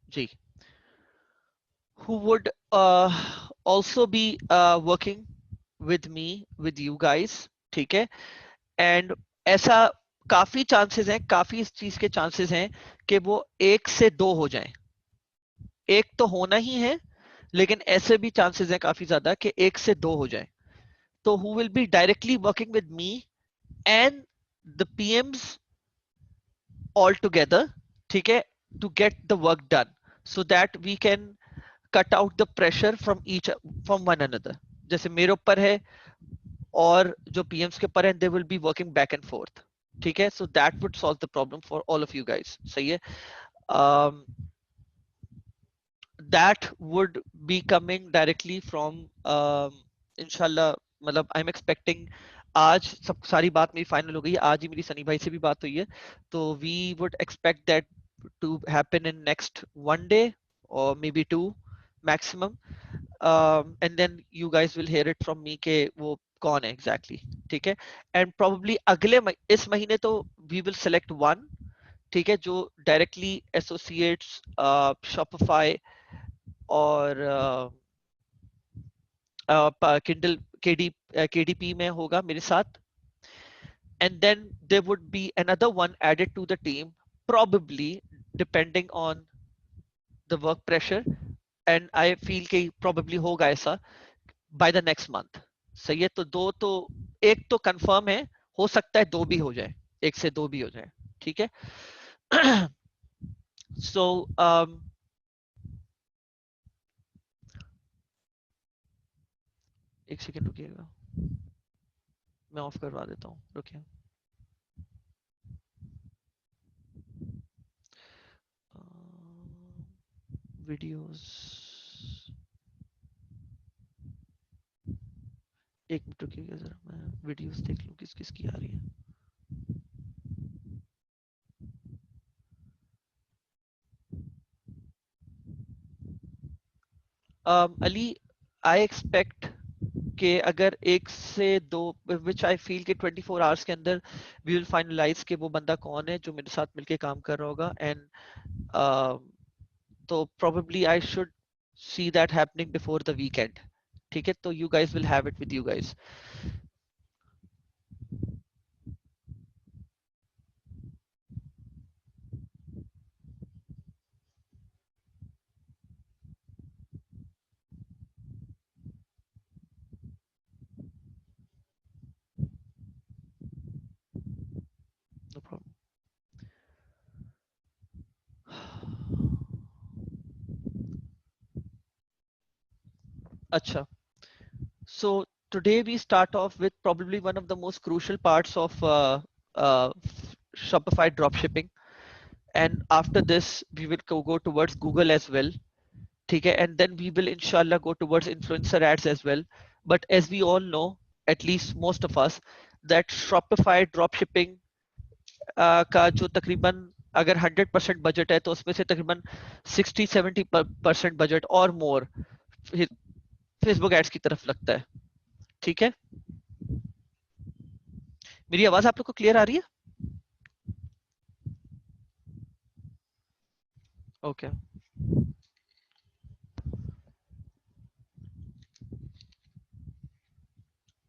Ji, who would also be working with me, with you guys, ठीक है? And ऐसा काफी चांसेस हैं, काफी इस चीज के चांसेस हैं कि वो 1 से 2 हो जाएं। एक तो होना ही है, लेकिन ऐसे भी चांसेस हैं काफी ज्यादा कि 1 से 2 हो जाएं। तो who will be directly working with me and the PMs all together, ठीक है, to get the work done, so that we can cut out the pressure from one another. जैसे मेरे ऊपर है और जो पीएम्स के ऊपर है, they will be working back and fourth, ठीक है? So that would solve the problem for all of you guys. सही है? um, that would be coming directly from inshallah, मतलब आई एम एक्सपेक्टिंग आज सब सारी बात मेरी फाइनल हो गई है। आज ही मेरी सनी भाई से भी बात हुई है, तो we would expect that to happen in next 1 day और maybe 2 maximum, and then you guys will hear it from me के वो कौन है एग्जैक्टली exactly, ठीक है? एंड प्रोबेबली इस महीने तो वी विल सेलेक्ट वन, ठीक है, जो डायरेक्टली एसोसिएट्स शॉपिफाई और किंडल केडीपी में होगा मेरे साथ, and then there would be another one added to the team, probably depending on the work pressure, and I feel कि probably होगा ऐसा by the next month। सही है? तो दो तो, एक तो कंफर्म है, हो सकता है दो भी हो जाए, 1 से 2 भी हो जाए, ठीक है? so एक सेकेंड रुकिएगा, मैं ऑफ करवा देता हूँ, रुकिए। वीडियोस, एक मिनट रुकिएगा जरा, मैं वीडियोस देख लूँ किस किस की आ रही है। अली, आई एक्सपेक्ट कि अगर 1 से 2, विच आई फील कि 24 आवर्स के अंदर वी विल फाइनलाइज कि वो बंदा कौन है जो मेरे साथ मिलके काम कर रहा होगा, एंड तो probably I should see that happening before the weekend, ठीक है? तो you guys will have it with you guys. No problem. अच्छा, so today we start off with probably one of the most crucial parts of uh, Shopify dropshipping, and after this we will go towards Google as well, ठीक है? And then we will inshallah go towards influencer ads as well. But as we all know, at least most of us, that Shopify dropshipping का जो तकरीबन अगर 100% budget है, तो उसमें से तकरीबन 60-70% बजट और मोर फेसबुक एड्स की तरफ लगता है, ठीक है? मेरी आवाज आप लोग को क्लियर आ रही है? ओके,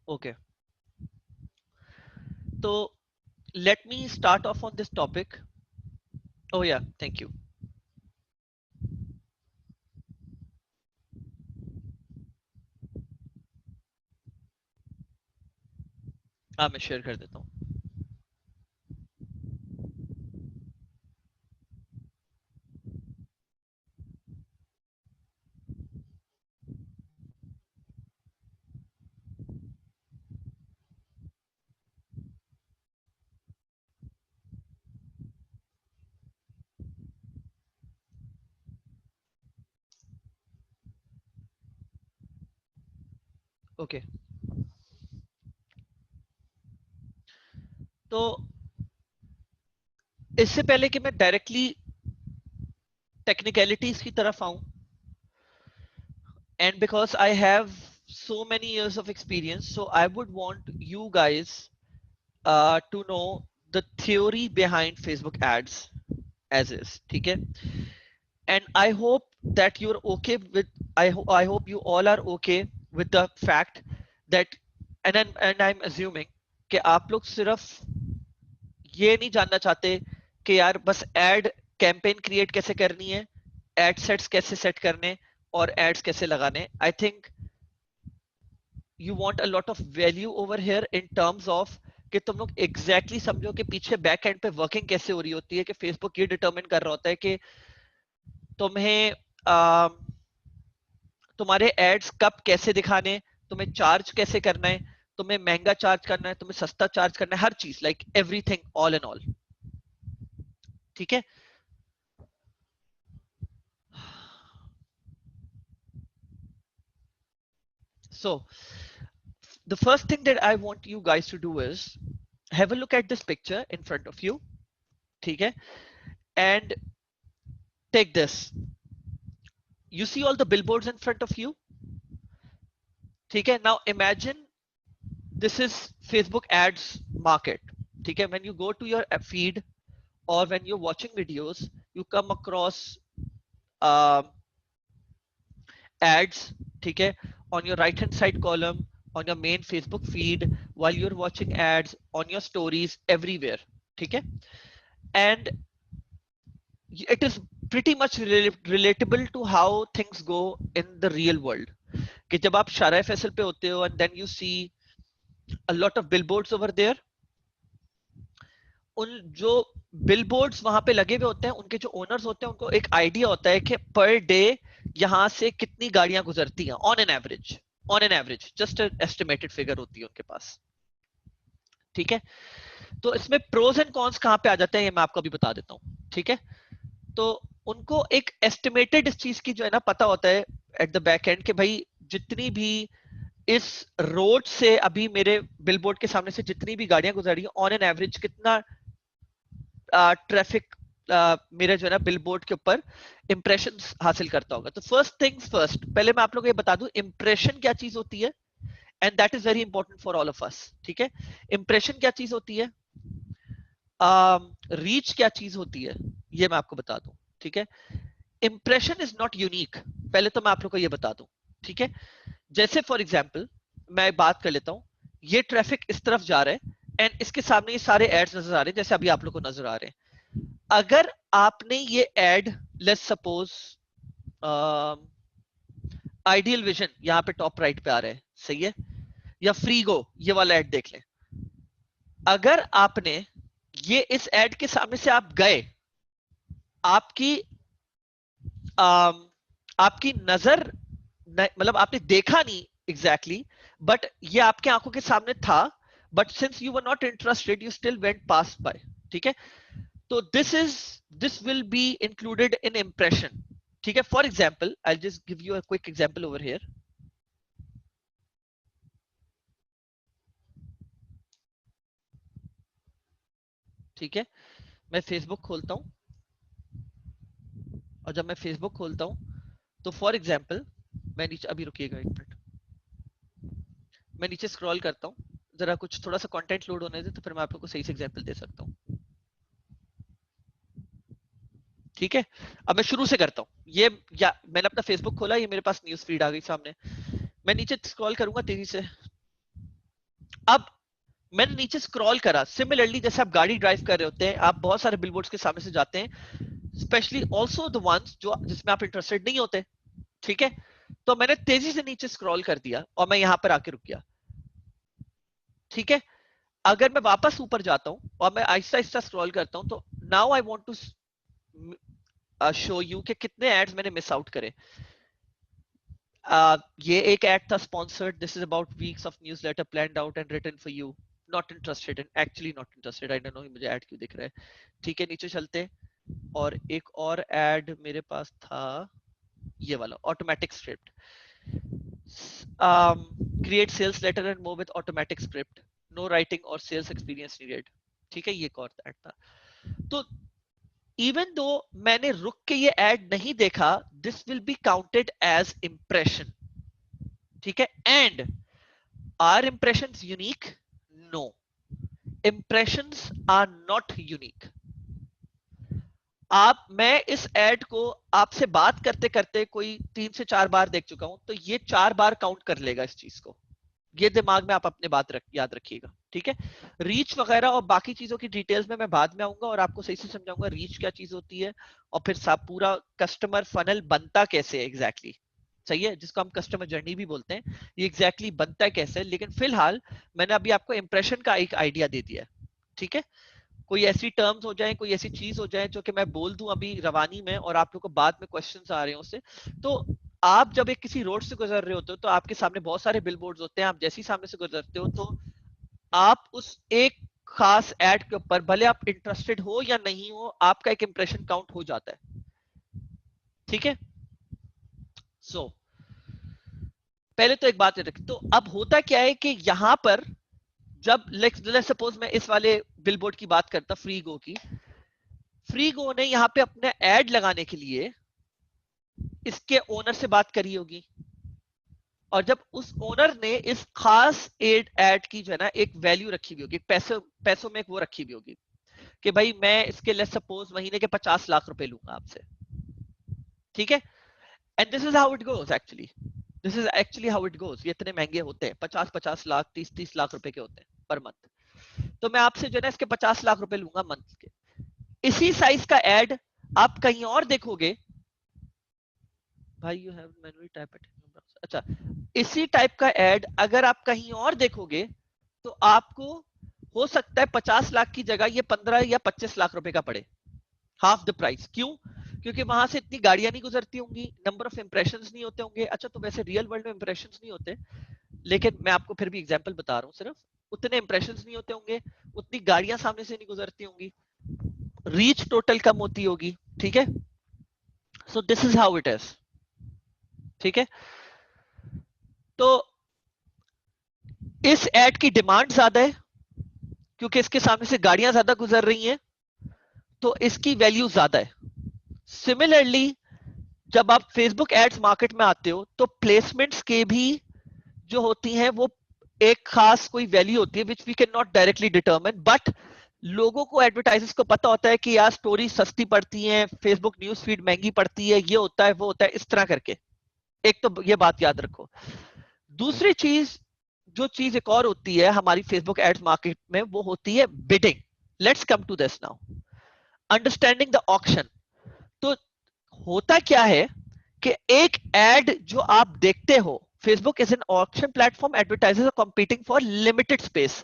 ओके, तो let me start off on this topic. Oh yeah, thank you. हाँ, मैं शेयर कर देता हूँ। ओके, तो इससे पहले कि मैं डायरेक्टली टेक्निकलिटीज की तरफ आऊं, and because I have so many years of experience, so I would want you guys to know the theory behind Facebook ads as is, ठीक है? and I hope that you're okay with, I hope you all are okay with the fact that, and I'm assuming कि आप लोग सिर्फ ये नहीं जानना चाहते कि यार बस एड कैंपेन क्रिएट कैसे करनी है, एड सेट्स कैसे सेट करने और एड्स कैसे लगाने. I think you want a lot of value over here in terms of कि तुम लोग एग्जैक्टली समझो कि पीछे बैक एंड पे वर्किंग कैसे हो रही होती है, कि फेसबुक ये डिटरमिन कर रहा होता है कि तुम्हें तुम्हारे एड्स कब कैसे दिखाने, तुम्हें चार्ज कैसे करना है, तुम्हें महंगा चार्ज करना है, तुम्हें सस्ता चार्ज करना है, हर चीज, like everything all in all. ठीक है. So the first thing that I want you guys to do is have a look at this picture in front of you. Okay, and take this. You see all the billboards in front of you. Okay, now imagine this is Facebook ads market. Okay, when you go to your feed or when you're watching videos, you come across um, ads. Okay, on your right hand side column, on your main Facebook feed, while you're watching ads, on your stories, everywhere. Okay, and it is pretty much relatable to how things go in the real world. कि जब आप शारा फैसल पे होते हो and then you see a lot of billboards over there, उन जो billboards वहां पे लगे हुए होते हैं, उनके जो ओनर्स होते हैं उनको एक आइडिया होता है कि पर डे यहां से कितनी गाड़ियां गुजरती हैं on an average just estimated figure होती है उनके पास. ठीक है. तो इसमें प्रोज एंड कॉन्स कहां पे आ जाते हैं ये मैं आपको अभी बता देता हूं. ठीक है. तो उनको एक एस्टिमेटेड इस चीज की जो है ना पता होता है एट द बैक एंड कि भाई जितनी भी इस रोड से अभी मेरे बिलबोर्ड के सामने से जितनी भी गाड़ियां गुजर रही हैं ऑन एन एवरेज कितना ट्रैफिक मेरे जो है ना बिलबोर्ड के ऊपर इंप्रेशन हासिल करता होगा. तो फर्स्ट थिंग्स फर्स्ट, पहले मैं आप लोगों को ये बता दूं इंप्रेशन क्या चीज होती है, and that is very important for all of us. ठीक है. इंप्रेशन क्या चीज होती है, रीच क्या चीज होती है, ये मैं आपको बता दूं. ठीक है. इंप्रेशन इज नॉट यूनिक, पहले तो मैं आप लोग को ये बता दूं. ठीक है. जैसे फॉर एग्जाम्पल मैं बात कर लेता हूं, ये ट्रैफिक इस तरफ जा रहा है एंड इसके सामने ये सारे एड्स नजर आ रहे हैं जैसे अभी आप लोग को नजर आ रहे हैं. अगर आपने ये ad, let's suppose ideal vision यहां पे टॉप राइट पे आ रहा है, सही है, या फ्रीगो ये वाला एड देख लें. अगर आपने ये इस एड के सामने से आप गए, आपकी आपकी नजर मतलब आपने देखा नहीं एग्जैक्टली बट ये आपके आंखों के सामने था, but since you were not interested you still went pass by. ठीक है. तो this will be included in impression. ठीक है. For example I just give you a quick example over here. ठीक है. मैं फेसबुक खोलता हूं और जब मैं फेसबुक खोलता हूं तो फॉर एग्जाम्पल मैं नीचे, अभी रुकिएगा एक मिनट, मैं नीचे स्क्रॉल करता हूं, जरा कुछ थोड़ा सा कंटेंट लोड होने दे तो फिर मैं आप लोग को सही से एग्जांपल दे सकता हूं. ठीक है. अब मैं शुरू से करता हूं. ये या मैंने अपना फेसबुक खोला, ये मेरे पास न्यूज फीड आ गई सामने, मैं नीचे स्क्रॉल करूंगा तेजी से. अब मैंने नीचे स्क्रॉल करा, सिमिलरली जैसे आप गाड़ी ड्राइव कर रहे होते हैं, आप बहुत सारे बिलबोर्ड्स के सामने से जाते हैं, स्पेशली ऑल्सो द वंस जो जिसमें आप इंटरेस्टेड नहीं होते. ठीक है. तो मैंने तेजी से नीचे स्क्रॉल कर दिया और मैं यहां पर आके रुक गया. ठीक है. अगर मैं वापस ऊपर जाता हूं और मैं आहिस्ता आहिस्ता स्क्रॉल करता हूं तो now I want to show you कि कितने एड्स मैंने मिस आउट करे. ये एक एड था sponsored, this is about weeks of newsletter planned out and written for you, not interested in, actually not interested, I don't know मुझे ad क्यों दिख रहा है. ठीक है. नीचे चलते और एक और एड मेरे पास था, ये वाला automatic script, create sales letter and move with automatic script, no writing और सेल्स एक्सपीरियंस नीडेड. ठीक है. ये एक और एड था. तो इवन दो मैंने रुक के ये एड नहीं देखा, this will be counted as impression. ठीक है. And are impressions unique? No, impressions are not unique. मैं इस एड को आपसे बात करते करते कोई 3 से 4 बार देख चुका हूं, तो ये 4 बार काउंट कर लेगा इस चीज को। ये दिमाग में आप अपने बात याद रखिएगा, ठीक है। रीच वगैरह और बाकी चीजों की डिटेल्स में मैं बाद में आऊंगा और आपको सही से समझाऊंगा रीच क्या चीज होती है और फिर सब पूरा कस्टमर फनल बनता कैसे है एग्जैक्टली, सही है, जिसको हम कस्टमर जर्नी भी बोलते हैं, ये एग्जैक्टली बनता है कैसे। लेकिन फिलहाल मैंने अभी आपको इंप्रेशन का एक आइडिया दे दिया है, ठीक है। कोई ऐसी टर्म्स हो जाए, कोई ऐसी चीज हो जाए जो कि मैं बोल दूं अभी रवानी में और आप लोग को बाद में क्वेश्चंस आ रहे हो उससे, तो आप जब एक किसी रोड से गुजर रहे होते हो तो आपके सामने बहुत सारे बिलबोर्ड्स होते हैं, आप जैसे ही सामने से गुजरते हो तो आप उस एक खास एड के ऊपर भले आप इंटरेस्टेड हो या नहीं हो, आपका एक इंप्रेशन काउंट हो जाता है, ठीक है। सो पहले तो एक बात याद रखें, तो अब होता क्या है कि यहां पर जब लेट्स सपोज मैं इस वाले बिलबोर्ड की बात करता, फ्री गो की, फ्री गो ने यहाँ पे अपने एड लगाने के लिए इसके ओनर से बात करी होगी, और जब उस ओनर ने इस खास एड की जो है ना एक वैल्यू रखी हुई होगी, पैसों में एक वो रखी हुई होगी कि भाई मैं इसके लिए सपोज महीने के 50 लाख रुपए लूंगा आपसे, ठीक है। And this is how it goes actually, this is actually how it goes. ये इतने महंगे होते हैं, 50-50 लाख, 30-30 लाख रुपए के होते हैं पर मंथ। तो मैं आपसे जो है ना इसके 50 लाख रुपए लूंगा मंथ के। इसी साइज का एड आप कहीं और देखोगे, भाई you have manually type it, अच्छा, इसी टाइप का एड अगर आप कहीं और देखोगे तो आपको हो सकता है 50 लाख की जगह ये 15 या 25 लाख रुपए का पड़े, हाफ द प्राइस। क्यों? क्योंकि वहां से इतनी गाड़ियां नहीं गुजरती होंगी, नंबर ऑफ इंप्रेशंस नहीं होते होंगे। अच्छा, तो वैसे रियल वर्ल्ड में इंप्रेशंस नहीं होते, लेकिन मैं आपको फिर भी एग्जांपल बता रहा हूँ, सिर्फ उतने इंप्रेशंस नहीं होते होंगे, उतनी गाड़ियां सामने से नहीं गुजरती होंगी, रीच टोटल कम होती होगी, ठीक है। सो this is how it is, ठीक है। तो इस एड की डिमांड ज्यादा है क्योंकि इसके सामने से गाड़ियां ज्यादा गुजर रही हैं, तो इसकी वैल्यू ज्यादा है। सिमिलरली जब आप फेसबुक एड्स मार्केट में आते हो तो प्लेसमेंट्स के भी जो होती हैं वो एक खास कोई वैल्यू होती है which we can not directly determine, but लोगों को, एडवर्टाइजर्स को पता होता है कि यार स्टोरी सस्ती पड़ती है, फेसबुक न्यूज फीड महंगी पड़ती है, ये होता है वो होता है, इस तरह करके। एक तो ये बात याद रखो। दूसरी चीज, जो चीज एक और होती है हमारी फेसबुक एड्स मार्केट में, वो होती है bidding. Let's come to this now, understanding the auction. तो होता क्या है कि एक एड जो आप देखते हो, Facebook is an auction platform, advertisers are competing for limited space.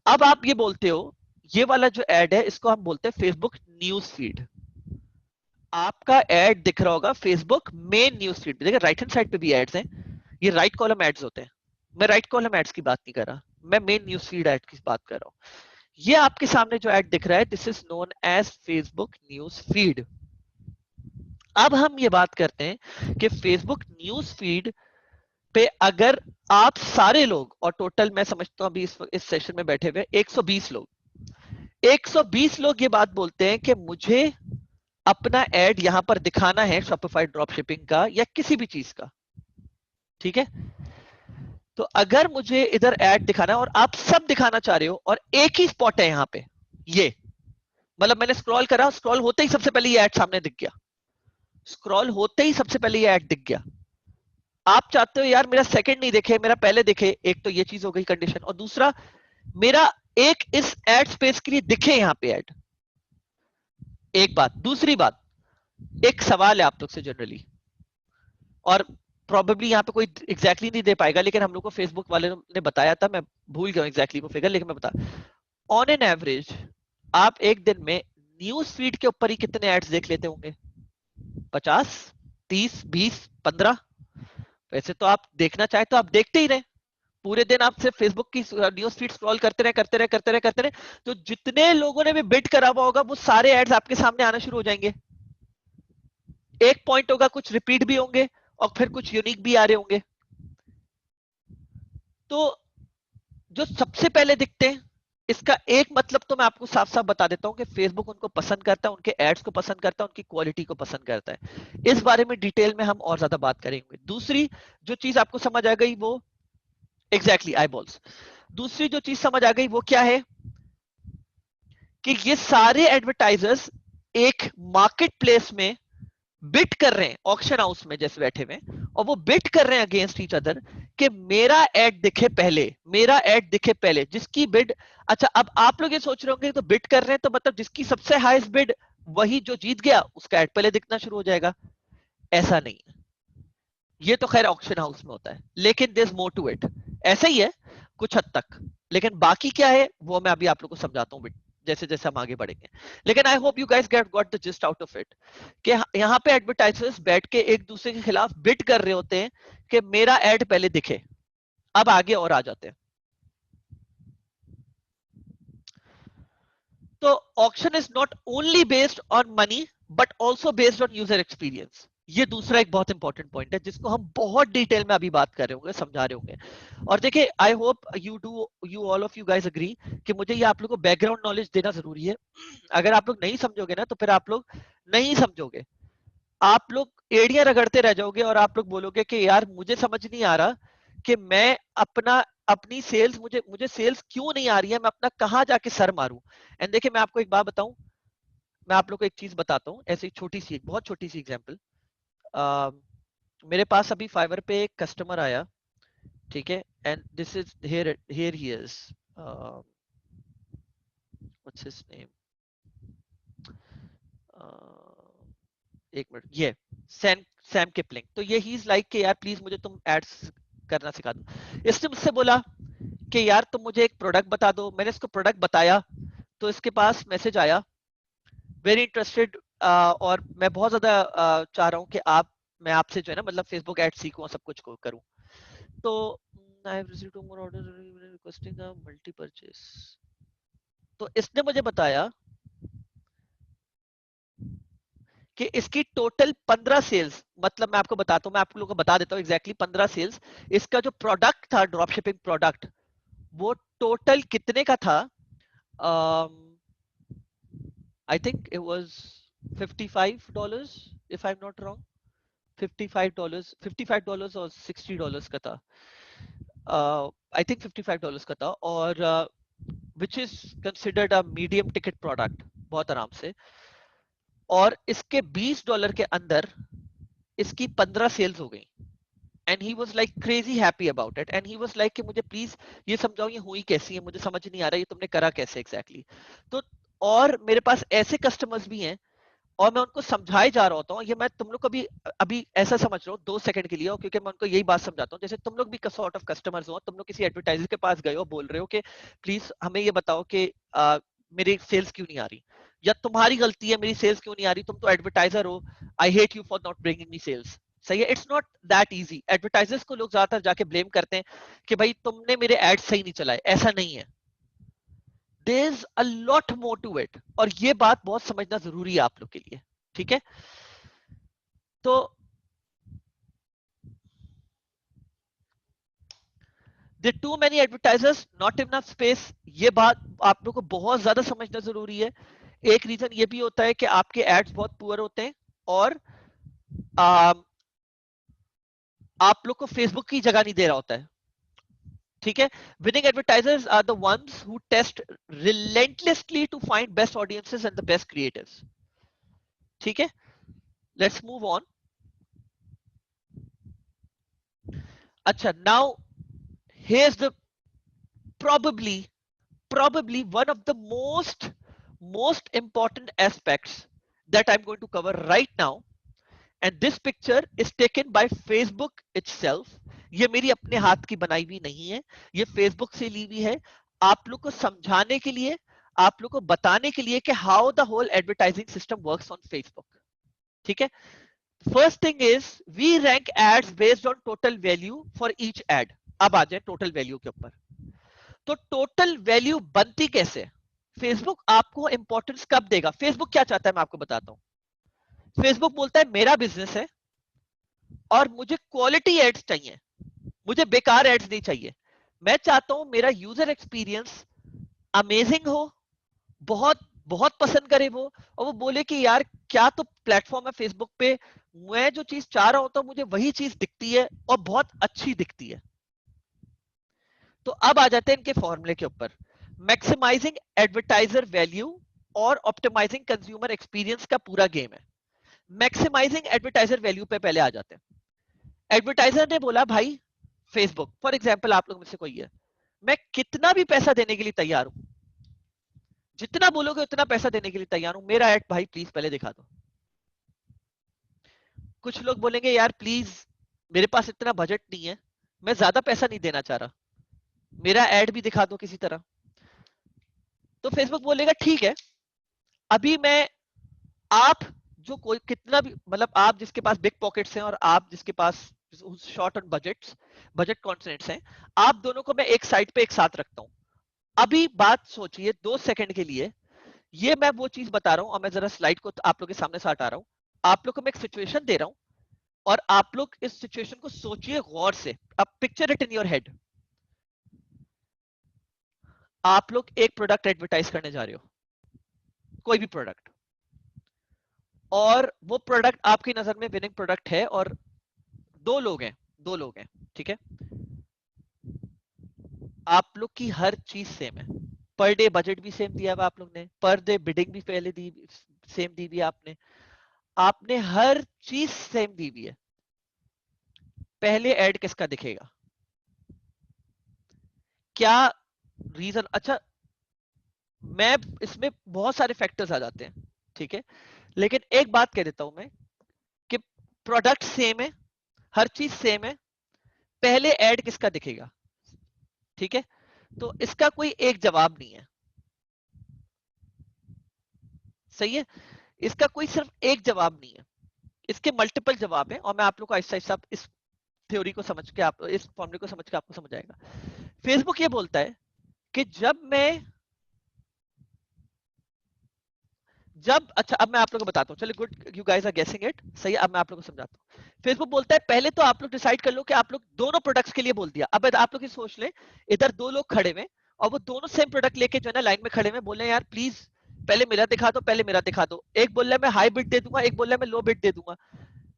अब आप ये बोलते हो, ये वाला जो एड है इसको हम बोलते हैं फेसबुक न्यूज फीड। आपका एड दिख रहा होगा फेसबुक मेन न्यूज फीड पे, देखिए राइट हैंड साइड पे भी एड्स हैं, ये राइट कॉलम एड्स होते हैं। मैं राइट कॉलम एड्स की बात नहीं कर रहा, मैं मेन न्यूज फीड एड की बात कर रहा हूं। ये आपके सामने जो एड दिख रहा है, this is known as Facebook news feed. अब हम ये बात करते हैं कि फेसबुक न्यूज फीड पे अगर आप सारे लोग, और टोटल मैं समझता हूं अभी इस सेशन में बैठे हुए 120 लोग, 120 लोग ये बात बोलते हैं कि मुझे अपना एड यहां पर दिखाना है शॉपिफाई ड्रॉप शिपिंग का या किसी भी चीज का, ठीक है। तो अगर मुझे इधर एड दिखाना है और आप सब दिखाना चाह रहे हो और एक ही स्पॉट है यहां पे, ये मतलब मैंने स्क्रॉल करा, स्क्रॉल होते ही सबसे पहले ये एड सामने दिख गया, स्क्रॉल होते ही सबसे पहले ये ऐड दिख गया। आप चाहते हो यार मेरा सेकंड नहीं दिखे, मेरा पहले दिखे, एक तो ये चीज हो गई कंडीशन, और दूसरा मेरा एक इस एड स्पेस के लिए दिखे यहां पे ऐड। एक बात, दूसरी बात, एक सवाल है आप लोग से जनरली, और प्रॉबेबली यहाँ पे कोई एग्जैक्टली नहीं दे पाएगा, लेकिन हम लोग को फेसबुक वाले ने बताया था, मैं भूल गया एग्जैक्टली वो फिगर, लेकिन मैं बता, ऑन एन एवरेज आप एक दिन में न्यूज फीड के ऊपर ही कितने एड्स देख लेते होंगे? 50, 30, 20, 15? वैसे तो आप देखना चाहे तो आप देखते ही रहे, पूरे दिन आप सिर्फ फेसबुक की न्यूज फीड स्क्रॉल करते रहे करते रहे करते रहे करते रहे, तो जितने लोगों ने भी बिड करा हुआ होगा वो सारे एड्स आपके सामने आना शुरू हो जाएंगे। एक पॉइंट होगा, कुछ रिपीट भी होंगे और फिर कुछ यूनिक भी आ रहे होंगे। तो जो सबसे पहले दिखते हैं, इसका एक मतलब तो मैं आपको साफ साफ बता देता हूं कि फेसबुक उनको पसंद करता है, उनके एड्स को पसंद करता है, उनकी क्वालिटी को पसंद करता है। इस बारे में डिटेल में हम और ज्यादा बात करेंगे। दूसरी जो चीज आपको समझ आ गई वो एग्जैक्टली आईबॉल्स। दूसरी जो चीज समझ आ गई वो क्या है कि ये सारे एडवर्टाइजर्स एक मार्केट प्लेस में बिट कर रहे हैं, ऑक्शन हाउस में जैसे बैठे हुए, और वो बिट कर रहे हैं अगेंस्ट ईच अदर कि मेरा एड दिखे पहले, मेरा एड दिखे पहले, जिसकी बिड। अच्छा, अब आप लोग ये सोच रहे होंगे तो बिट कर रहे हैं तो मतलब जिसकी सबसे हाईएस्ट बिड वही जो जीत गया उसका एड पहले दिखना शुरू हो जाएगा। ऐसा नहीं है, ये तो खैर ऑक्शन हाउस में होता है, लेकिन there is more to it. ऐसा ही है कुछ हद तक, लेकिन बाकी क्या है वो मैं अभी आप लोग को समझाता हूँ जैसे जैसे हम आगे बढ़ेंगे। लेकिन I hope you guys get got the gist out of it कि यहाँ पे एडवर्टाइजर्स बैठ के एक दूसरे के खिलाफ बिड कर रहे होते हैं कि मेरा एड पहले दिखे। अब आगे और आ जाते हैं। तो auction is not only based on money but also based on user experience. ये दूसरा एक बहुत इंपॉर्टेंट पॉइंट है जिसको हम बहुत डिटेल में अभी बात कर रहे होंगे, समझा रहे होंगे। और देखिए, आई hope you all of you guys agree कि मुझे ये आप लोग को बैकग्राउंड नॉलेज देना जरूरी है। अगर आप लोग नहीं समझोगे ना तो फिर आप लोग नहीं समझोगे, आप लोग एड़ियां रगड़ते रह जाओगे और आप लोग बोलोगे कि यार मुझे समझ नहीं आ रहा कि मैं अपनी सेल्स, मुझे मुझे सेल्स क्यों नहीं आ रही है, मैं अपना कहाँ जाके सर मारूं। एंड देखिए, मैं आपको एक बात बताऊं, मैं आप लोग को एक चीज बताता हूँ, ऐसी छोटी सी, बहुत छोटी सी एग्जांपल। मेरे पास अभी फाइवर पे एक कस्टमर आया, ठीक है, and this is here here he is, what's his name, एक मिनट, ये सैम सैम किपलिंग। तो ये ही इज लाइक कि यार प्लीज मुझे तुम एड्स करना सिखा दो। इसने मुझसे बोला कि यार तुम मुझे एक प्रोडक्ट बता दो। मैंने इसको प्रोडक्ट बताया तो इसके पास मैसेज आया, वेरी इंटरेस्टेड, और मैं बहुत ज्यादा चाह रहा हूँ कि मैं आपसे जो है ना, मतलब फेसबुक एड सीखूं और सब कुछ को करूं। तो I have received two more order requesting a multi purchase. तो इसने मुझे बताया कि इसकी टोटल 15 सेल्स, मतलब मैं आपको बताता हूँ, मैं आप लोगों को बता देता हूँ एग्जैक्टली 15 सेल्स। इसका जो प्रोडक्ट था, ड्रॉप शिपिंग प्रोडक्ट, वो टोटल कितने का था? I think it was $55 if I am not wrong. $55, $55 और $60 का था। आई थिंक $55 का था, और which is considered a medium ticket product, बहुत आराम से। और इसके $20 के अंदर इसकी 15 सेल्स हो गई। And he was like crazy happy about it, and he was like कि मुझे प्लीज ये समझाओ ये हुई कैसी है, मुझे समझ नहीं आ रहा ये तुमने करा कैसे एग्जैक्टली तो। और मेरे पास ऐसे कस्टमर्स भी हैं, और मैं उनको समझाए जा रहा होता हूँ, ये मैं तुम लोग को भी अभी ऐसा समझ रहा हूँ 2 सेकंड के लिए, क्योंकि मैं उनको यही बात समझाता हूँ। जैसे तुम लोग भी सॉर्ट ऑफ कस्टमर्स हो, तुम लोग किसी एडवर्टाइजर के पास गए हो, बोल रहे हो कि प्लीज हमें ये बताओ कि मेरी सेल्स क्यों नहीं आ रही, या तुम्हारी गलती है मेरी सेल्स क्यों नहीं आ रही, तुम तो एडवर्टाइजर हो, I hate you for not bringing me sales. सही है, it's not that easy. Advertisers को लोग ज्यादातर जाके ब्लेम करते हैं कि भाई तुमने मेरे एड सही नहीं चलाए। ऐसा नहीं है, there is a lot more to it, और ये बात बहुत समझना जरूरी है आप लोग के लिए, ठीक है। तो there too many advertisers, not enough space, ये बात आप लोग को बहुत ज्यादा समझना जरूरी है। एक रीजन ये भी होता है कि आपके एड्स बहुत पुअर होते हैं, और आ, आप लोग को फेसबुक की जगह नहीं दे रहा होता है, ठीक है। Winning advertisers are the ones who test relentlessly to find best audiences and the best creators, ठीक है। Let's move on. अच्छा, now here's the probably probably one of the most important aspects that I'm going to cover right now, and this picture is taken by Facebook itself. ये मेरी अपने हाथ की बनाई हुई नहीं है, ये फेसबुक से ली हुई है, आप लोग को समझाने के लिए, आप लोग को बताने के लिए कि how the whole advertising system works on Facebook, ठीक है। First thing is we rank ads based on total value for each ad. अब आ जाए टोटल वैल्यू के ऊपर। तो टोटल वैल्यू बनती कैसे? फेसबुक आपको इंपॉर्टेंस कब देगा? फेसबुक क्या चाहता है मैं आपको बताता हूं। फेसबुक बोलता है मेरा बिजनेस है और मुझे क्वालिटी एड्स चाहिए, मुझे बेकार एड्स नहीं चाहिए। मैं चाहता हूं मेरा यूजर एक्सपीरियंस अमेजिंग हो, बहुत बहुत पसंद करे वो, और वो बोले कि यार क्या तो प्लेटफॉर्म है फेसबुक पे, मैं जो चीज चाह रहा होता हूं मुझे वही चीज दिखती है और बहुत अच्छी दिखती है। तो अब आ जाते हैं इनके फॉर्मूले के ऊपर। मैक्सिमाइजिंग एडवर्टाइजर वैल्यू और ऑप्टिमाइजिंग कंज्यूमर एक्सपीरियंस का पूरा गेम है। मैक्सिमाइजिंग एडवर्टाइजर वैल्यू पे पहले आ जाते हैं। एडवर्टाइजर ने बोला भाई फेसबुक फॉर एग्जाम्पल आप लोग में से कोई है, मैं कितना भी पैसा देने के लिए तैयार हूं, जितना बोलोगे उतना पैसा देने के लिए तैयार हूं, मेरा ऐड भाई प्लीज पहले दिखा दो। कुछ लोग बोलेंगे यार प्लीज मेरे पास इतना बजट नहीं है, मैं ज्यादा पैसा नहीं देना चाह रहा, मेरा ऐड भी दिखा दो किसी तरह। तो फेसबुक बोलेगा ठीक है, अभी मैं आप जो कोई कितना भी मतलब आप जिसके पास बिग पॉकेट्स हैं और आप जिसके पास short on budgets budget constants हैं, आप दोनों को मैं एक साइड पे एक साथ रखता हूं। अभी बात सोचिए 2 सेकंड के लिए, ये मैं वो चीज बता रहा हूं और मैं जरा स्लाइड को आप लोग के सामने से हटा रहा हूं, आप लोग को मैं एक सिचुएशन दे रहा हूं और आप लोग इस सिचुएशन को सोचिए गौर से। अब picture it in your head, आप लोग एक प्रोडक्ट एडवर्टाइज करने जा रहे हो, कोई भी प्रोडक्ट, और वो प्रोडक्ट आपकी नजर में विनिंग प्रोडक्ट है और दो लोग हैं, ठीक है, आप लोग की हर चीज सेम है, पर डे बजट भी सेम दिया हुआ आप लोग ने, पर डे बिडिंग भी पहले दी सेम दी हुई है आपने, आपने हर चीज सेम दी हुई है, पहले ऐड किसका दिखेगा? क्या रीजन? अच्छा, मैं इसमें बहुत सारे फैक्टर्स आ जाते हैं, ठीक है, लेकिन एक बात कह देता हूं मैं कि प्रोडक्ट सेम है, हर चीज सेम है, पहले ऐड किसका दिखेगा? ठीक है, तो इसका कोई एक जवाब नहीं है, सही है, इसका कोई सिर्फ एक जवाब नहीं है, इसके मल्टीपल जवाब हैं और मैं आप लोग को आहिस्ता आहिस्ता इस थ्योरी को समझ के आप इस फॉर्मूले को समझ के आपको समझ आएगा। फेसबुक ये बोलता है कि जब अच्छा अब मैं आप लोगों को बताता हूँ, चलिए good, you guys are guessing it, सही है, अब मैं आप लोगों को समझाता हूँ। फेसबुक बोलता है पहले तो आप लोग डिसाइड कर लो कि आप लोग दोनों प्रोडक्ट्स के लिए बोल दिया, अब आप लोग ये सोच लें इधर दो लोग खड़े हुए और वो दोनों सेम प्रोडक्ट लेके जो है ना लाइन में खड़े हुए, बोले यार प्लीज पहले मेरा दिखा दो, पहले मेरा दिखा दो, एक बोल रहा है मैं हाई बिड दे दूंगा, एक बोल रहा है मैं लो बिड दे दूंगा।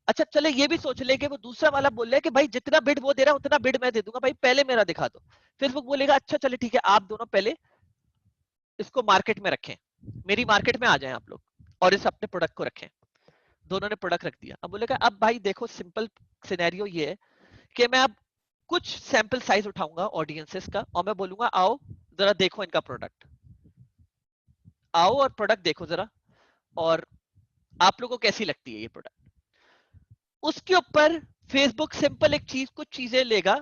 अच्छा चले ये भी सोच ले कि वो दूसरा वाला बोल रहा है कि भाई जितना बिड वो दे रहा है उतना बिड मैं दे दूंगा, भाई पहले मेरा दिखा दो। फेसबुक बोलेगा अच्छा चले ठीक है, आप दोनों पहले इसको मार्केट में रखें, मेरी मार्केट में आ जाएं आप लोग और इस अपने प्रोडक्ट को रखें। दोनों ने प्रोडक्ट रख दिया, अब बोलेगा अब भाई देखो सिंपल सिनेरियो ये है कि मैं अब कुछ सैंपल साइज उठाऊंगा ऑडियंसेस का और मैं बोलूंगा आओ जरा देखो इनका प्रोडक्ट, आओ और प्रोडक्ट देखो जरा, और आप लोगों को कैसी लगती है ये प्रोडक्ट। उसके ऊपर फेसबुक सिंपल एक चीज, कुछ चीजें लेगा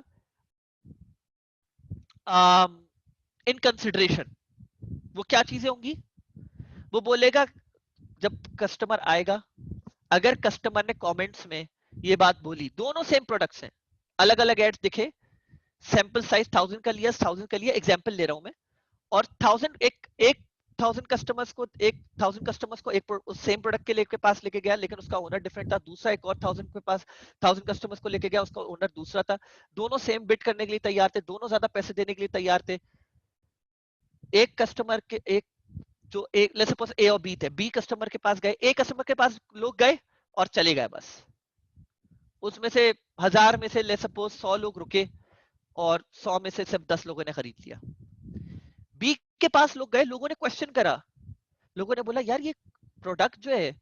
इन कंसिडरेशन। वो क्या चीजें होंगी? वो बोलेगा जब कस्टमर आएगा, अगर कस्टमर ने कमेंट्स में ये बात बोली, दोनों सेम प्रोडक्ट्स हैं, अलग अलग एड्स दिखे, सैंपल साइज 1000 का लिया एग्जांपल ले रहा हूं मैं, और 1000 कस्टमर्स को एक सेम प्रोडक्ट के लेके पास लेके गया, लेकिन उसका ओनर डिफरेंट था, दूसरा एक और 1000 कस्टमर्स को लेके गया, उसका ओनर दूसरा था, दोनों सेम बिड करने के लिए तैयार थे, दोनों ज्यादा पैसे देने के लिए तैयार थे। एक कस्टमर के एक जो एक लेट्स सपोज ए और बी थे, बी कस्टमर के पास गए, ए कस्टमर के पास लोग गए और चले गए बस, उसमें से 1000 में से लेट्स सपोज 100 लोग रुके और 100 में से सिर्फ 10 लोगों ने खरीद लिया। बी के पास लोग गए, लोगों ने क्वेश्चन करा, लोगों ने बोला यार ये प्रोडक्ट जो है,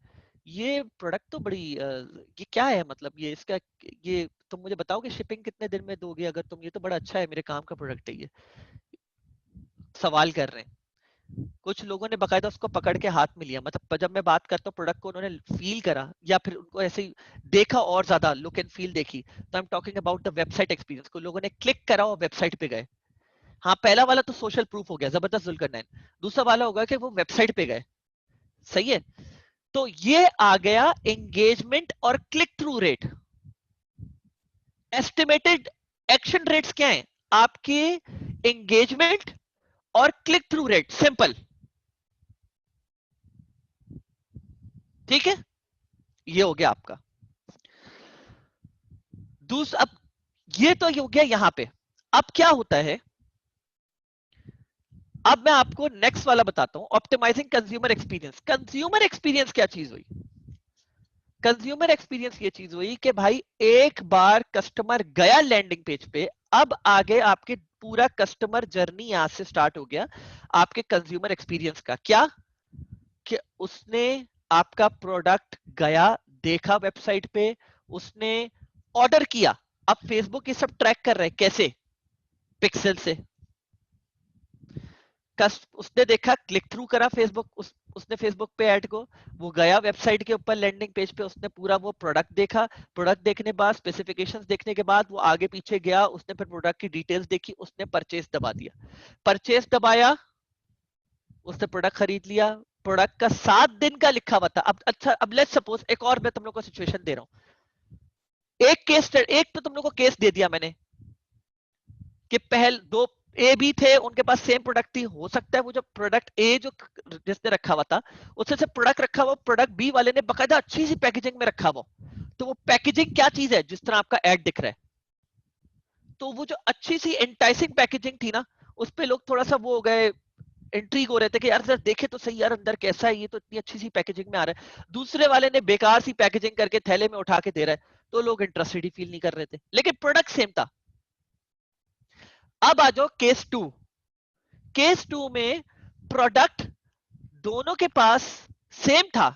ये प्रोडक्ट तो बड़ी ये क्या है, मतलब ये इसका, ये तुम मुझे बताओगे शिपिंग कितने दिन में दोगे अगर तुम, ये तो बड़ा अच्छा है, मेरे काम का प्रोडक्ट है ये, सवाल कर रहे हैं। कुछ लोगों ने बकायदा उसको पकड़ के हाथ में लिया, मतलब जब मैं बात करता हूँ प्रोडक्ट को उन्होंने फील करा या फिर उनको ऐसे ही देखा और ज्यादा लुक एंड फील देखी, तो I am talking about the website experience को, लोगों ने क्लिक करा और वेबसाइट पे गए। हाँ पहला वाला तो सोशल प्रूफ हो गया, जबरदस्त जुल्करनैन, दूसरा वाला होगा कि वो वेबसाइट पे गए, सही है। तो ये आ गया एंगेजमेंट और click through rate. Estimated action rates क्या है आपके? एंगेजमेंट और क्लिक थ्रू रेट, सिंपल, ठीक है, ये हो गया आपका। दूसरा, अब ये तो ये हो गया यहां पे, अब क्या होता है, अब मैं आपको नेक्स्ट वाला बताता हूं, optimizing consumer experience. Consumer experience क्या चीज हुई? कंज्यूमर एक्सपीरियंस ये चीज हुई कि भाई एक बार कस्टमर गया लैंडिंग पेज पे, अब आगे आपके पूरा कस्टमर जर्नी यहां से स्टार्ट हो गया आपके कंज्यूमर एक्सपीरियंस का। क्या? कि उसने आपका प्रोडक्ट गया, देखा वेबसाइट पे, उसने ऑर्डर किया। अब फेसबुक ये सब ट्रैक कर रहे हैं कैसे? पिक्सल से। उसने देखा, क्लिक थ्रू करा फेसबुक, उसने फेसबुक पे ऐड को, वो गया वेबसाइट के ऊपर लैंडिंग पेज पे, उसने पूरा वो प्रोडक्ट देखा, प्रोडक्ट देखने बाद स्पेसिफिकेशंस देखने के बाद वो आगे पीछे गया, उसने फिर प्रोडक्ट की डिटेल्स देखी, उसने परचेज दबा दिया। परचेज दबाया, उसने प्रोडक्ट खरीद लिया। प्रोडक्ट का 7 दिन का लिखा हुआ था। अब अच्छा, अब लेट्स सपोज एक और मैं तुम लोग को सिचुएशन दे रहा हूं। एक तो तुम लोग को केस दे दिया मैंने कि पहल दो ए बी थे, उनके पास सेम प्रोडक्ट थी। हो सकता है वो जो प्रोडक्ट ए जो जिसने रखा हुआ था, उससे से प्रोडक्ट रखा हुआ प्रोडक्ट बी वाले ने बकायदा अच्छी सी पैकेजिंग में रखा हुआ। तो वो पैकेजिंग क्या चीज है? जिस तरह आपका एड दिख रहा है, तो वो जो अच्छी सी एंटाइसिंग पैकेजिंग थी ना, उस पे लोग थोड़ा सा वो हो गए, इंट्रीग हो रहे थे कि यार जरा देखे तो सही यार अंदर कैसा है, ये तो इतनी अच्छी सी पैकेजिंग में आ रहा है। दूसरे वाले ने बेकार सी पैकेजिंग करके थैले में उठा के दे रहा है, तो लोग इंटरेस्टेड ही फील नहीं कर रहे थे, लेकिन प्रोडक्ट सेम था। अब आ जाओ केस टू। केस टू में प्रोडक्ट दोनों के पास सेम था,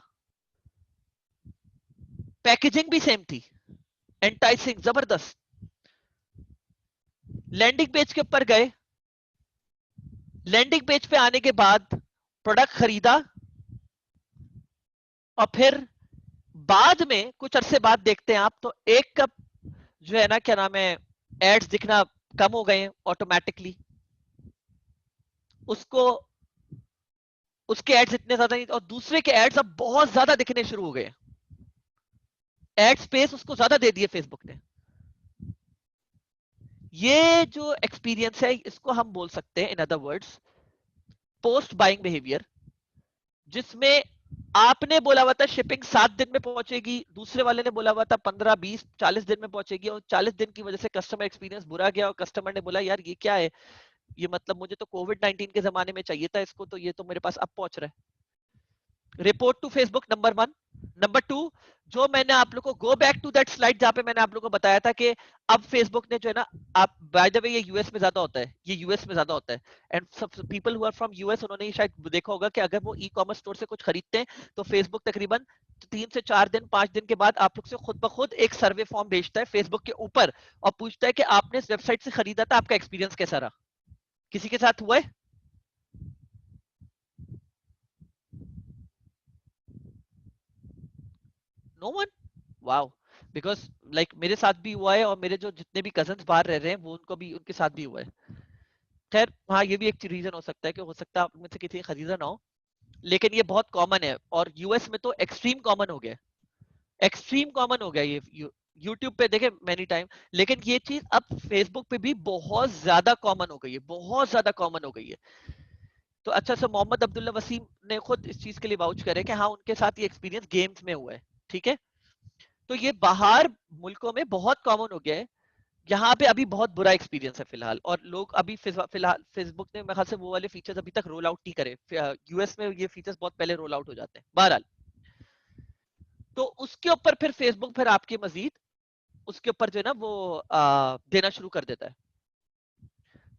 पैकेजिंग भी सेम थी, एंटाइसिंग जबरदस्त। लैंडिंग पेज के ऊपर गए, लैंडिंग पेज पे आने के बाद प्रोडक्ट खरीदा, और फिर बाद में कुछ अरसे बाद देखते हैं आप तो एक कप जो है ना, क्या नाम है, एड्स दिखना कम हो गए हैं ऑटोमेटिकली। उसको उसके एड्स इतने ज्यादा नहीं, और दूसरे के एड्स अब बहुत ज्यादा दिखने शुरू हो गए। एड स्पेस उसको ज्यादा दे दिए फेसबुक ने। ये जो एक्सपीरियंस है, इसको हम बोल सकते हैं in other words post buying behaviour, जिसमें आपने बोला हुआ था शिपिंग 7 दिन में पहुंचेगी, दूसरे वाले ने बोला हुआ था 15, 20, 40 दिन में पहुंचेगी, और 40 दिन की वजह से कस्टमर एक्सपीरियंस बुरा गया, और कस्टमर ने बोला यार ये क्या है, ये मतलब मुझे तो कोविड-19 के जमाने में चाहिए था इसको, तो ये तो मेरे पास अब पहुंच रहा है। Report to Facebook, number 1। Number 2, जो मैंने आप लोग को go back to that slide जहां पे मैंने आप लोग को बताया था कि अब फेसबुक ने जो है ना, आप बाय द वे ये यूएस में ज्यादा होता है, ये यूएस में ज्यादा होता है, एंड सब people who are from US उन्होंने ही शायद देखा होगा कि अगर वो ई कॉमर्स स्टोर से कुछ खरीदते हैं तो फेसबुक तकरीबन 3 से 4 दिन 5 दिन के बाद आप लोग से खुद ब खुद एक सर्वे फॉर्म भेजता है फेसबुक के ऊपर, और पूछता है कि आपने इस वेबसाइट से खरीदा था, आपका एक्सपीरियंस कैसा रहा। किसी के साथ हुआ है? No one? Wow. Because like मेरे साथ भी हुआ है, और मेरे जो जितने भी कजन्स बाहर रह रहे हैं वो उनको भी, उनके साथ भी हुआ है। खैर हाँ, ये भी एक रीजन हो सकता है कि हो सकता है आप में से किसी ने खरीदा ना हो, लेकिन ये बहुत कॉमन है, और यूएस में तो एक्सट्रीम कॉमन हो गया है। एक्सट्रीम कॉमन हो गया ये यूट्यूब पे देखे मैनी टाइम, लेकिन ये चीज अब फेसबुक पे भी बहुत ज्यादा कॉमन हो गई है, बहुत ज्यादा कॉमन हो गई है। तो अच्छा सा मोहम्मद अब्दुल्ला वसीम ने खुद इस चीज के लिए वाउच करे कि हाँ उनके साथ ये एक्सपीरियंस गेम्स में हुआ है। ठीक है, तो ये बाहर मुल्कों में बहुत कॉमन हो गया है, यहाँ पे अभी बहुत बुरा एक्सपीरियंस है फिलहाल, और लोग अभी फिलहाल फेसबुक ने मेरे ख्याल से वो वाले फीचर्स अभी तक रोल आउट नहीं करे। यूएस में ये फीचर्स बहुत पहले रोल आउट हो जाते हैं बहरहाल। तो उसके ऊपर फिर फेसबुक फिर आपके मजीद उसके ऊपर जो है ना वो देना शुरू कर देता है।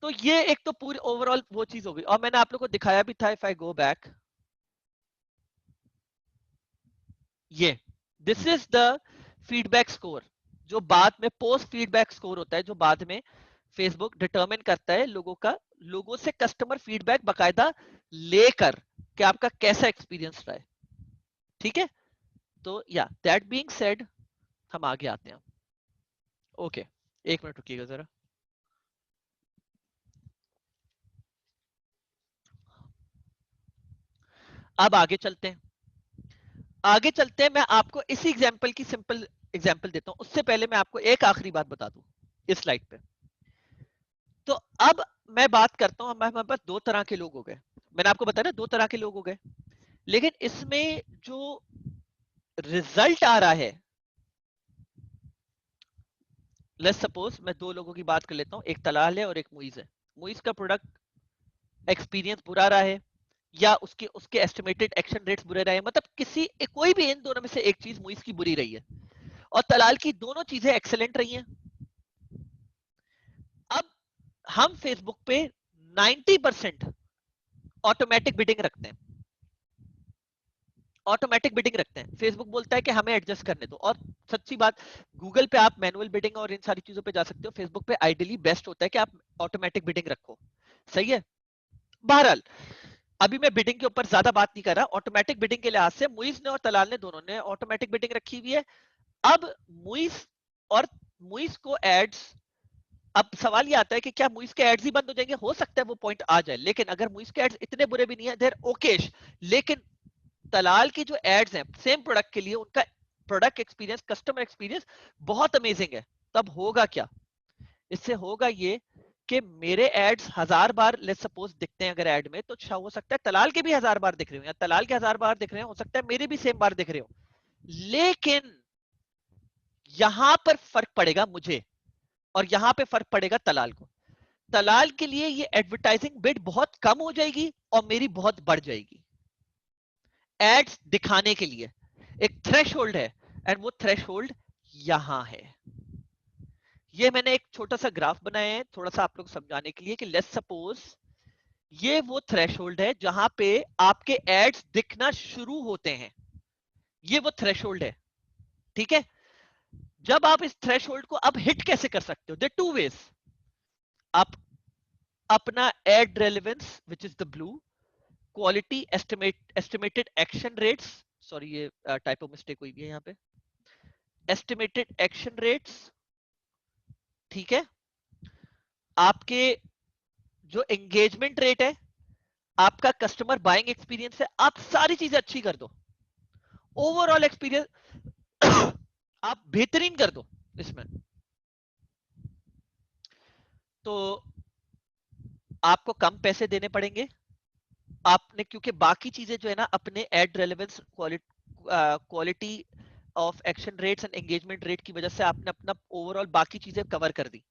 तो ये एक तो पूरी ओवरऑल वो चीज हो गई, और मैंने आप लोग को दिखाया भी था, इफ आई गो बैक, ये this is the feedback score, जो बाद में पोस्ट फीडबैक स्कोर होता है, जो बाद में फेसबुक डिटरमिन करता है लोगों का, लोगों से कस्टमर फीडबैक बकायदा लेकर कि आपका कैसा एक्सपीरियंस रहा है। ठीक है, तो या दैट बीइंग सेड हम आगे आते हैं। ओके, एक मिनट रुकिएगा जरा। अब आगे चलते हैं, आगे चलते हैं। मैं आपको इसी एग्जांपल की सिंपल एग्जांपल देता हूं, उससे पहले मैं आपको एक आखिरी बात बता दूं इस स्लाइड पे। तो अब मैं बात करता हूं, हमारे पास दो तरह के लोग हो गए, मैंने आपको बताया ना दो तरह के लोग हो गए, लेकिन इसमें जो रिजल्ट आ रहा है, लेट्स सपोज मैं दो लोगों की बात कर लेता हूं, एक तलाल है और एक मुइज है। मुइज का प्रोडक्ट एक्सपीरियंस बुरा रहा है, या उसके उसके एस्टिमेटेड एक्शन रेट्स बुरे रहे, मतलब किसी कोई भी इन दोनों में से एक चीज मुइज की बुरी रही है, और तलाल की दोनों चीजें एक्सेलेंट रही हैं। अब हम फेसबुक पे 90% ऑटोमेटिक बिडिंग रखते हैं। ऑटोमेटिक बिडिंग रखते हैं। फेसबुक बोलता है कि हमें एडजस्ट करने दो। और सच्ची बात, गूगल पे आप मैनुअल बिडिंग और इन सारी चीजों पे जा सकते हो, फेसबुक पे आइडियली बेस्ट होता है कि आप ऑटोमेटिक बिडिंग रखो। सही है। बहरहाल, अभी मैं बिडिंग के ऊपर ज्यादा बात नहीं कर रहा। ऑटोमेटिक बिडिंग के लिहाज से मुइज ने और तलाल ने दोनों ने ऑटोमेटिक बिडिंग रखी हुई है। अब मुइज और मुइज को एड्स, अब सवाल ये आता है कि क्या मुइज के एड्स ही बंद हो जाएंगे? हो सकता है वो पॉइंट आ जाए, लेकिन अगर मुइज के एड्स इतने बुरे भी नहीं है, देर ओकेश। लेकिन तलाल की जो एड्स हैं सेम प्रोडक्ट के लिए, उनका प्रोडक्ट एक्सपीरियंस, कस्टमर एक्सपीरियंस बहुत अमेजिंग है। तब होगा क्या? इससे होगा ये कि मेरे एड्स 1000 बार लेट्स सपोज दिखते हैं अगर एड में, तो हो सकता है तलाल के भी 1000 बार दिख रहे हो, या तलाल के 1000 बार दिख रहे हो सकता है मेरे भी सेम बार दिख रहे हो। लेकिन यहां पर फर्क पड़ेगा मुझे, और यहां पे फर्क पड़ेगा तलाल को। तलाल के लिए ये एडवर्टाइजिंग बिड बहुत कम हो जाएगी और मेरी बहुत बढ़ जाएगी। एड्स दिखाने के लिए एक थ्रेशोल्ड है, एंड वो थ्रेशोल्ड यहां है। ये मैंने एक छोटा सा ग्राफ बनाया है थोड़ा सा आप लोग समझाने के लिए कि लेट्स सपोज ये वो थ्रेशोल्ड है जहां पे आपके एड्स दिखना शुरू होते हैं। ये वो थ्रेशोल्ड है, ठीक है। जब आप इस थ्रेशोल्ड को अब हिट कैसे कर सकते हो? There two ways. आप अपना ad relevance which is the blue, quality estimated action rates, sorry ये टाइपो मिस्टेक हुई है यहाँ पे, एस्टिमेटेड एक्शन रेट्स, ठीक है। आपके जो एंगेजमेंट रेट है, आपका कस्टमर बाइंग एक्सपीरियंस है, आप सारी चीजें अच्छी कर दो। ओवरऑल एक्सपीरियंस आप बेहतरीन कर दो इसमें, तो आपको कम पैसे देने पड़ेंगे। आपने क्योंकि बाकी चीजें जो है ना अपने ad relevance, quality of action rates and engagement rate की वजह से आपने अपना ओवरऑल बाकी चीजें कवर कर दी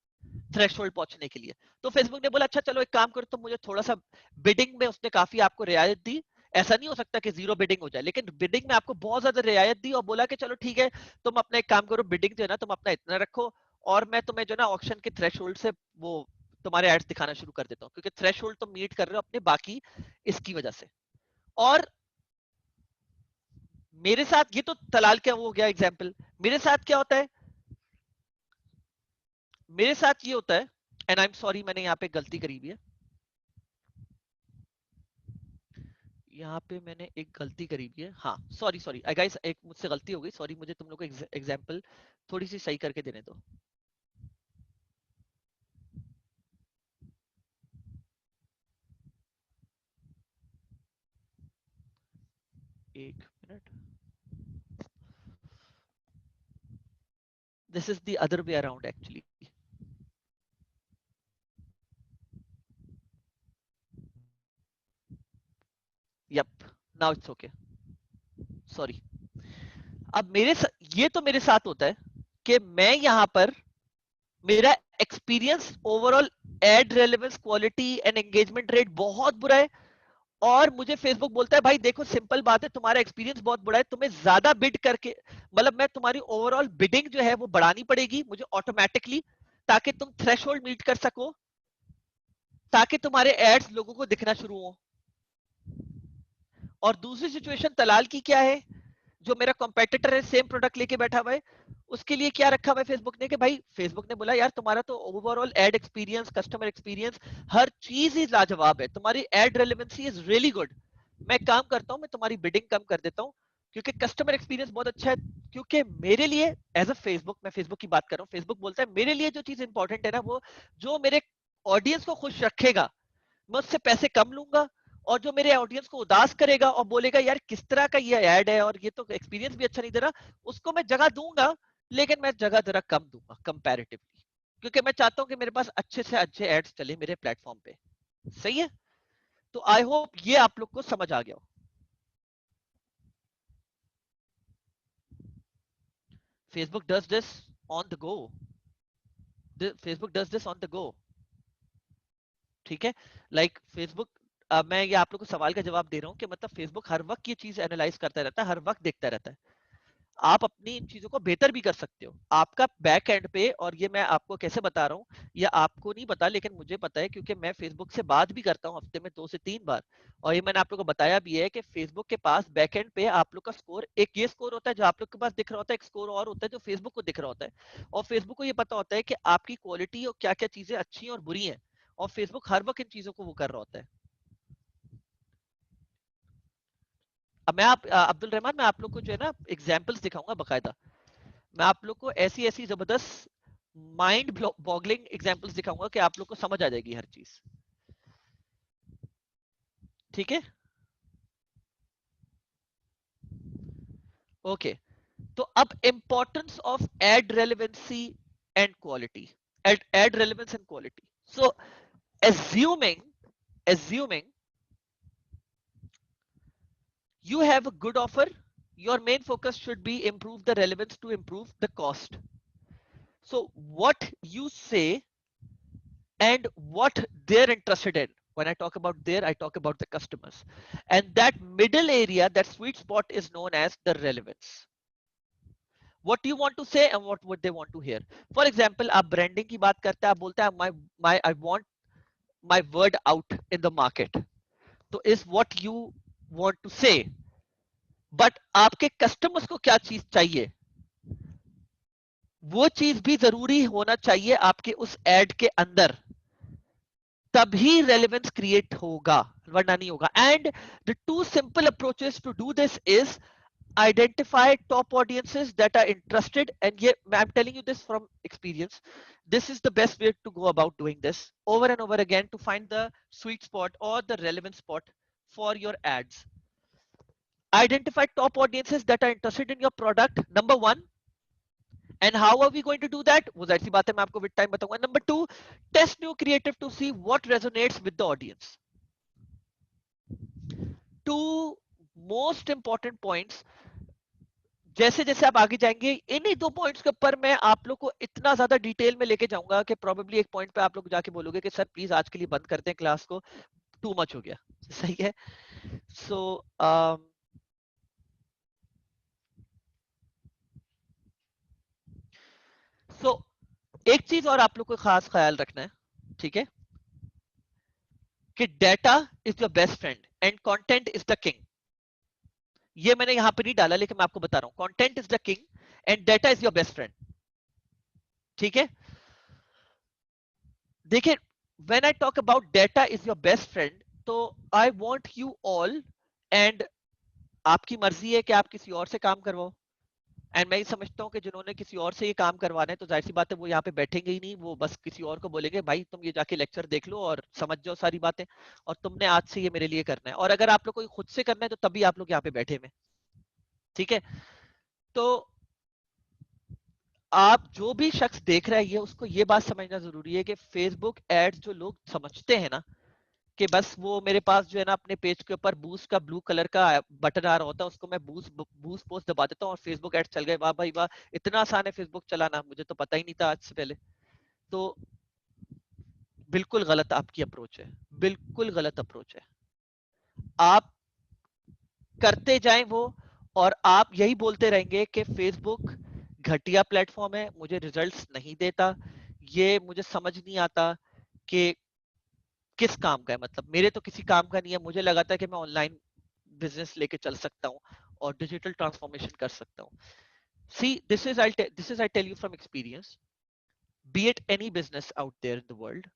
थ्रेशोल्ड पहुंचने के लिए। तो फेसबुक ने बोला अच्छा चलो एक काम करो, तो मुझे थोड़ा सा बिडिंग में उसने काफी आपको रियायत दी। ऐसा नहीं हो सकता कि जीरो बिडिंग हो जाए, लेकिन बिडिंग में आपको बहुत ज्यादा रियायत दी और बोला कि चलो ठीक है, तुम अपना एक काम करो, बिडिंग जो है ना तुम अपना इतना रखो, और मैं तुम्हें जो ना ऑक्शन के थ्रेशोल्ड से वो तुम्हारे एड्स दिखाना शुरू कर देता हूँ, क्योंकि थ्रेशोल्ड तुम मीट कर रहे हो अपने बाकी इसकी वजह से। और मेरे साथ ये तो तलाल क्या वो हो गया एग्जाम्पल, मेरे साथ क्या होता है? मेरे साथ ये होता है, एंड आई एम सॉरी मैंने यहाँ पे गलती करी हुई है, यहाँ पे मैंने एक गलती करी हुई है। हाँ सॉरी सॉरी आई गाइस, एक मुझसे गलती हो गई, सॉरी। मुझे तुम लोग को एग्जाम्पल थोड़ी सी सही करके देने दो। एक मिनट, this is the other way around actually. Yup, now it's okay, sorry. अब ये तो मेरे साथ होता है कि मैं यहाँ पर मेरा experience overall ad relevance, quality and engagement rate बहुत बुरा है, और मुझे फेसबुक बोलता है भाई देखो सिंपल बात है, तुम्हारा एक्सपीरियंस बहुत बुरा है, तुम्हें ज्यादा बिड करके, मतलब मैं तुम्हारी ओवरऑल बिडिंग जो है वो बढ़ानी पड़ेगी मुझे ऑटोमेटिकली, ताकि तुम थ्रेशोल्ड मीट कर सको, ताकि तुम्हारे एड्स लोगों को दिखना शुरू हो। और दूसरी सिचुएशन तलाल की क्या है? जो मेरा कॉम्पिटिटर है सेम प्रोडक्ट लेके बैठा हुआ है, उसके लिए क्या रखा हुआ है फेसबुक ने कि भाई फेसबुक ने बोला यार तुम्हारा तो overall ad experience, customer experience, हर चीज ही लाजवाब है, तुम्हारी ad relevancy is really good. मैं काम करता हूँ, मैं तुम्हारी बिडिंग कम कर देता हूँ, क्योंकि कस्टमर एक्सपीरियंस बहुत अच्छा है। क्योंकि मेरे लिए एज अ फेसबुक, मैं फेसबुक की बात कर रहा हूँ, फेसबुक बोलता है मेरे लिए जो चीज इंपॉर्टेंट है ना, वो जो मेरे ऑडियंस को खुश रखेगा, मैं उससे पैसे कम लूंगा। और जो मेरे ऑडियंस को उदास करेगा और बोलेगा यार किस तरह का ये ऐड है और ये तो एक्सपीरियंस भी अच्छा नहीं दे रहा, उसको मैं जगह दूंगा, लेकिन मैं जगह जरा कम दूंगा कंपैरेटिवली, क्योंकि मैं चाहता हूं कि मेरे पास अच्छे से अच्छे एड्स चले मेरे प्लेटफॉर्म पे। सही है। तो आई होप ये आप लोग को समझ आ गया हो। Facebook does this on the go, Facebook does this on the go, ठीक है। लाइक फेसबुक, मैं ये आप लोग को सवाल का जवाब दे रहा हूँ कि मतलब फेसबुक हर वक्त ये चीज एनालाइज करता रहता है, हर वक्त देखता रहता है। आप अपनी इन चीजों को बेहतर भी कर सकते हो आपका बैक एंड पे। और ये मैं आपको कैसे बता रहा हूँ, ये आपको नहीं पता लेकिन मुझे पता है, क्योंकि मैं फेसबुक से बात भी करता हूँ हफ्ते में 2 से 3 बार। और ये मैंने आप लोगों को बताया भी है कि फेसबुक के पास बैक एंड पे आप लोग का स्कोर, एक ये स्कोर होता है जो आप लोग के पास दिख रहा होता है, एक स्कोर और होता है जो फेसबुक को दिख रहा होता है। और फेसबुक को ये पता होता है कि आपकी क्वालिटी और क्या क्या चीजें अच्छी और बुरी हैं, और फेसबुक हर वक्त इन चीजों को वो कर रहा होता है। अब मैं अब्दुल रहमान, मैं आप लोग को जो है ना एग्जाम्पल्स दिखाऊंगा बकायदा। मैं आप लोग को ऐसी ऐसी जबरदस्त माइंड बॉगलिंग एग्जांपल्स दिखाऊंगा कि आप लोग को समझ आ जाएगी हर चीज। ठीक है, ओके। तो अब importance of ad relevancy and quality, ad relevance and quality. So assuming you have a good offer, your main focus should be improve the relevance to improve the cost. So what you say and what they're interested in. When I talk about there, I talk about the customers. And that middle area, that sweet spot is known as the relevance. What you want to say and what would they want to hear. For example, आप branding की बात करते हैं, आप बोलते हैं I want my word out in the market. तो is what you want to say. But आपके customers को क्या चीज चाहिए, वो चीज भी जरूरी होना चाहिए आपके उस ad के अंदर, तभी रेलेवेंस क्रिएट होगा, वरना नहीं होगा। And the two simple approaches to do this is identify top audiences that are interested, and yeah, I'm telling you this from experience, this is the best way to go about doing this over and over again to find the sweet spot or the relevant spot for your ads. Identify top audiences that are interested in your product, number one. And how are we going to do that, वो जाहिर सी बात है मैं आपको with time बताऊंगा। Number two, test new creative to see what resonates with the audience. Two most important points, जैसे जैसे आप आगे जाएंगे इन्हीं 2 पॉइंट्स के ऊपर मैं आप लोग को इतना ज्यादा डिटेल में लेके जाऊंगा कि प्रोबेबली एक पॉइंट पे आप लोग जाके बोलोगे कि सर प्लीज आज के लिए बंद करते हैं क्लास को, टू मच हो गया। सही है। सो सो एक चीज और आप लोग को खास ख्याल रखना है, ठीक है, कि data is your best friend and content is the king. ये मैंने यहां पे नहीं डाला लेकिन मैं आपको बता रहा हूं, content is the king and data is your best friend. ठीक है, देखिए, when I talk about data is your best friend, तो I want you all, and आपकी मर्जी है कि आप किसी और से काम करवाओ। एंड मैं ये समझता हूँ कि जिन्होंने किसी और से ये काम करवाना है तो जाहिर सी बात है वो यहाँ पे बैठेंगे ही नहीं, वो बस किसी और को बोलेंगे भाई तुम ये जाके लेक्चर देख लो और समझ जाओ सारी बातें, और तुमने आज से ये मेरे लिए करना है। और अगर आप लोग को खुद से करना है तो तभी आप लोग यहाँ पे बैठे हुए। ठीक है, तो आप जो भी शख्स देख रहा है ये, उसको ये बात समझना जरूरी है कि फेसबुक एड्स जो लोग समझते हैं ना कि बस वो मेरे पास जो है ना अपने पेज के ऊपर बूस्ट का ब्लू कलर का बटन आ रहा होता है, उसको मैं बूस्ट बूस्ट पोस्ट दबा देता हूँ और फेसबुक एड चल गए, वाह भाई वाह, इतना आसान है फेसबुक चलाना, मुझे तो पता ही नहीं था आज से पहले। तो बिल्कुल गलत आपकी अप्रोच है, बिल्कुल गलत अप्रोच है। आप करते जाएं वो, और आप यही बोलते रहेंगे कि फेसबुक घटिया प्लेटफॉर्म है, मुझे रिजल्ट्स नहीं देता, ये मुझे समझ नहीं आता कि किस काम का है, मतलब मेरे तो किसी काम का नहीं है, मुझे लगा था कि मैं ऑनलाइन बिजनेस लेके चल सकता हूँ और डिजिटल ट्रांसफॉर्मेशन कर सकता हूँ। See this is I tell you from experience, be it any business out there in the world,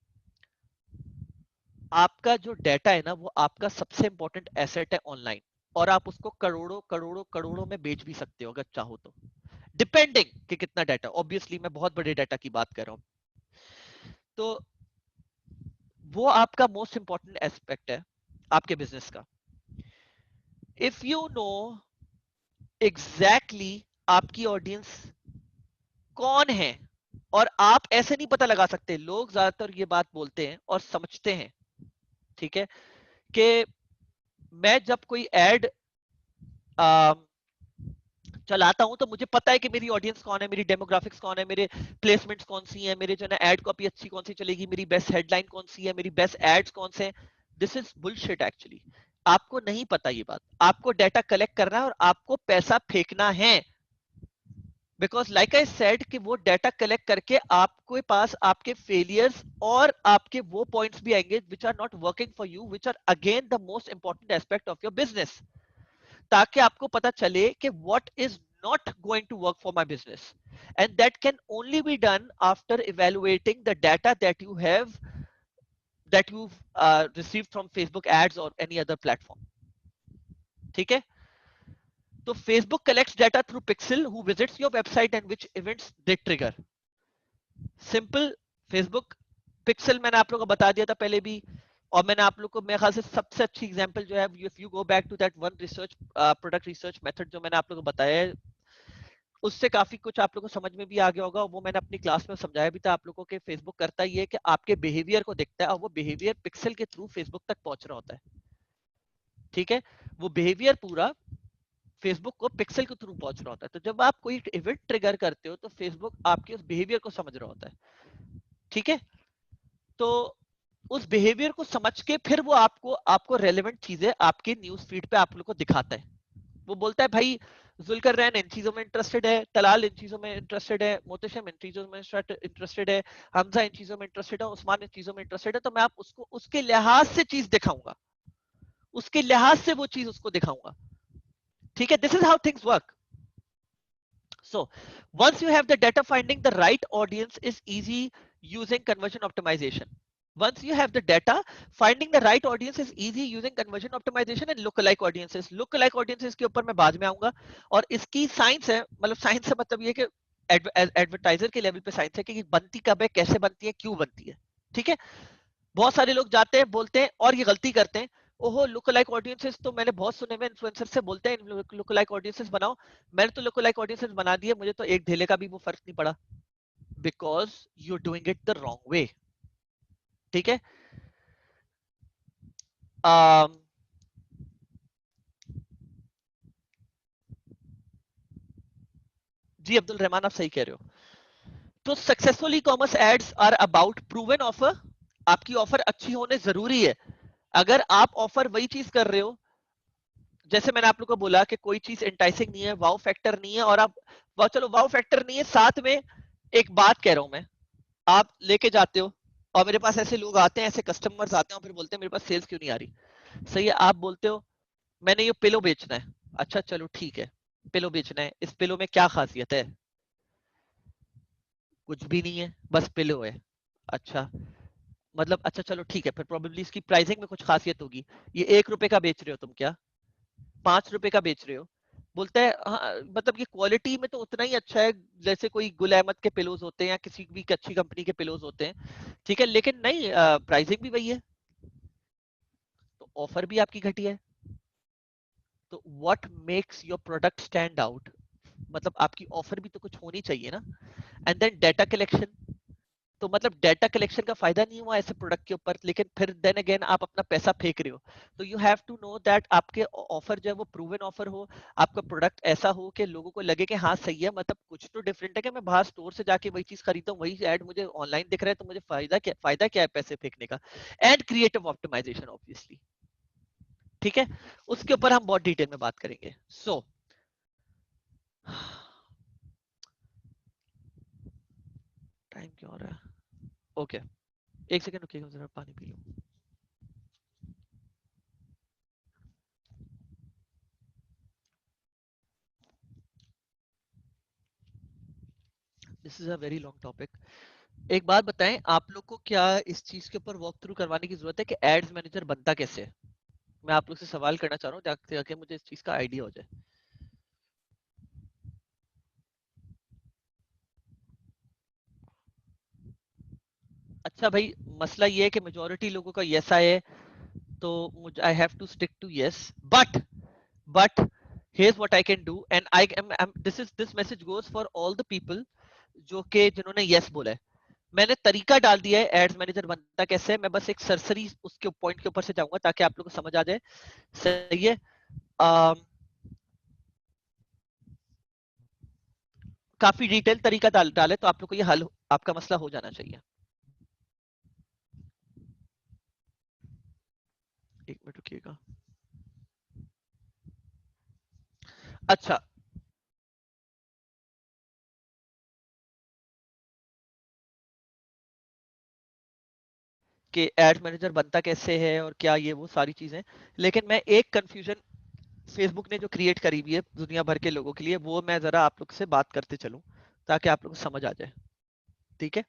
आपका जो डेटा है ना वो आपका सबसे इंपॉर्टेंट एसेट है ऑनलाइन, और आप उसको करोड़ों करोड़ों करोड़ों में बेच भी सकते हो अगर चाहो तो, डिपेंडिंग कि कितना डाटा। ऑब्वियसली मैं बहुत बड़े डाटा की बात कर रहा हूँ, तो वो आपका मोस्ट इंपॉर्टेंट एस्पेक्ट है आपके बिजनेस का। इफ यू नो एग्जैक्टली आपकी ऑडियंस कौन है, और आप ऐसे नहीं पता लगा सकते, लोग ज्यादातर ये बात बोलते हैं और समझते हैं, ठीक है, कि मैं जब कोई एड चलाता हूं तो मुझे पता है कि मेरी ऑडियंस कौन है, मेरी डेमोग्राफिक्स कौन है, मेरे प्लेसमेंट्स कौन सी है, मेरे जो है एड कॉपी अच्छी कौन सी चलेगी, मेरी बेस्ट हेडलाइन कौन सी है, मेरी बेस्ट एड्स कौन से हैं। This is bullshit actually. आपको नहीं पता ये बात, आपको डाटा कलेक्ट करना है और आपको पैसा फेंकना है। बिकॉज लाइक आई सेड कि वो डाटा कलेक्ट करके आपके पास आपके फेलियर्स और आपके वो पॉइंट्स भी आएंगे which are not working for you, which are again the most important aspect of your business, ताकि आपको पता चले कि what is not going to work for my business, and that can only be done after evaluating the data that you have, that you've received from Facebook ads or any other platform. ठीक है? तो Facebook collects data through Pixel who visits your website and which events they trigger. Simple. Facebook Pixel मैंने आप लोगों को बता दिया था पहले भी, और मैंने आप लोग को मेरे ख्याल से सबसे अच्छी एग्जांपल जो है, if you go back to that one research product research method जो मैंने आप लोगों को बताया है, उससे काफी कुछ आप लोगों को समझ में भी आ गया होगा। वो मैंने अपनी क्लास में समझाया भी था आप लोगों के। फेसबुक करता ही है कि आपके बिहेवियर को देखता है और वो बिहेवियर पिक्सल के थ्रू फेसबुक तक पहुंच रहा होता है। ठीक है, वो बिहेवियर पूरा फेसबुक को पिक्सल के थ्रू पहुंच रहा होता है। तो जब आप कोई इवेंट ट्रिगर करते हो तो फेसबुक आपके उस बिहेवियर को समझ रहा होता है। ठीक है, तो उस बिहेवियर को समझ के फिर वो आपको आपको रेलेवेंट चीजें आपके न्यूज फीड पे आप लोग को दिखाता है। वो बोलता है भाई जुल्कर रैन इन चीजों में इंटरेस्टेड है, तलाल इन चीजों में इंटरेस्टेड है, मोहतशम इन चीजों में इंटरेस्टेड है, हमजा इन चीजों में इंटरेस्टेड है, उस्मान इन चीजों में इंटरेस्टेड है। तो मैं आप उसको उसके लिहाज से चीज दिखाऊंगा, उसके लिहाज से वो चीज उसको दिखाऊंगा। ठीक है, this is how things work. So once you have the data, finding the right audience is easy using conversion optimization. Once you have the data, finding the right audience is easy using conversion optimization and lookalike audiences. Lookalike audiences के ऊपर मैं बाद में आऊंगा, और इसकी science है, मतलब साइंस से मतलब ये कि एडवर्टाइजर के लेवल पे साइंस है कि बनती कब है, कैसे बनती है, क्यों बनती है। ठीक है, बहुत सारे लोग जाते हैं बोलते हैं और ये गलती करते हैं, ओहो लुक लाइक ऑडियंसेस तो मैंने बहुत सुने में इन्फ्लुएंसर से बोलते हैं लुक लाइक ऑडियंसेस बनाओ। मैंने तो लुक लाइक ऑडियंसेस बना दिए, मुझे तो एक ढेले का भी वो फर्क नहीं पड़ा, because you doing it the wrong way. ठीक है, um, जी अब्दुल रहमान आप सही कह रहे हो। तो successful e commerce ads are about proven offer. आपकी ऑफर अच्छी होने जरूरी है। अगर आप ऑफर वही चीज कर रहे हो, जैसे मैंने आप लोग को बोला कि कोई चीज इंटाइसिंग नहीं है, वाव फैक्टर नहीं है, और आप चलो वाव फैक्टर नहीं है, साथ में एक बात कह रहा हूं मैं, आप लेके जाते हो और मेरे पास ऐसे लोग आते हैं, ऐसे कस्टमर्स आते हैं और फिर बोलते हैं मेरे पास सेल्स क्यों नहीं आ रही। सही है, आप बोलते हो मैंने ये पिलो बेचना है, अच्छा चलो ठीक है, पिलो बेचना है, इस पिलो में क्या खासियत है, कुछ भी नहीं है, बस पिलो है। अच्छा, मतलब अच्छा चलो ठीक है, फिर प्रोबेबली इसकी प्राइसिंग में कुछ खासियत होगी। ये 1 रुपए का बेच रहे हो तुम क्या, 5 रुपए का बेच रहे हो। बोलता है हाँ, मतलब ये क्वालिटी में तो उतना ही अच्छा है जैसे कोई गुल अहमद के पिलोज होते हैं या किसी भी अच्छी कंपनी के पिलोज होते हैं। ठीक है, लेकिन नहीं, प्राइसिंग भी वही है, तो ऑफर भी आपकी घटिया है। तो what makes your product stand out, मतलब आपकी ऑफर भी तो कुछ होनी चाहिए ना। एंड देन डाटा कलेक्शन, तो मतलब डाटा कलेक्शन का फायदा नहीं हुआ ऐसे प्रोडक्ट के ऊपर, लेकिन फिर देन अगेन आप अपना पैसा फेंक रहे हो। तो you have to know that आपके ऑफर जो है वो प्रूवन ऑफर हो, आपका प्रोडक्ट ऐसा हो कि लोगों को लगे कि हाँ सही है, मतलब कुछ तो डिफरेंट है कि मैं बाहर स्टोर से जाके वही चीज खरीदता हूँ, वही ऐड मुझे ऑनलाइन दिख रहा है, तो मुझे फायदा क्या है पैसे फेंकने का। And creative optimization obviously. ठीक है, उसके ऊपर हम बहुत डिटेल में बात करेंगे। सो टाइम क्यों हो रहा है, ओके, एक सेकंड रुकिएगा, जरा पानी पी लूं। This is a very long topic. एक बात बताएं, आप लोग को क्या इस चीज के ऊपर वॉक थ्रू करवाने की जरूरत है कि एड्स मैनेजर बनता कैसे है? मैं आप लोग से सवाल करना चाह रहा हूँ ताकि मुझे इस चीज का आइडिया हो जाए। अच्छा भाई, मसला ये है कि मेजोरिटी लोगों का यस है, तो मुझे I have to stick to yes, but here's what I can do, and this message goes for all the people जो के जिन्होंने यस बोला है। मैंने तरीका डाल दिया है एड्स मैनेजर बनता कैसे है, मैं बस एक सरसरी उसके पॉइंट के ऊपर से जाऊंगा ताकि आप लोग को समझ आ जाए। सही है, काफी डिटेल तरीका डाले तो आप लोग को ये हल, आपका मसला हो जाना चाहिए। एक मिनट रुकिएगा। अच्छा, कि एड मैनेजर बनता कैसे है और क्या ये वो सारी चीजें, लेकिन मैं एक कंफ्यूजन फेसबुक ने जो क्रिएट करी हुई है दुनिया भर के लोगों के लिए, वो मैं जरा आप लोग से बात करते चलूं ताकि आप लोग को समझ आ जाए। ठीक है,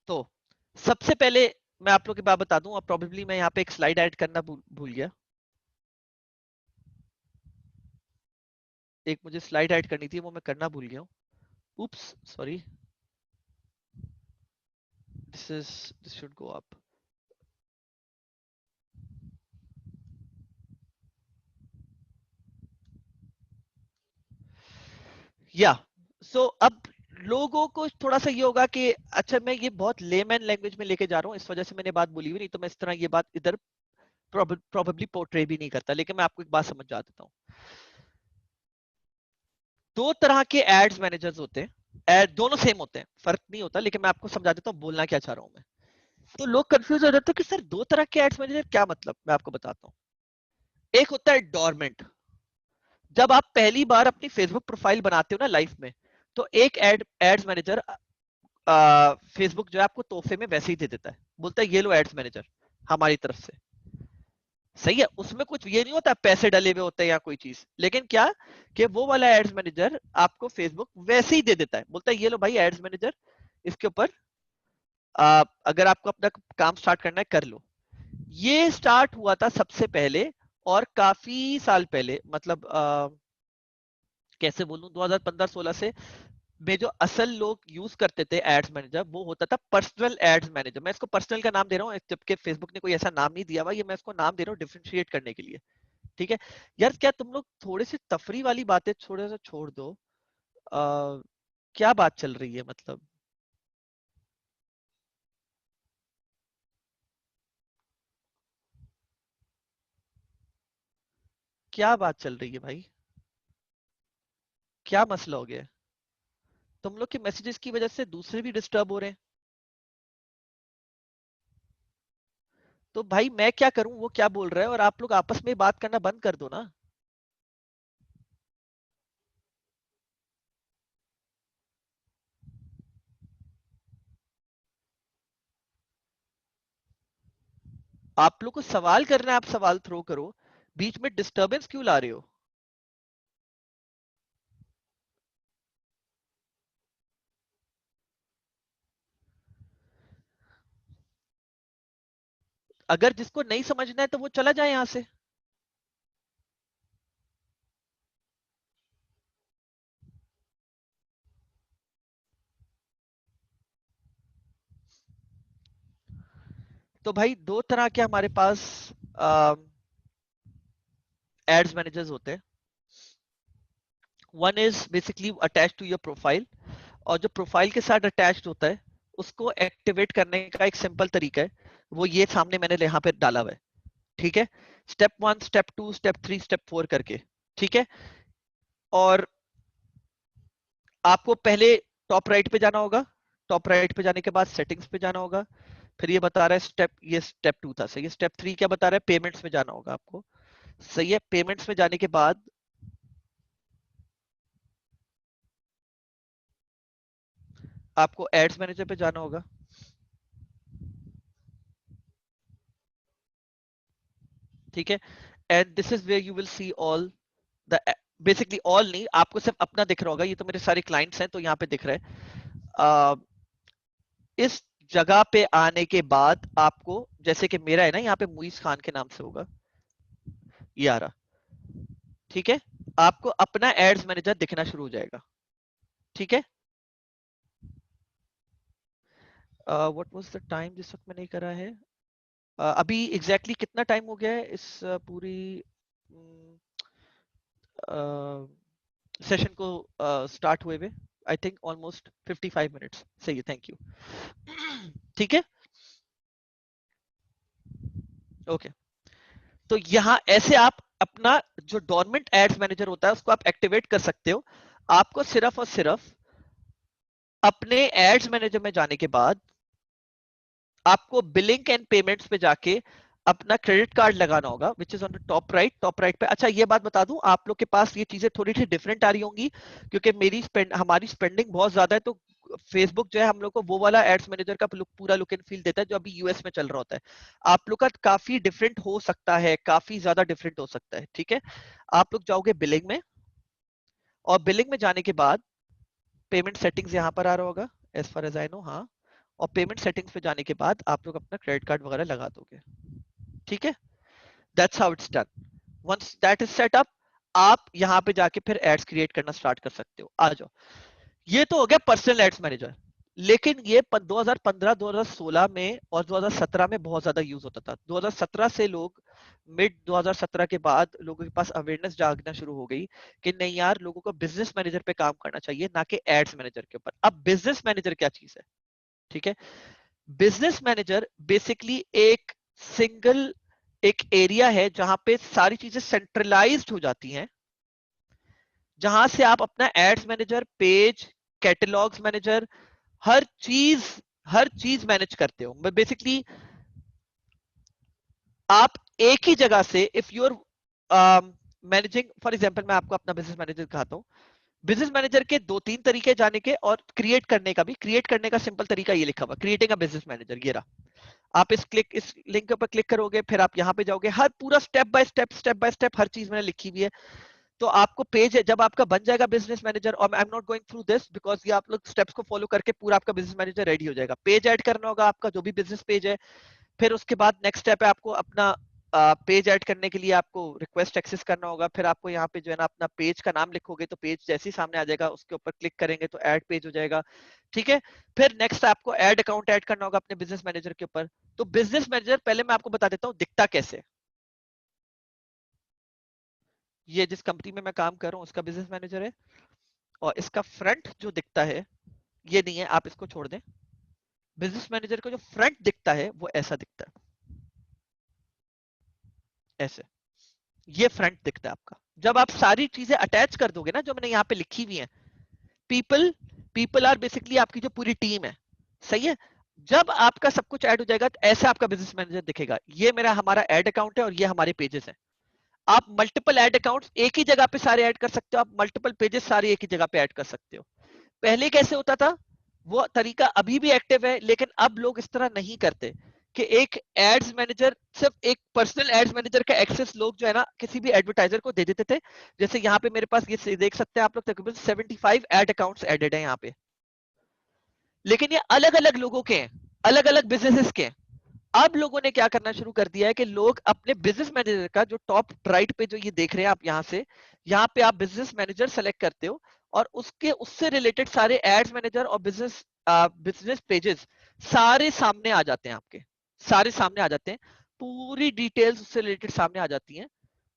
तो सबसे पहले मैं आप लोग की बात बता दूं, और प्रोबेबली मैं यहाँ पे एक स्लाइड ऐड करना भूल गया। एक मुझे स्लाइड ऐड करनी थी, वो मैं करना भूल गया हूँ। Oops, sorry. This should go up. या सो अब लोगों को थोड़ा सा ये होगा कि अच्छा मैं ये बहुत लेमैन लैंग्वेज में लेके जा रहा हूँ, इस वजह से मैंने बात बोली हुई, नहीं तो मैं इस तरह ये बात इधर प्रोबेबली पोर्ट्रे भी नहीं करता, लेकिन मैं आपको एक बात समझा देता हूँ। दो तरह के एड्स मैनेजर्स होते हैं, एड दोनों सेम होते हैं, फर्क नहीं होता, लेकिन मैं आपको समझा देता हूँ बोलना क्या चाह रहा हूँ मैं। तो लोग कंफ्यूज हो जाते हैं कि सर दो तरह के एड्स मैनेजर क्या मतलब, मैं आपको बताता हूँ। एक होता है डोरमेंट। जब आप पहली बार अपनी फेसबुक प्रोफाइल बनाते हो ना लाइफ में, तो एक एड्स मैनेजर फेसबुक जो है आपको तोहफे में वैसे ही दे देता है, बोलता है ये लो एड्स मैनेजर हमारी तरफ से। सही है, उसमें कुछ ये नहीं होता पैसे डले हुए होते हैं या कोई चीज, लेकिन क्या कि वो वाला एड्स मैनेजर आपको फेसबुक वैसे ही दे देता है, बोलता है ये लो भाई एड्स मैनेजर, इसके ऊपर अगर आपको अपना काम स्टार्ट करना है कर लो। ये स्टार्ट हुआ था सबसे पहले, और काफी साल पहले, मतलब कैसे बोलूं, 2015-16 से में जो असल लोग यूज करते थे एड्स मैनेजर, वो होता था पर्सनल एड्स मैनेजर। मैं इसको पर्सनल का नाम दे रहा हूँ, जबकि फेसबुक ने कोई ऐसा नाम नहीं दिया हुआ, ये मैं इसको नाम दे रहा हूँ डिफरेंशिएट करने के लिए। ठीक है यार, क्या तुम लोग थोड़े से तफरी वाली बातें थोड़ा सा छोड़ दो। क्या बात चल रही है मतलब, क्या बात चल रही है भाई, क्या मसला हो गया है? तुम लोग के मैसेजेस की वजह से दूसरे भी डिस्टर्ब हो रहे हैं। तो भाई मैं क्या करूं, वो क्या बोल रहा है, और आप लोग आपस में बात करना बंद कर दो ना। आप लोग को सवाल करना है, आप सवाल थ्रो करो, बीच में डिस्टरबेंस क्यों ला रहे हो? अगर जिसको नहीं समझना है तो वो चला जाए यहां से। तो भाई दो तरह के हमारे पास एड्स मैनेजर्स होते हैं। One is basically attach to your profile, और जो प्रोफाइल के साथ अटैच्ड होता है उसको एक्टिवेट करने का एक सिंपल तरीका है, वो ये सामने मैंने यहाँ पे डाला हुआ है। ठीक है, स्टेप 1, स्टेप 2, स्टेप 3, स्टेप 4 करके। ठीक है, और आपको पहले टॉप राइट पे जाना होगा, टॉप राइट पे जाने के बाद सेटिंग्स पे जाना होगा, फिर ये बता रहा है स्टेप, ये स्टेप 2 था सही है। स्टेप 3 क्या बता रहा है, पेमेंट्स में जाना होगा आपको। सही है, पेमेंट्स में जाने के बाद आपको एड्स मैनेजर पे जाना होगा। ठीक है, and this is where you will see all the, basically all नहीं, आपको सिर्फ अपना दिख रहा होगा, ये तो मेरे सारे क्लाइंट्स हैं तो यहाँ पे दिख रहा है। इस जगह पे आने के बाद आपको, जैसे कि मेरा है ना यहाँ पे मुइज खान के नाम से होगा, ये आ रहा। ठीक है, आपको अपना एड्स मैनेजर दिखना शुरू हो जाएगा। ठीक है, व्हाट वाज द टाइम जिस वक्त मैंने करा है, अभी एग्जैक्टली exactly कितना टाइम हो गया है इस पूरी सेशन को स्टार्ट हुए हुए? आई थिंक ऑलमोस्ट 55 मिनट्स, सही है, थैंक यू। ठीक है, ओके। तो यहाँ ऐसे आप अपना जो डोरमेंट एड्स मैनेजर होता है उसको आप एक्टिवेट कर सकते हो। आपको सिर्फ और सिर्फ अपने एड्स मैनेजर में जाने के बाद आपको बिलिंग एंड पेमेंट्स पे जाके अपना क्रेडिट कार्ड लगाना होगा, which is on the top right पे। अच्छा ये बात बता दूं, आप लोग के पास ये चीजें थोड़ी सी डिफरेंट आ रही होंगी, क्योंकि हमारी स्पेंडिंग बहुत ज्यादा है, तो फेसबुक जो है हम लोग को वो वाला एड्स मैनेजर का पूरा लुक एंड फील देता है जो अभी यूएस में चल रहा होता है। आप लोग का काफी डिफरेंट हो सकता है, काफी ज्यादा डिफरेंट हो सकता है, ठीक है। आप लोग जाओगे बिलिंग में, और बिलिंग में जाने के बाद पेमेंट सेटिंग्स यहाँ पर आ रहा होगा, as far as I know, हाँ। और पेमेंट सेटिंग्स पे जाने के बाद आप लोग अपना क्रेडिट कार्ड वगैरह लगा दोगे, ठीक है। That's how it's done. Once that is set up, आप यहाँ पे जाके फिर एड्स क्रिएट करना स्टार्ट कर सकते हो। आ जाओ, ये तो हो गया पर्सनल एड्स मैनेजर। लेकिन ये 2015 2016 में और 2017 में बहुत ज्यादा यूज होता था। 2017 से लोग, मिड 2017 के बाद लोगों के पास अवेयरनेस जागना शुरू हो गई कि नहीं यार, लोगों को बिजनेस मैनेजर पे काम करना चाहिए, ना कि एड्स मैनेजर के ऊपर। अब बिजनेस मैनेजर क्या चीज है, ठीक है। बिजनेस मैनेजर बेसिकली एक सिंगल एक एरिया है जहां पे सारी चीजें सेंट्रलाइज्ड हो जाती हैं, जहां से आप अपना ads manager, page, catalogues manager, हर चीज हर चीज मैनेज करते हो। बेसिकली आप एक ही जगह से, if you're managing, for example मैं आपको अपना बिजनेस मैनेजर दिखाता हूँ। बिजनेस मैनेजर के दो तीन तरीके जाने के, और क्रिएट करने का भी। क्रिएट करने का सिंपल तरीका ये लिखा हुआ, क्रिएटिंग अ बिजनेस मैनेजर, ये रहा। आप इस लिंक के ऊपर क्लिक करोगे, फिर आप यहाँ पे जाओगे, हर पूरा स्टेप बाय स्टेप हर चीज मैंने लिखी हुई है। तो आपको पेज है, जब आपका बन जाएगा बिजनेस मैनेजर, और आई am not going through this because ये आप लोग स्टेप्स को फॉलो करके पूरा आपका बिजनेस मैनेजर रेडी हो जाएगा। पेज ऐड करना होगा आपका, जो भी बिजनेस पेज है। फिर उसके बाद नेक्स्ट स्टेप है, आपको अपना पेज ऐड करने के लिए आपको रिक्वेस्ट एक्सेस करना होगा। फिर आपको यहाँ पे जो है ना, अपना पेज का नाम लिखोगे तो पेज जैसे ही सामने आ जाएगा, उसके ऊपर क्लिक करेंगे तो ऐड पेज हो जाएगा, ठीक है। फिर नेक्स्ट आपको ऐड अकाउंट ऐड करना होगा अपने बिजनेस मैनेजर के ऊपर। तो बिजनेस मैनेजर, पहले मैं आपको बता देता हूँ दिखता कैसे। ये जिस कंपनी में मैं काम कर रहा हूँ उसका बिजनेस मैनेजर है, और इसका फ्रंट जो दिखता है, ये नहीं है, आप इसको छोड़ दें। बिजनेस मैनेजर का जो फ्रंट दिखता है वो ऐसा दिखता है, ऐसे। ये फ्रंट दिखता है आपका। जब आप सारी चीजें अटैच कर दोगे ना, जो मैंने यहाँ पे लिखी हुई है, पीपल पीपल आर बेसिकली आपकी जो पूरी टीम है, सही है। जब आपका सब कुछ ऐड हो जाएगा तो ऐसा आपका बिजनेस मैनेजर दिखेगा। ये मेरा हमारा ऐड अकाउंट है, और ये हमारे पेजेस हैं। आप मल्टीपल ऐड अकाउंट्स एक ही जगह पे सारे ऐड कर सकते हो, आप मल्टीपल पेजेस सारे एक ही जगह पे ऐड कर सकते हो। पहले कैसे होता था, वो तरीका अभी भी एक्टिव है, लेकिन अब लोग इस तरह नहीं करते कि एक एड्स मैनेजर, सिर्फ एक पर्सनल एड्स मैनेजर का एक्सेस लोग जो है ना किसी भी एडवर्टाइजर को दे देते थे। जैसे यहाँ पे मेरे पास ये देख सकते हैं आप लोग, तकरीबन 75 एड अकाउंट्स एडेड है यहाँ पे। लेकिन ये अलग अलग लोगों के हैं, अलग अलग बिजनेसेस के हैं। अब लोगों ने क्या करना शुरू कर दिया है कि लोग अपने बिजनेस मैनेजर का, जो टॉप राइट पे जो ये देख रहे हैं आप यहाँ से, यहाँ पे आप बिजनेस मैनेजर सेलेक्ट करते हो, और उसके उससे रिलेटेड सारे एड्स मैनेजर और बिजनेस पेजेस सारे सामने आ जाते हैं आपके, सारे सामने आ जाते हैं। पूरी डिटेल्स उससे रिलेटेड सामने आ जाती हैं।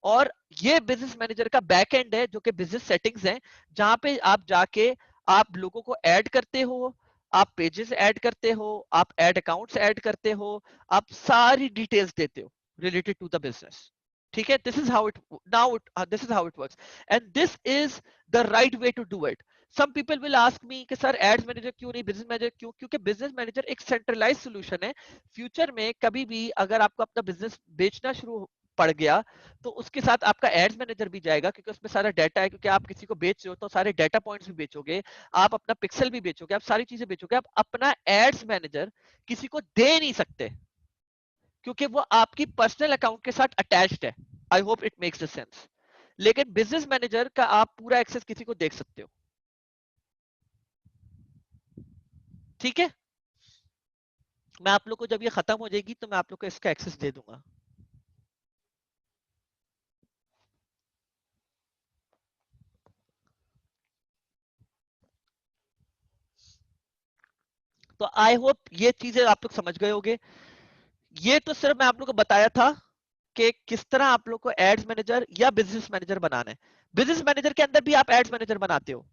और ये बिजनेस मैनेजर का बैक एंड है, जो कि बिजनेस सेटिंग्स है, जहां पे आप जाके आप लोगों को ऐड करते हो, आप पेजेस ऐड करते हो, आप ऐड अकाउंट्स ऐड करते हो, आप सारी डिटेल्स देते हो रिलेटेड टू द बिजनेस, ठीक है। This is how it works, and this is the right way to do it. Some people will ask me कि सर एड्स मैनेजर क्यों नहीं, बिजनेस मैनेजर क्यों? क्योंकि बिजनेस मैनेजर एक सेंट्रलाइज सोल्यूशन है। Future में कभी भी अगर आपको अपना बिजनेस बेचना शुरू पड़ गया, तो उसके साथ आपका एड्स मैनेजर भी जाएगा, क्योंकि उसमें सारा डाटा है। क्योंकि आप किसी को बेच रहे हो तो सारे डाटा पॉइंट्स भी बेचोगे, आप अपना पिक्सल भी बेचोगे, आप सारी चीजें बेचोगे। आप अपना एड्स मैनेजर किसी को दे नहीं सकते, क्योंकि वो आपकी पर्सनल अकाउंट के साथ अटैच्ड है। I hope it makes the sense. लेकिन बिजनेस मैनेजर का आप पूरा एक्सेस किसी को देख सकते हो, ठीक है। मैं आप लोग को जब ये खत्म हो जाएगी तो मैं आप लोग को इसका एक्सेस दे दूंगा। तो आई होप ये चीजें आप लोग समझ गए होंगे। ये तो सिर्फ मैं आप लोग को बताया था कि किस तरह आप लोग को एड्स मैनेजर या बिजनेस मैनेजर बनाना है। बिजनेस मैनेजर के अंदर भी आप एड्स मैनेजर बनाते हो,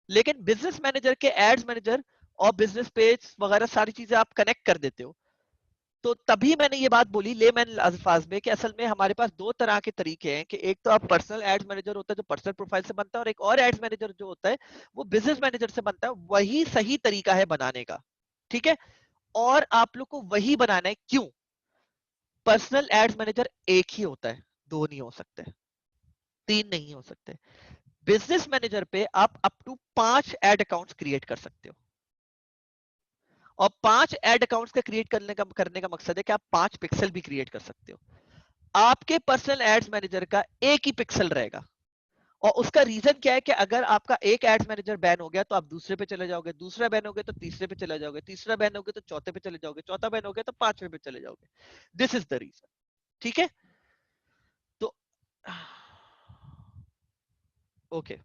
लेकिन बिजनेस मैनेजर के एड्स मैनेजर और बिजनेस पेज वगैरह सारी चीजें आप कनेक्ट कर देते हो। तो तभी मैंने ये बात बोली लेमैन अल्फाज में कि असल में हमारे पास दो तरह के तरीके हैं, कि एक तो आप पर्सनल एड्स मैनेजर होता है जो पर्सनल प्रोफाइल से बनता है, और एक और एड्स मैनेजर जो होता है वो बिजनेस मैनेजर से बनता है। वही सही तरीका है बनाने का, ठीक है। और आप लोग को वही बनाना है, क्यों? पर्सनल एड्स मैनेजर एक ही होता है, दो नहीं हो सकते, तीन नहीं हो सकते। बिजनेस मैनेजर पे आप up to 5 ad accounts create कर सकते हो, और 5 एड अकाउंट्स का क्रिएट करने का मकसद है कि आप 5 पिक्सल भी क्रिएट कर सकते हो। आपके पर्सनल एड्स मैनेजर का एक ही पिक्सल रहेगा, और उसका रीजन क्या है कि अगर आपका एक एड्स मैनेजर बैन हो गया तो आप दूसरे पे चले जाओगे, दूसरा बैन हो गया तो तीसरे पे चले जाओगे, तीसरा बैन हो गया तो चौथे पे चले जाओगे, चौथा बैन हो गया तो पांचवे पे चले जाओगे। This is the reason. ठीक है, तो ओके,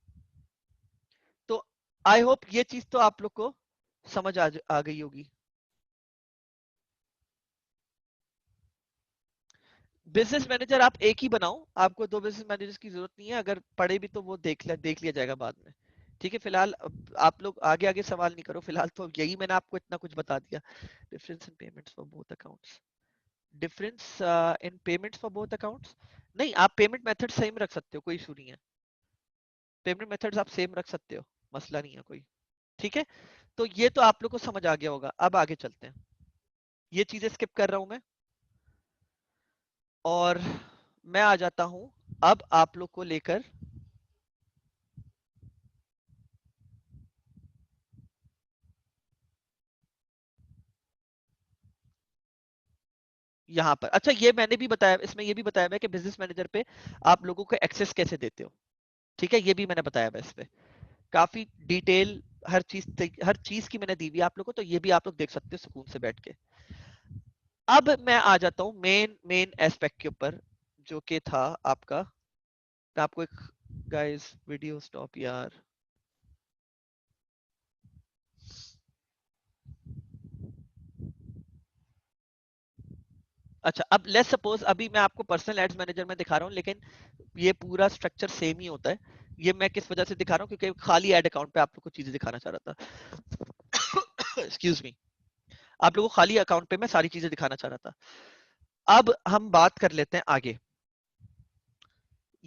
तो आई होप ये चीज तो आप लोग को समझ आ गई होगी। बिजनेस मैनेजर आप एक ही बनाओ, आपको दो बिजनेस मैनेजर्स की जरूरत नहीं है, अगर पढ़े भी तो वो देख लिया जाएगा बाद में। ठीक है, फिलहाल आप लोग आगे आगे सवाल नहीं करो, फिलहाल तो यही मैंने आपको इतना कुछ बता दिया। Difference in payments for both accounts, difference in payments for both accounts, नहीं आप पेमेंट मेथड सेम रख सकते हो, कोई इशू नहीं है, पेमेंट मेथड्स आप सेम रख सकते हो, मसला नहीं है कोई। ठीक है, तो ये तो आप लोग को समझ आ गया होगा। अब आगे चलते हैं, ये चीजें स्किप कर रहा हूं मैं, और मैं आ जाता हूं अब आप लोग को लेकर यहाँ पर। अच्छा, ये मैंने भी बताया, इसमें ये भी बताया है कि बिजनेस मैनेजर पे आप लोगों को एक्सेस कैसे देते हो। ठीक है, ये भी मैंने बताया है इस पे, काफी डिटेल हर चीज की मैंने दी हुई आप लोगों को, तो ये भी आप लोग देख सकते हो सुकून से बैठ के। अब मैं आ जाता हूँ मेन एस्पेक्ट के ऊपर, जो कि था आपका, मैं आपको एक, गाइस वीडियो स्टॉप यार। अच्छा, अब लेट्स सपोज अभी मैं आपको पर्सनल एड्स मैनेजर में दिखा रहा हूँ, लेकिन ये पूरा स्ट्रक्चर सेम ही होता है। ये मैं किस वजह से दिखा रहा हूँ, क्योंकि खाली एड अकाउंट पे आप लोग को चीजें दिखाना चाह रहा था। एक्सक्यूज मी, आप लोगों को खाली अकाउंट पे मैं सारी चीजें दिखाना चाह रहा था। अब हम बात कर लेते हैं आगे।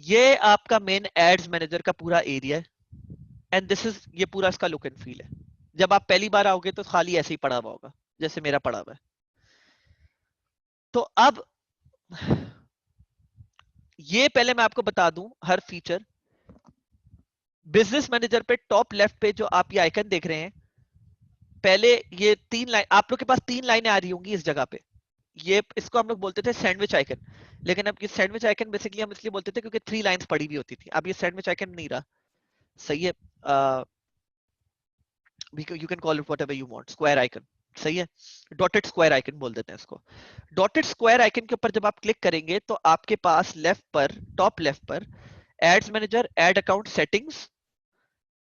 ये आपका मेन एड्स मैनेजर का पूरा एरिया है, एंड दिस इज, ये पूरा इसका लुक एंड फील है। जब आप पहली बार आओगे तो खाली ऐसे ही पड़ा हुआ होगा, जैसे मेरा पड़ा हुआ है। तो अब ये पहले मैं आपको बता दूं हर फीचर। बिजनेस मैनेजर पे टॉप लेफ्ट पे जो आप ये आइकन देख रहे हैं, पहले ये तीन लाइन, आप लोग के पास तीन लाइनें आ रही होंगी इस जगह पे। ये इसको हम लोग बोलते थे सैंडविच आइकन, लेकिन अब ये सैंडविच आइकन बेसिकली हम इसलिए बोलते थे क्योंकि थ्री लाइंस पड़ी हुई होती थी। अब ये सैंडविच आइकन नहीं रहा, सही है, you can call it whatever you want, square icon, सही है, डॉटेड स्क्वायर आइकन बोल देते हैं इसको। डॉटेड स्क्वायर आइकन के ऊपर जब आप क्लिक करेंगे तो आपके पास लेफ्ट पर, टॉप लेफ्ट पर, ads manager, ad account settings,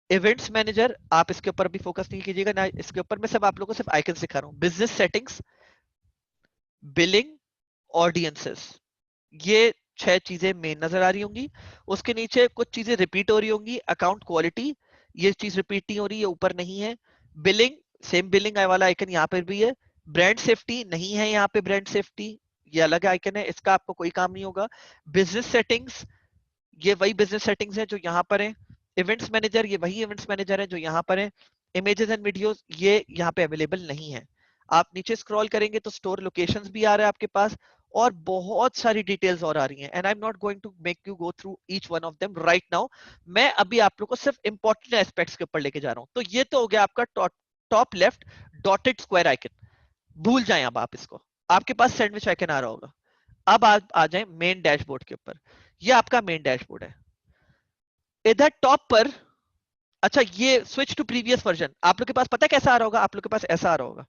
events manager, आप इसके ऊपर भी फोकस नहीं कीजिएगा ना, इसके ऊपर मैं सब आप लोगों को सिर्फ आइकन सिखा रहा हूँ, बिजनेस सेटिंग्स, बिलिंग, ऑडियंसेस, ये छह चीजें मेन नजर आ रही होंगी। उसके नीचे कुछ चीजें रिपीट हो रही होंगी, अकाउंट क्वालिटी, ये चीज रिपीट नहीं हो रही है, ऊपर नहीं है। बिलिंग, सेम बिलिंग वाला आइकन यहाँ पर भी है। ब्रांड सेफ्टी नहीं है यहाँ पे, ब्रांड सेफ्टी ये अलग आइकन है, इसका आपको कोई काम नहीं होगा। बिजनेस सेटिंग्स, ये वही बिजनेस सेटिंग्स है जो यहाँ पर है। इवेंट्स मैनेजर, ये वही इवेंट्स मैनेजर है जो यहाँ पर है। इमेजेस एंड वीडियोस, ये यहाँ पे अवेलेबल नहीं है। आप नीचे स्क्रॉल करेंगे तो स्टोर लोकेशंस भी आ रहा है आपके पास, और बहुत सारी डिटेल्स और आ रही हैं, and I am not going to make you go through each one of them right now. मैं अभी आप लोग को सिर्फ इंपॉर्टेंट एस्पेक्ट्स के ऊपर लेके जा रहा हूँ। तो ये तो हो गया आपका top left dotted square icon, भूल जाएं अब आप इसको, आपके पास सैंडविच आइकन आ रहा होगा। अब आप आ जाए मेन डैशबोर्ड के ऊपर, ये आपका मेन डैशबोर्ड है। इधर टॉप पर, अच्छा ये स्विच टू प्रीवियस वर्जन आप लोग के पास पता है कैसा आ रहा होगा, आप लोग के पास ऐसा आ रहा होगा,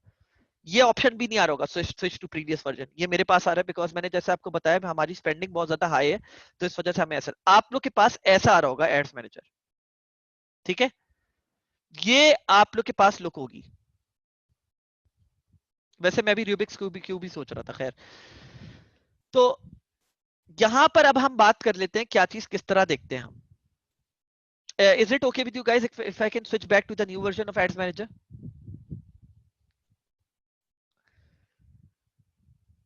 ये ऑप्शन भी नहीं आ रहा होगा, स्विच टू प्रीवियस वर्जन। ये मेरे पास आ रहा है बिकॉज मैंने जैसे आपको बताया हमारी स्पेंडिंग बहुत ज्यादा हाई है, तो इस वजह से हमें ऐसा, आप लोग के पास ऐसा आ रहा होगा एड्स मैनेजर। ठीक है, ये आप लोग के पास लुक होगी। वैसे मैं भी रूबिक्स क्यूब भी सोच रहा था, खैर। तो यहां पर अब हम बात कर लेते हैं क्या चीज किस तरह देखते हैं हम। Is it okay with you guys if I can switch back to the new version of Ads Manager?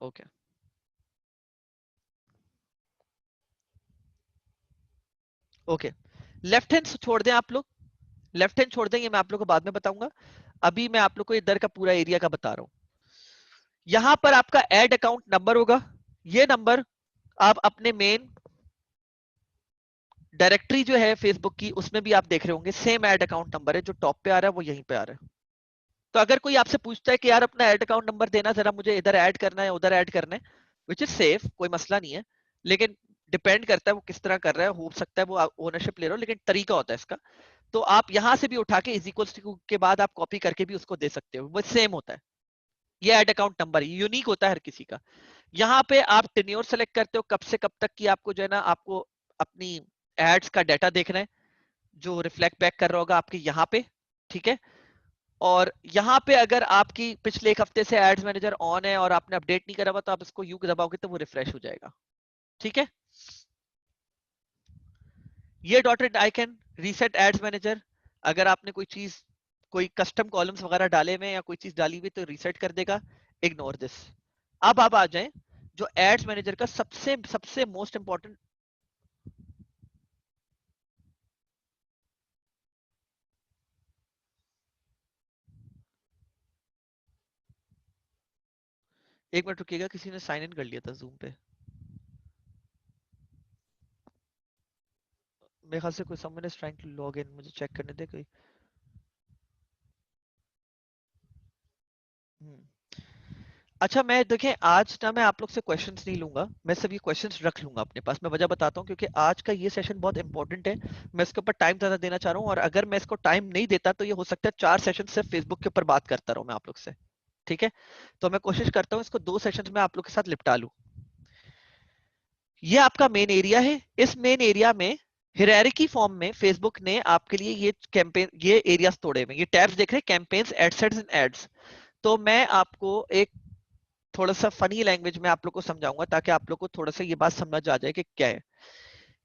Okay. Okay, left hand छोड़ दें आप लोग, लेफ्ट हैंड छोड़ दें, ये मैं आप लोग को बाद में बताऊंगा। अभी मैं आप लोग को इधर का पूरा एरिया का बता रहा हूं। यहां पर आपका एड अकाउंट नंबर होगा, ये नंबर आप अपने मेन डायरेक्टरी जो है फेसबुक की उसमें भी आप देख रहे होंगे, सेम ऐड अकाउंट नंबर है, जो टॉप पे आ रहा है वो यहीं पे आ रहा है। तो अगर कोई आपसे पूछता है कि यार अपना ऐड अकाउंट नंबर देना जरा, मुझे इधर ऐड करना है उधर ऐड करना है, विच इज सेफ, कोई मसला नहीं है, लेकिन डिपेंड करता है वो किस तरह कर रहा है, हो सकता है वो ओनरशिप ले रहा हो, लेकिन तरीका होता है इसका। तो आप यहां से भी उठा के इज इक्वल्स टू के बाद आप कॉपी करके भी उसको दे सकते हो, वो सेम होता है। ये ऐड अकाउंट नंबर यूनिक होता है हर किसी का। यहाँ पे आप टेन्योर सेलेक्ट करते हो, कब से कब तक की आपको जो है ना आपको अपनी एड्स का डाटा देखना है, जो रिफ्लेक्ट बैक कर रहा होगा आपके यहाँ पे, ठीक है। और यहाँ पे अगर आपकी पिछले एक हफ्ते से एड्स मैनेजर ऑन है और आपने अपडेट नहीं करा हुआ, तो आप इसको यू दबाओगे तो वो रिफ्रेश हो जाएगा, ठीक है। ये dotted icon reset ads manager, अगर आपने कोई चीज, कोई कस्टम कॉलम्स वगैरह डाले हुए या कोई चीज डाली हुई तो रीसेट कर देगा। Ignore this. अब आप आ जाएं जो एड्स मैनेजर का सबसे सबसे मोस्ट इंपॉर्टेंट। एक मिनट रुकिएगा, किसी ने साइन इन कर लिया था जूम पे, मेरे ख्याल से कोई someone is trying to log in, मुझे चेक करने दे कोई। हम्म। अच्छा, मैं देखें आज ना मैं आप लोग से क्वेश्चंस नहीं लूंगा, मैं सब ये क्वेश्चंस रख लूंगा अपने पास। मैं वजह बताता हूँ, क्योंकि आज का ये सेशन बहुत इंपॉर्टेंट है, मैं इसके ऊपर टाइम ज्यादा देना चाह रहा हूँ, और अगर मैं इसको टाइम नहीं देता तो ये हो सकता है 4 सेशन सिर्फ फेसबुक के ऊपर बात करता रहूं मैं आप लोग से, ठीक है। तो मैं कोशिश करता हूँ इसको 2 सेशन में आप लोग के साथ निपटा लूं। ये आपका मेन एरिया है, इस मेन एरिया में हिरारिकी फॉर्म में फेसबुक ने आपके लिए ये कैंपेन, ये एरियाज तोड़े हुए, ये टैब्स देख रहे हैं, कैंपेन्स, एडसेट्स एंड एड्स। तो मैं आपको एक थोड़ा सा फनी लैंग्वेज में आप लोग को समझाऊंगा, ताकि आप लोग को थोड़ा सा ये बात समझ आ जाए कि क्या है।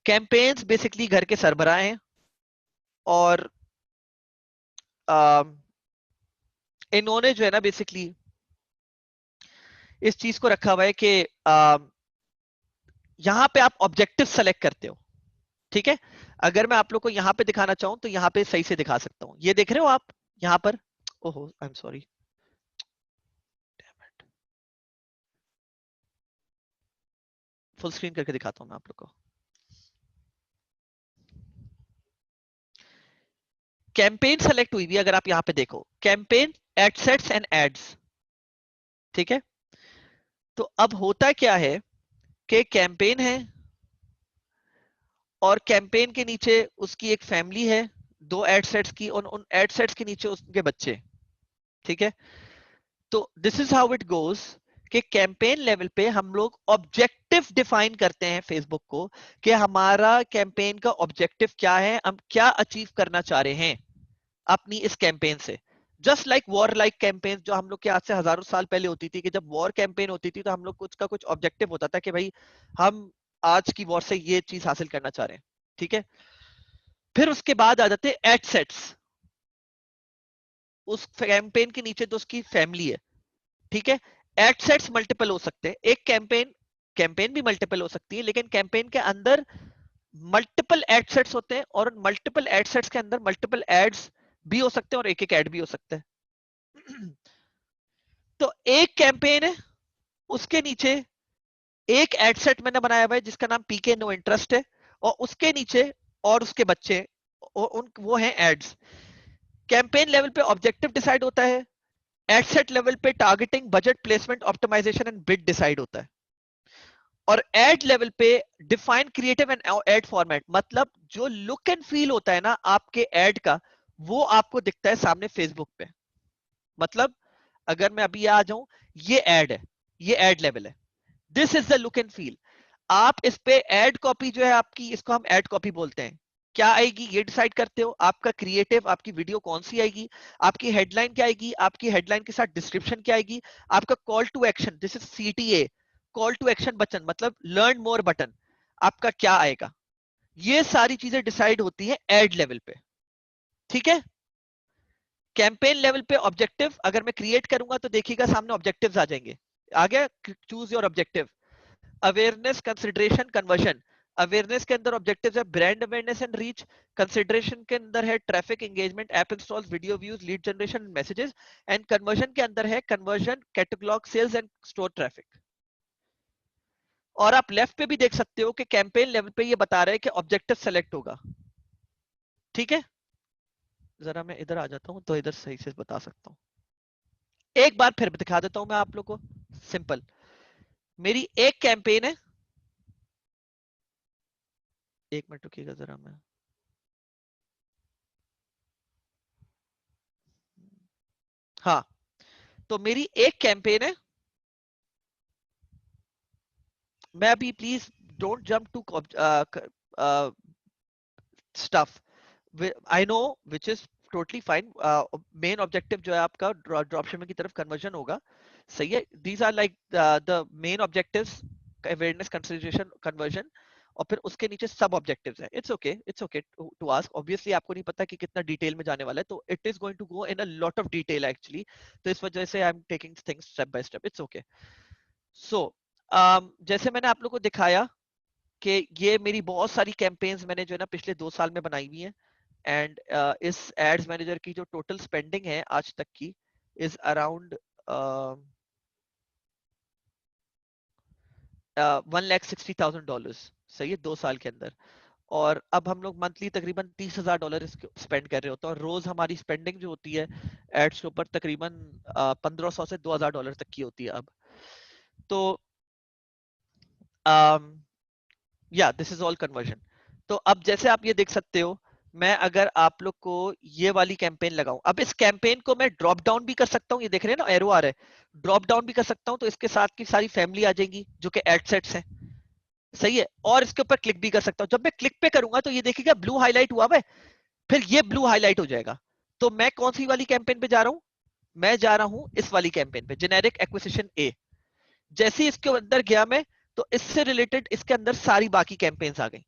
कैंपेन्स बेसिकली घर के सरबराह हैं, और इन्होंने जो है ना बेसिकली इस चीज को रखा हुआ है कि यहाँ पे आप ऑब्जेक्टिव सेलेक्ट करते हो, ठीक है। अगर मैं आप लोग को यहाँ पे दिखाना चाहूँ तो यहाँ पे सही से दिखा सकता हूँ, ये देख रहे हो आप यहाँ पर। ओहो, आई एम सॉरी, फुल स्क्रीन करके दिखाता हूँ मैं आप लोग को। कैंपेन सेलेक्ट हुई भी, अगर आप यहाँ पे देखो, कैंपेन, एडसेट्स एंड एड्स, ठीक है। तो अब होता क्या है कि कैंपेन है, और कैंपेन के नीचे उसकी एक फैमिली है, 2 एडसेट्स की, और उन एडसेट्स के नीचे उसके बच्चे, ठीक है। तो this is how it goes, कि कैंपेन लेवल पे हम लोग ऑब्जेक्टिव डिफाइन करते हैं फेसबुक को, कि हमारा कैंपेन का ऑब्जेक्टिव क्या है, हम क्या अचीव करना चाह रहे हैं अपनी इस कैंपेन से। Just like war like campaign जो हम लोग के आज से हजारों साल पहले होती थी, कि जब वॉर कैंपेन होती थी तो हम लोग कुछ का कुछ ऑब्जेक्टिव होता था कि भाई हम आज की वॉर से ये चीज हासिल करना चाह रहे हैं, ठीक है। फिर उसके बाद आ जाते हैं एडसेट्स, उस कैंपेन के नीचे तो उसकी फैमिली है, ठीक है। एडसेट्स मल्टीपल हो सकते हैं, एक कैंपेन, कैंपेन भी मल्टीपल हो सकती है, लेकिन कैंपेन के अंदर मल्टीपल एडसेट्स होते हैं, और मल्टीपल एडसेट्स के अंदर मल्टीपल एड्स भी हो सकते हैं, और एक एक एड भी हो सकता है। तो एक कैंपेन है, उसके नीचे एक एडसेट मैंने बनाया हुआ है जिसका नाम पीके नो इंटरेस्ट है, और उसके नीचे और उसके बच्चे, और उन वो हैं एड्स। कैंपेन लेवल पे ऑब्जेक्टिव डिसाइड होता है, एडसेट लेवल पे targeting, budget, placement, optimization and bid decide होता है, और एड लेवल पे define creative and ad format, मतलब जो लुक एंड फील होता है ना आपके एड का, वो आपको दिखता है सामने फेसबुक पे। मतलब अगर मैं अभी आ जाऊं, ये एड है, ये एड लेवल है, this is the look and feel. आप इस पे एड कॉपी जो है आपकी, इसको हम एड कॉपी बोलते हैं, क्या आएगी ये डिसाइड करते हो। आपका क्रिएटिव, आपकी वीडियो कौन सी आएगी, आपकी हेडलाइन क्या आएगी, आपकी हेडलाइन के साथ डिस्क्रिप्शन क्या आएगी, आपका call to action, this is CTA, call to action button, मतलब लर्न मोर बटन, आपका क्या आएगा। ये सारी चीजें डिसाइड होती है एड लेवल पे, ठीक है। कैंपेन लेवल पे ऑब्जेक्टिव अगर मैं क्रिएट करूंगा तो देखिएगा सामने ऑब्जेक्टिव्स आ जाएंगे, आ गया, choose your objective. Awareness, consideration, conversion. Awareness के अंदर ऑब्जेक्टिव्स है brand awareness and reach, consideration के अंदर है traffic, engagement, app installs, video views, lead generation, messages, and conversion के अंदर है conversion, catalog sales and store traffic. और आप लेफ्ट पे भी देख सकते हो कि कैंपेन लेवल पे ये बता रहे हैं कि ऑब्जेक्टिव सेलेक्ट होगा। ठीक है, जरा मैं इधर आ जाता हूं तो इधर सही से बता सकता हूं। एक बार फिर दिखा देता हूं मैं आप लोग को, सिंपल। मेरी एक कैंपेन है, एक मिनट रुकिएगा जरा, मैं हाँ, तो मेरी एक कैंपेन है। मैं अभी please don't jump to stuff, I know which is totally fine. Main objective जो है आपका ड्रॉप शिपिंग की तरफ कन्वर्जन होगा, सही है। These are like the main objectives, awareness, consideration, conversion, और फिर उसके नीचे सब ऑब्जेक्टिव्स हैं। It's okay to ask, obviously आपको नहीं पता कि कितना डिटेल में जाने वाला है, तो it is going to go in a lot of detail actually, तो इस वजह से I am taking things step by step, it's okay. So जैसे मैंने आप लोग को दिखाया कि ये मेरी बहुत सारी कैंपेन्स मैंने जो है ना पिछले 2 साल में बनाई हुई हैं, एंड इस एड्स मैनेजर की जो टोटल स्पेंडिंग है आज तक की इज अराउंड 1,60,000 डॉलर्स, सही है, 2 साल के अंदर। और अब हम लोग मंथली तकरीबन $30,000 स्पेंड कर रहे होते हैं, और रोज हमारी स्पेंडिंग जो होती है एड्स के ऊपर तकरीबन 1,500 से $2,000 तक की होती है अब। तो या दिस इज ऑल कन्वर्जन। तो अब जैसे आप ये देख सकते हो, मैं अगर आप लोग को ये वाली कैंपेन लगाऊं, अब इस कैंपेन को मैं ड्रॉप डाउन भी कर सकता हूं, ये देख रहे हैं ना एरो आ रहा है, ड्रॉप डाउन भी कर सकता हूं, तो इसके साथ की सारी फैमिली आ जाएगी जो कि एड सेट्स हैं, सही है। और इसके ऊपर क्लिक भी कर सकता हूं, जब मैं क्लिक पे करूंगा तो ये देखिएगा ब्लू हाईलाइट हुआ है, फिर ये ब्लू हाईलाइट हो जाएगा। तो मैं कौन सी वाली कैंपेन पे जा रहा हूं, मैं जा रहा हूं इस वाली कैंपेन पे, जेनेरिक एक्विजिशन ए। जैसे ही इसके अंदर गया मैं, तो इससे रिलेटेड इसके अंदर सारी बाकी कैंपेन्स आ गई।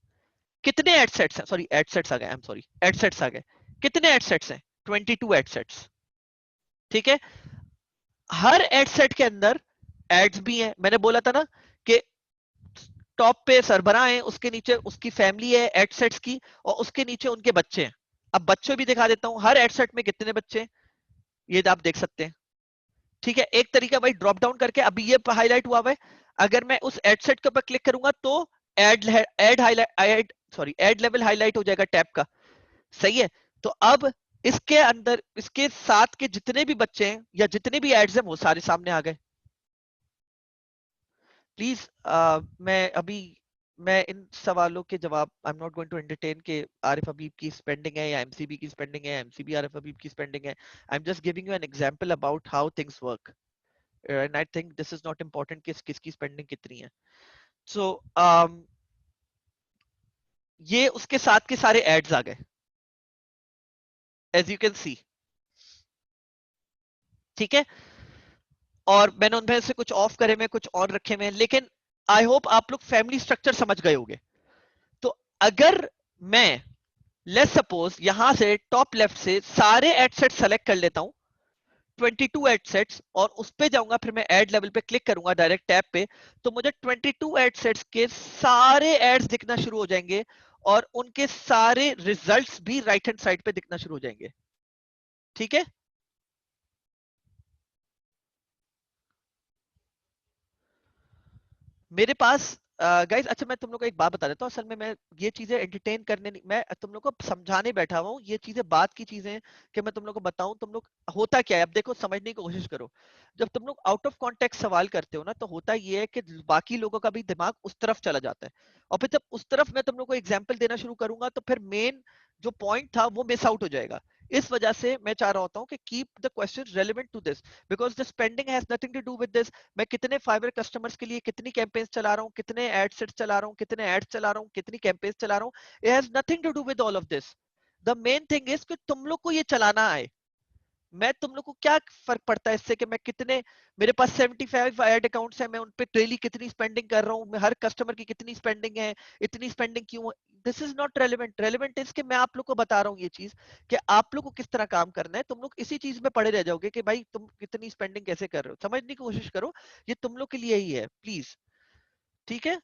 कितने एडसेट्स हैं, सॉरी एडसेट्स आ गए, आई एम सॉरी, एडसेट्स आ गए। कितने एडसेट्स हैं, 22 एडसेट्स। ठीक है, हर एडसेट के अंदर एड्स भी हैं, मैंने बोला था ना कि टॉप पे सरबराह है, उसके नीचे उसकी फैमिली है एडसेट्स की, और उसके नीचे उनके बच्चे हैं। अब बच्चे भी दिखा देता हूं, हर एडसेट में कितने बच्चे हैं ये आप देख सकते हैं। ठीक है, एक तरीका भाई ड्रॉप डाउन करके, अभी ये हाईलाइट हुआ है, अगर मैं उस एडसेट के ऊपर क्लिक करूंगा तो ad ad highlight ad sorry ad level highlight हो जाएगा टैब का, सही है। तो अब इसके अंदर इसके साथ के जितने भी बच्चे हैं या जितने भी एड्स हैं वो सारे सामने आ गए। प्लीज मैं अभी मैं इन सवालों के जवाब I am not going to entertain के आरिफ हबीब की स्पेंडिंग है या एमसीबी की स्पेंडिंग है, एमसीबी आरिफ हबीब की स्पेंडिंग है। I am just giving you an example about how things work, and I think this is not important कि किसकी स्पेंडिंग कितनी है। सो ये उसके साथ के सारे एड्स आ गए, एज यू कैन सी। ठीक है, और मैंने उनमें से कुछ ऑफ करे में कुछ और रखे में, लेकिन आई होप आप लोग फैमिली स्ट्रक्चर समझ गए होंगे। तो अगर मैं लेट्स सपोज यहां से टॉप लेफ्ट से सारे एड सेट सेलेक्ट कर लेता हूं, 22 एड सेट्स, और उस पे जाऊंगा, फिर मैं एड लेवल पे क्लिक करूंगा डायरेक्ट टैब पे, तो मुझे 22 एड सेट्स के सारे एड्स दिखना शुरू हो जाएंगे, और उनके सारे रिजल्ट्स भी राइट हैंड साइड पे दिखना शुरू हो जाएंगे। ठीक है, मेरे पास गाइस, अच्छा मैं तुम लोग को एक बात बता देता हूँ, असल में मैं ये चीजें एंटरटेन करने नहीं, मैं तुम लोग को समझाने बैठा हुआ हूँ, ये चीजें बात की चीजें हैं कि मैं तुम लोग को बताऊं, तुम लोग होता क्या है अब देखो, समझने की कोशिश करो। जब तुम लोग आउट ऑफ कॉन्टेक्स्ट सवाल करते हो ना, तो होता ये है कि बाकी लोगों का भी दिमाग उस तरफ चला जाता है, और फिर जब उस तरफ मैं तुम लोग को एग्जाम्पल देना शुरू करूंगा, तो फिर मेन जो पॉइंट था वो मिस आउट हो जाएगा। इस वजह से मैं चाह रहा होता हूँ कि keep the question relevant to this, because the spending has nothing to do with this. मैं कितने फाइबर कस्टमर्स के लिए कितनी कैंपेन्स चला रहा हूँ, कितने एड सेट्स चला रहा हूँ, कितने एड्स चला रहा हूँ, कितनी कैंपेन्स चला रहा हूँ, it has nothing to do with all of this. The main thing is कि तुम लोग को ये चलाना आए। मैं तुम लोग को क्या फर्क पड़ता है इससे कि मैं कितने, मेरे पास 75 एड अकाउंट्स हैं, मैं उन पे डेली कितनी स्पेंडिंग कर रहा हूँ, मैं हर कस्टमर की कितनी स्पेंडिंग है, इतनी स्पेंडिंग क्यों। This is not relevant, relevant is कि मैं आप लोग को बता रहा हूँ ये चीज कि आप लोग को किस तरह काम करना है। तुम लोग इसी चीज में पड़े रह जाओगे कि भाई तुम कितनी स्पेंडिंग कैसे कर रहे हो, समझने की कोशिश करो, ये तुम लोग के लिए ही है प्लीज। ठीक है,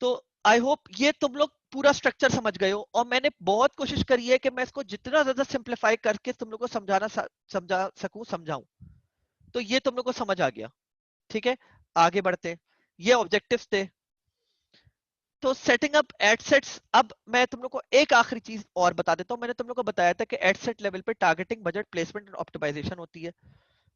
तो आई होप ये तुम लोग पूरा स्ट्रक्चर समझ गए हो, और मैंने बहुत कोशिश करी है कि मैं इसको जितना ज्यादा सिंप्लीफाई करके तुम लोग को समझा सकूं, समझाऊं। तो ये तुम लोग को समझ आ गया। ठीक है, आगे बढ़ते हैं। ये ऑब्जेक्टिव्स थे, तो सेटिंग अप एड सेट्स, अब मैं तुम लोग को एक आखिरी चीज और बता देता हूँ। मैंने तुम लोग को बताया था कि एड सेट लेवल पे टारगेटिंग, बजट, प्लेसमेंट और ऑप्टिमाइजेशन होती है,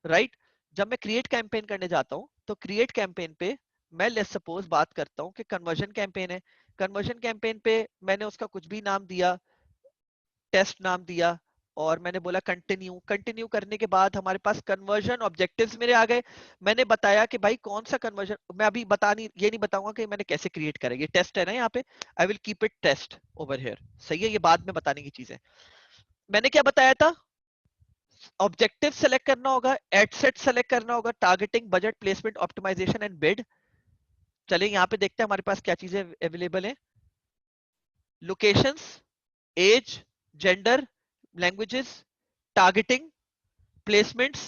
राइट? जब मैं क्रिएट कैंपेन करने जाता हूँ तो क्रिएट कैंपेन पे मैं लेट्स सपोज बात करता हूँ कि कन्वर्जन कैंपेन है। कन्वर्जन कैंपेन पे मैंने उसका कुछ भी नाम दिया, टेस्ट नाम दिया, और मैंने बोला कंटिन्यू। कंटिन्यू करने के बाद हमारे पास कन्वर्जन ऑब्जेक्टिव्स मेरे आ गए। मैंने बताया कि भाई कौन सा कन्वर्जन, मैं अभी बता नहीं, ये नहीं बताऊंगा कि मैंने कैसे क्रिएट करा, ये टेस्ट है ना यहाँ पे, I will keep it taste over here, सही है? ये बाद में बताने की चीज है। मैंने क्या बताया था? ऑब्जेक्टिव सेलेक्ट करना होगा, एड सेट सेलेक्ट करना होगा, targeting, budget, placement, optimization and bid. चलिए यहाँ पे देखते हैं हमारे पास क्या चीजें अवेलेबल है। Locations, age, gender, languages, targeting, placements,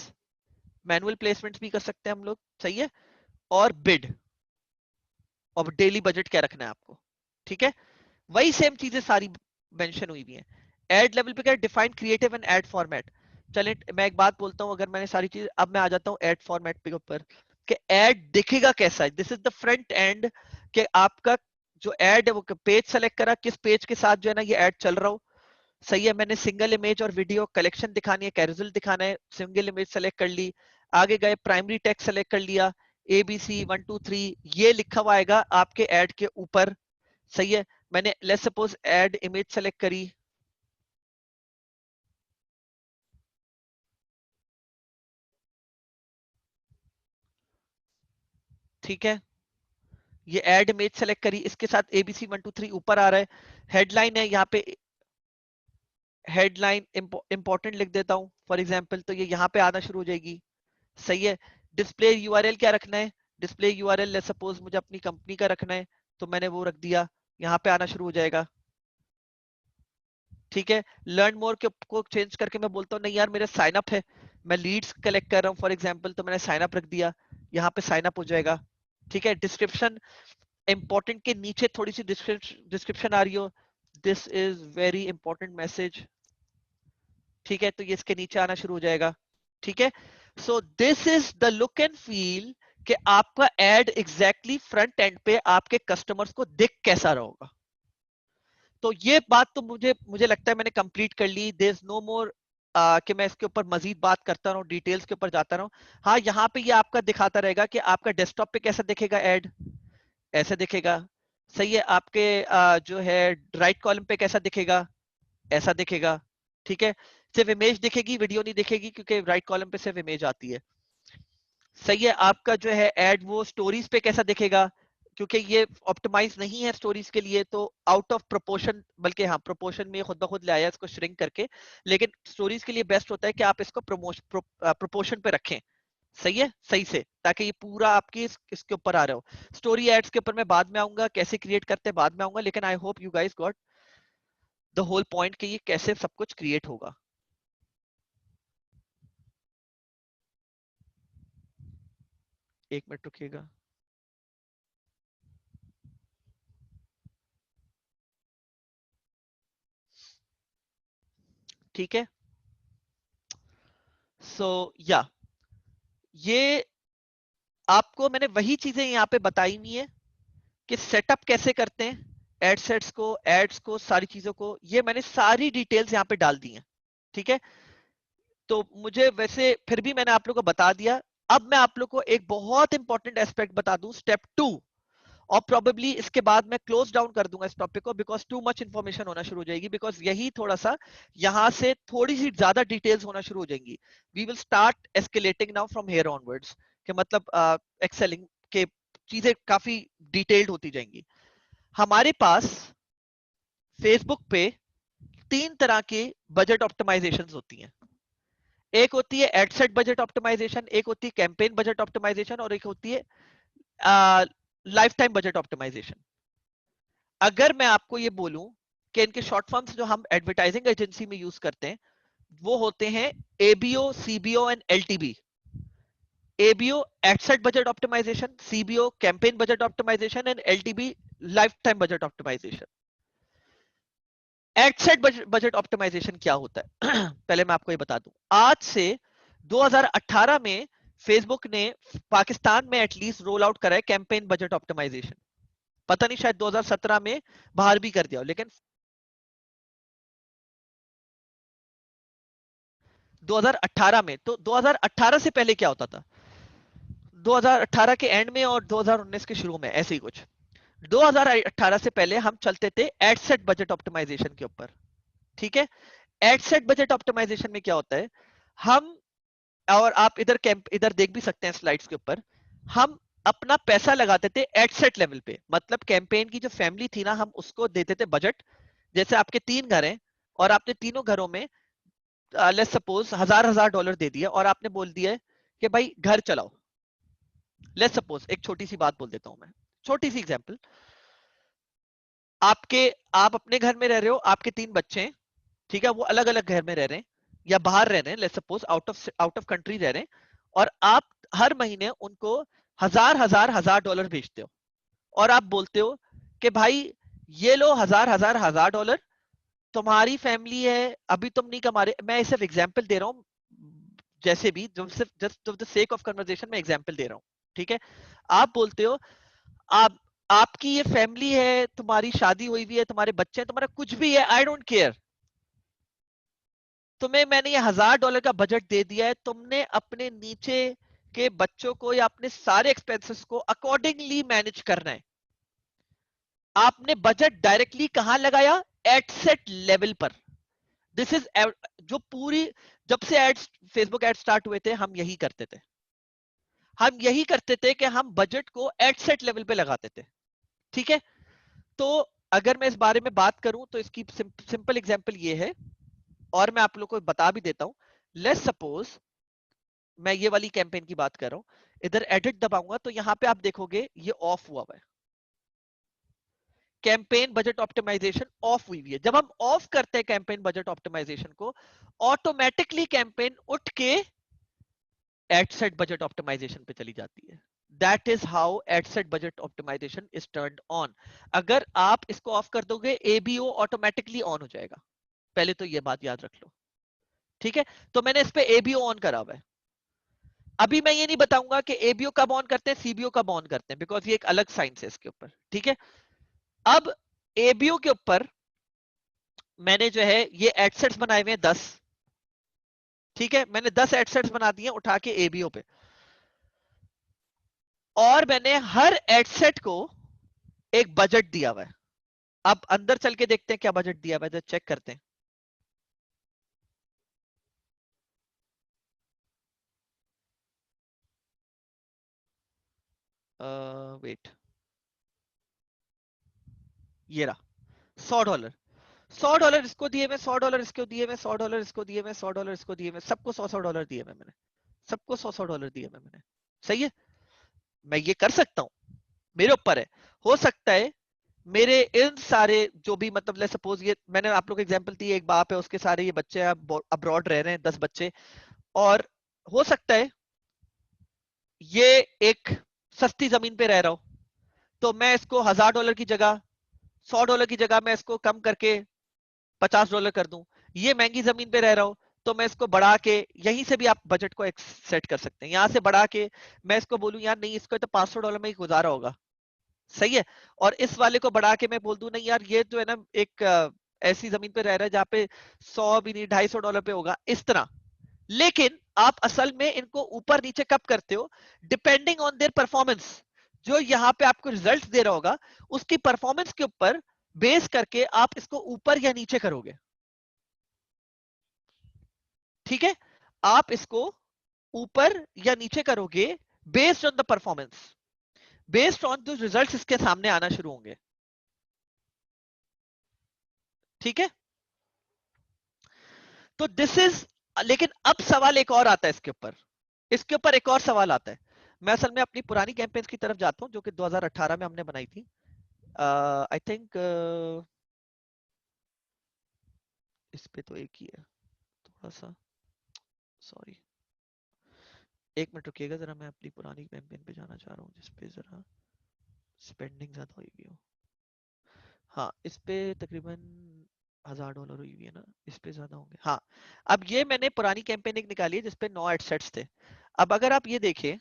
manual placements भी कर सकते हैं हम लोग, सही है, और बिड, और डेली बजट क्या रखना है आपको, ठीक है? वही सेम चीजें सारी मेंशन हुई भी हैं। एड लेवल पे क्या, define creative and ad format. चलिए मैं एक बात बोलता हूँ, अगर मैंने सारी चीज, अब मैं आ जाता हूँ एड फॉर्मेट पे ऊपर, कि एड दिखेगा कैसा है। This is the front end, कि आपका जो एड है वो पेज सेलेक्ट करा, किस पेज के साथ जो है ना ये एड चल रहा हो, सही है? मैंने सिंगल इमेज और वीडियो कलेक्शन दिखानी है, कैरोसेल दिखाना है, सिंगल इमेज सेलेक्ट कर ली, आगे गए प्राइमरी टेक्स्ट सेलेक्ट कर लिया, ABC 1 2 3 ये लिखा हुआ आएगा आपके एड के ऊपर, सही है? मैंने let's suppose ad image select करी, ठीक है? ये एड इमेज सेलेक्ट करी, इसके साथ ABC 1 2 3 ऊपर आ रहा है। हेडलाइन है यहाँ पे, हेडलाइन इंपॉर्टेंट लिख देता हूँ फॉर एग्जांपल, तो ये यहाँ पे आना शुरू हो जाएगी, सही है? डिस्प्ले यूआरएल क्या रखना है? डिस्प्ले यूआरएल लेट्स सपोज मुझे अपनी कंपनी का रखना है, तो मैंने वो रख दिया, यहाँ पे आना शुरू हो जाएगा, ठीक है? लर्न मोर को चेंज करके मैं बोलता हूँ नहीं यार मेरा साइन अप है, मैं लीड्स कलेक्ट कर रहा हूँ फॉर एग्जांपल, तो मैंने साइन अप रख दिया, यहाँ पे साइन अप हो जाएगा, ठीक है? डिस्क्रिप्शन, इंपॉर्टेंट के नीचे थोड़ी सी डिस्क्रिप्शन आ रही हो, this is very important message, ठीक है? तो ये इसके नीचे आना शुरू हो जाएगा, ठीक है? सो this is the look and feel, कि आपका एड एग्जैक्टली फ्रंट एंड पे आपके कस्टमर्स को दिख कैसा रहा होगा। तो ये बात तो मुझे मुझे लगता है मैंने कंप्लीट कर ली। देयर इज नो मोर कि मैं इसके ऊपर मजीद बात करता रहूं, डिटेल्स के ऊपर जाता रहूं। हाँ, यहाँ पे ये आपका दिखाता रहेगा कि आपका डेस्कटॉप पे कैसा दिखेगा एड, ऐसे दिखेगा, सही है? आपके जो है राइट कॉलम पे कैसा दिखेगा, ऐसा दिखेगा, ठीक है? सिर्फ इमेज दिखेगी, वीडियो नहीं दिखेगी, क्योंकि राइट कॉलम पे सिर्फ इमेज आती है, सही है? आपका जो है एड वो स्टोरीज पे कैसा दिखेगा, क्योंकि ये ऑप्टिमाइज नहीं है स्टोरीज के लिए, तो आउट ऑफ प्रोपोर्शन, बल्कि हाँ प्रोपोर्शन में खुद ब खुद ले आया इसको श्रिंक करके, लेकिन स्टोरीज के लिए बेस्ट होता है कि आप इसको प्रोपोर्शन पे रखें, सही है? सही से, ताकि ये पूरा आपके इसके ऊपर आ रहा हो। स्टोरी एड्स के ऊपर मैं बाद में आऊंगा, कैसे क्रिएट करते हैं बाद में आऊंगा, लेकिन I hope you guys got the whole point कि ये कैसे सब कुछ क्रिएट होगा। एक मिनट रुकिएगा। ठीक है, सो या ये आपको मैंने वही चीजें यहाँ पे बताई हुई है कि सेटअप कैसे करते हैं एड सेट्स को, एड्स को, सारी चीजों को, ये मैंने सारी डिटेल्स यहाँ पे डाल दी हैं, ठीक है? तो मुझे वैसे फिर भी मैंने आप लोग को बता दिया। अब मैं आप लोग को एक बहुत इंपॉर्टेंट एस्पेक्ट बता दूं, स्टेप 2, और प्रोबेबली इसके बाद मैं क्लोज डाउन कर दूंगा इस टॉपिक को, बिकॉज टू मच इंफॉर्मेशन होना शुरू हो जाएगी, बिकॉज यही थोड़ा सा यहाँ से थोड़ी सी ज्यादा डिटेल्स होना शुरू हो जाएंगी। We will start escalating now from here onwards, कि मतलब एक्सेलिंग के चीजें काफी डिटेल्ड होती जाएंगी। हमारे पास फेसबुक पे 3 तरह के बजट ऑप्टिमाइजेशन होती हैं। एक होती है एडसेट बजट ऑप्टिमाइजेशन, एक होती है कैंपेन बजट ऑप्टिमाइजेशन, और एक होती है लाइफ टाइम बजट ऑप्टिमाइजेशन। अगर मैं आपको ये बोलूं कि इनके शॉर्ट फॉर्म्स जो हम एडवर्टाइजिंग एजेंसी में यूज करते हैं वो होते हैं ABO, CBO and LTB. ABO ad set budget optimisation, CBO campaign budget optimisation and LTB lifetime budget optimisation. Ad set budget optimisation क्या होता है पहले मैं आपको ये बता दूं। आज से 2018 में फेसबुक ने पाकिस्तान में एटलीस्ट रोल आउट करा है कैंपेन बजट ऑप्टिमाइजेशन। पता नहीं शायद 2017 में बाहर भी कर दिया हो, लेकिन 2018 में, तो 2018 से पहले क्या होता था, 2018 के एंड में और 2019 के शुरू में ऐसे ही कुछ, 2018 से पहले हम चलते थे एड सेट बजट ऑप्टिमाइजेशन के ऊपर। ठीक है, एड सेट बजट ऑप्टिमाइजेशन में क्या होता है, हम, और आप इधर कैंप इधर देख भी सकते हैं स्लाइड्स के ऊपर, हम अपना पैसा लगाते थे एड सेट लेवल पे, मतलब कैंपेन की जो फैमिली थी ना, हम उसको देते थे बजट। जैसे आपके 3 घर हैं और आपने तीनों घरों में लेट्स सपोज $1000 दे दिया और आपने बोल दिया है कि भाई घर चलाओ। लेट्स सपोज एक छोटी सी बात बोल देता हूं मैं, छोटी सी एग्जांपल, आपके आप अपने घर में रह रहे हो, आपके 3 बच्चे हैं, ठीक है, वो अलग अलग घर में रह रहे हैं या बाहर रह रहे हैं, let's suppose out of country रह रहे हैं, और आप हर महीने उनको $1000 भेजते हो और आप बोलते हो कि भाई ये लो $1000 तुम्हारी फैमिली है, अभी तुम नहीं कमा रहे, मैं सिर्फ एग्जांपल दे रहा हूँ, जैसे भी जो सिर्फ just of the sake of conversation में एग्जांपल दे रहा हूँ। ठीक है, आप बोलते हो, आप आपकी ये फैमिली है, तुम्हारी शादी हुई हुई है, तुम्हारे बच्चे हैं, तुम्हारा कुछ भी है, आई डोंट केयर, तुम्हें मैंने ये $1000 का बजट दे दिया है, तुमने अपने नीचे के बच्चों को या अपने सारे एक्सपेंसेस को अकॉर्डिंगली मैनेज करना है। आपने बजट डायरेक्टली कहां लगाया, एड सेट लेवल पर। दिस इज, जो पूरी, जब से एड्स, फेसबुक एड स्टार्ट हुए थे, हम यही करते थे, हम यही करते थे कि हम बजट को एड सेट लेवल पे लगाते थे। ठीक है, तो अगर मैं इस बारे में बात करूं तो इसकी सिंपल एग्जांपल ये है, और मैं आप लोग को बता भी देता हूं। लेट्स सपोज मैं ये वाली कैंपेन की बात कर रहा हूं, इधर एडिट दबाऊंगा तो यहां पे आप देखोगे ये ऑफ हुआ हुआ है, कैंपेन बजट ऑप्टिमाइजेशन ऑफ हुई हुई है। जब हम ऑफ करते हैं कैंपेन बजट ऑप्टिमाइजेशन को, ऑटोमेटिकली कैंपेन उठ के एड सेट बजट ऑप्टिमाइजेशन पे चली जाती है। That is how ad set budget optimization is turned on. अगर आप इसको ऑफ कर दोगे, एबीओ ऑटोमेटिकली ऑन हो जाएगा, पहले तो ये बात याद रख लो। ठीक है, तो मैंने इस पे एबीओ ऑन करा हुआ है। अभी मैं ये नहीं बताऊंगा कि एबीओ कब ऑन करते हैं, सीबीओ कब ऑन करते हैं, बिकॉज ये एक अलग साइंस है इसके ऊपर। ठीक है, अब एबीओ के ऊपर मैंने जो है ये एडसेट्स बनाए हुए हैं 10। ठीक है, मैंने 10 एडसेट्स बना दिए उठा के एबीओ पे, और मैंने हर एडसेट को एक बजट दिया हुआ है। अब अंदर चल के देखते हैं क्या बजट दिया हुआ है, चेक करते हैं। वेट, ये रहा $100। $100 इसको दिए, मैं $100 इसको दिए, मैं $100 इसको दिए, मैं $100 इसको दिए, मैं सबको $100 दिए, मैंने सबको $100 दिए मैंने। सही है, मैं ये कर सकता हूं, मेरे ऊपर है। हो सकता है मेरे इन सारे जो भी, मतलब ले सपोज ये मैंने आप लोग को एग्जांपल दी, एक बाप है, उसके सारे ये बच्चे अब्रॉड रह रहे हैं, 10 बच्चे, और हो सकता है ये एक सस्ती जमीन पे रह रहा हो, तो मैं इसको $1000 की जगह, $100 की जगह मैं इसको कम करके $50 कर दूं। ये महंगी जमीन पे रह रहा हो तो मैं इसको बढ़ा के, यहीं से भी आप बजट को सेट कर सकते हैं, यहां से बढ़ा के मैं इसको बोलूं यार नहीं, इसको तो $500 में ही गुजारा होगा। सही है, और इस वाले को बढ़ा के मैं बोल दूं नहीं यार, ये जो है ना एक ऐसी जमीन पे रह रहा है जहाँ पे 100 भी नहीं, $250 पे होगा, इस तरह। लेकिन आप असल में इनको ऊपर नीचे कब करते हो, डिपेंडिंग ऑन देयर परफॉर्मेंस। जो यहाँ पे आपको रिजल्ट दे रहा होगा, उसकी परफॉर्मेंस के ऊपर बेस करके आप इसको ऊपर या नीचे करोगे। ठीक है, आप इसको ऊपर या नीचे करोगे based on the performance, based on जो रिजल्ट्स इसके सामने आना शुरू होंगे। ठीक है, तो दिस इज, लेकिन अब सवाल एक और आता है इसके ऊपर, इसके ऊपर एक और सवाल आता है। मैं असल में अपनी पुरानी कैंपेन्स की तरफ जाता हूं जो कि 2018 में हमने बनाई थी। आई थिंक इस पे तो एक ही है, थोड़ा सा, सॉरी, एक मिनट रुकिएगा जरा, मैं अपनी पुरानी कैंपेन पे जाना चाह रहा हूँ जिसपे जरा स्पेंडिंग ज्यादा हुई हुई हो। हाँ, इस पे तकरीबन $1000 हुई हुई है ना, इस पे ज्यादा होंगे। हाँ, अब ये मैंने पुरानी कैंपेन एक निकाली है जिसपे 9 एडसेट्स थे। अब अगर आप ये देखें,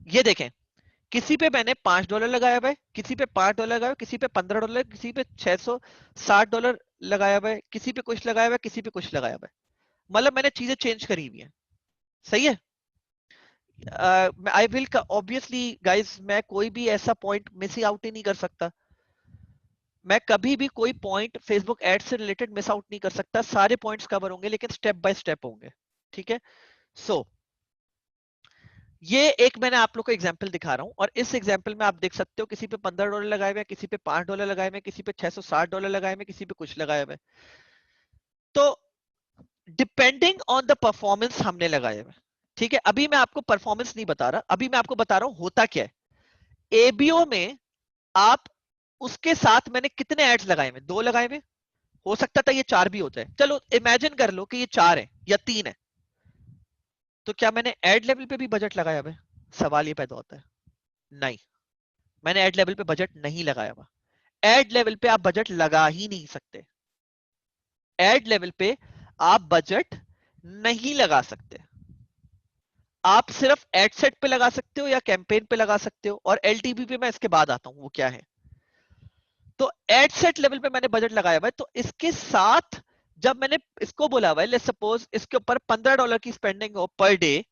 ये देखें, किसी पे मैंने $5 लगाया हुआ है, किसी पे $5 लगाया हुआ है, किसी पे $15, किसी पे $660 लगाया हुआ है, किसी पे कुछ लगाया हुआ है, किसी पे कुछ लगाया हुआ है। मतलब मैंने चीजें चेंज करी हुई है। सही है। आई विल ऑब्वियसली गाइस, मैं कोई भी ऐसा पॉइंट मिस आउट ही नहीं कर सकता। मैं कभी भी कोई पॉइंट फेसबुक एड से रिलेटेड मिस आउट नहीं कर सकता। सारे पॉइंट्स कवर होंगे, लेकिन स्टेप बाय स्टेप होंगे। ठीक है। सो ये एक मैंने आप लोग को एग्जांपल दिखा रहा हूं, और इस एग्जांपल में आप देख सकते हो किसी पे $15 लगाए हुए हैं, किसी पे $5 लगाए हुए हैं, किसी पे $660 लगाए हुए हैं, किसी पे कुछ लगाए हुए हैं। तो डिपेंडिंग ऑन द परफॉर्मेंस हमने लगाए हुए। ठीक है, अभी मैं आपको परफॉर्मेंस नहीं बता रहा, अभी मैं आपको बता रहा हूं होता क्या है। एबीओ में आप उसके साथ मैंने कितने एड्स लगाए हुए? 2 लगाए हुए। हो सकता था ये 4 भी हो जाए। चलो इमेजिन कर लो कि ये 4 है या 3 है, तो क्या मैंने एड लेवल पे भी बजट लगाया हुआ है? सवाल ये पैदा होता है। नहीं, मैंने एड लेवल पे बजट नहीं लगाया हुआ। एड लेवल पे आप बजट लगा ही नहीं सकते। एड लेवल पे आप बजट नहीं लगा सकते। आप सिर्फ एड सेट पे लगा सकते हो या कैंपेन पे लगा सकते हो, और एलटीवी पे मैं इसके बाद आता हूं वो क्या है। तो एड सेट लेवल पे मैंने बजट लगाया हुआ है, तो इसके साथ जब मैंने इसको बोला हुआ है, लेट्स सपोज इसके ऊपर $15 की स्पेंडिंग हो पर डे,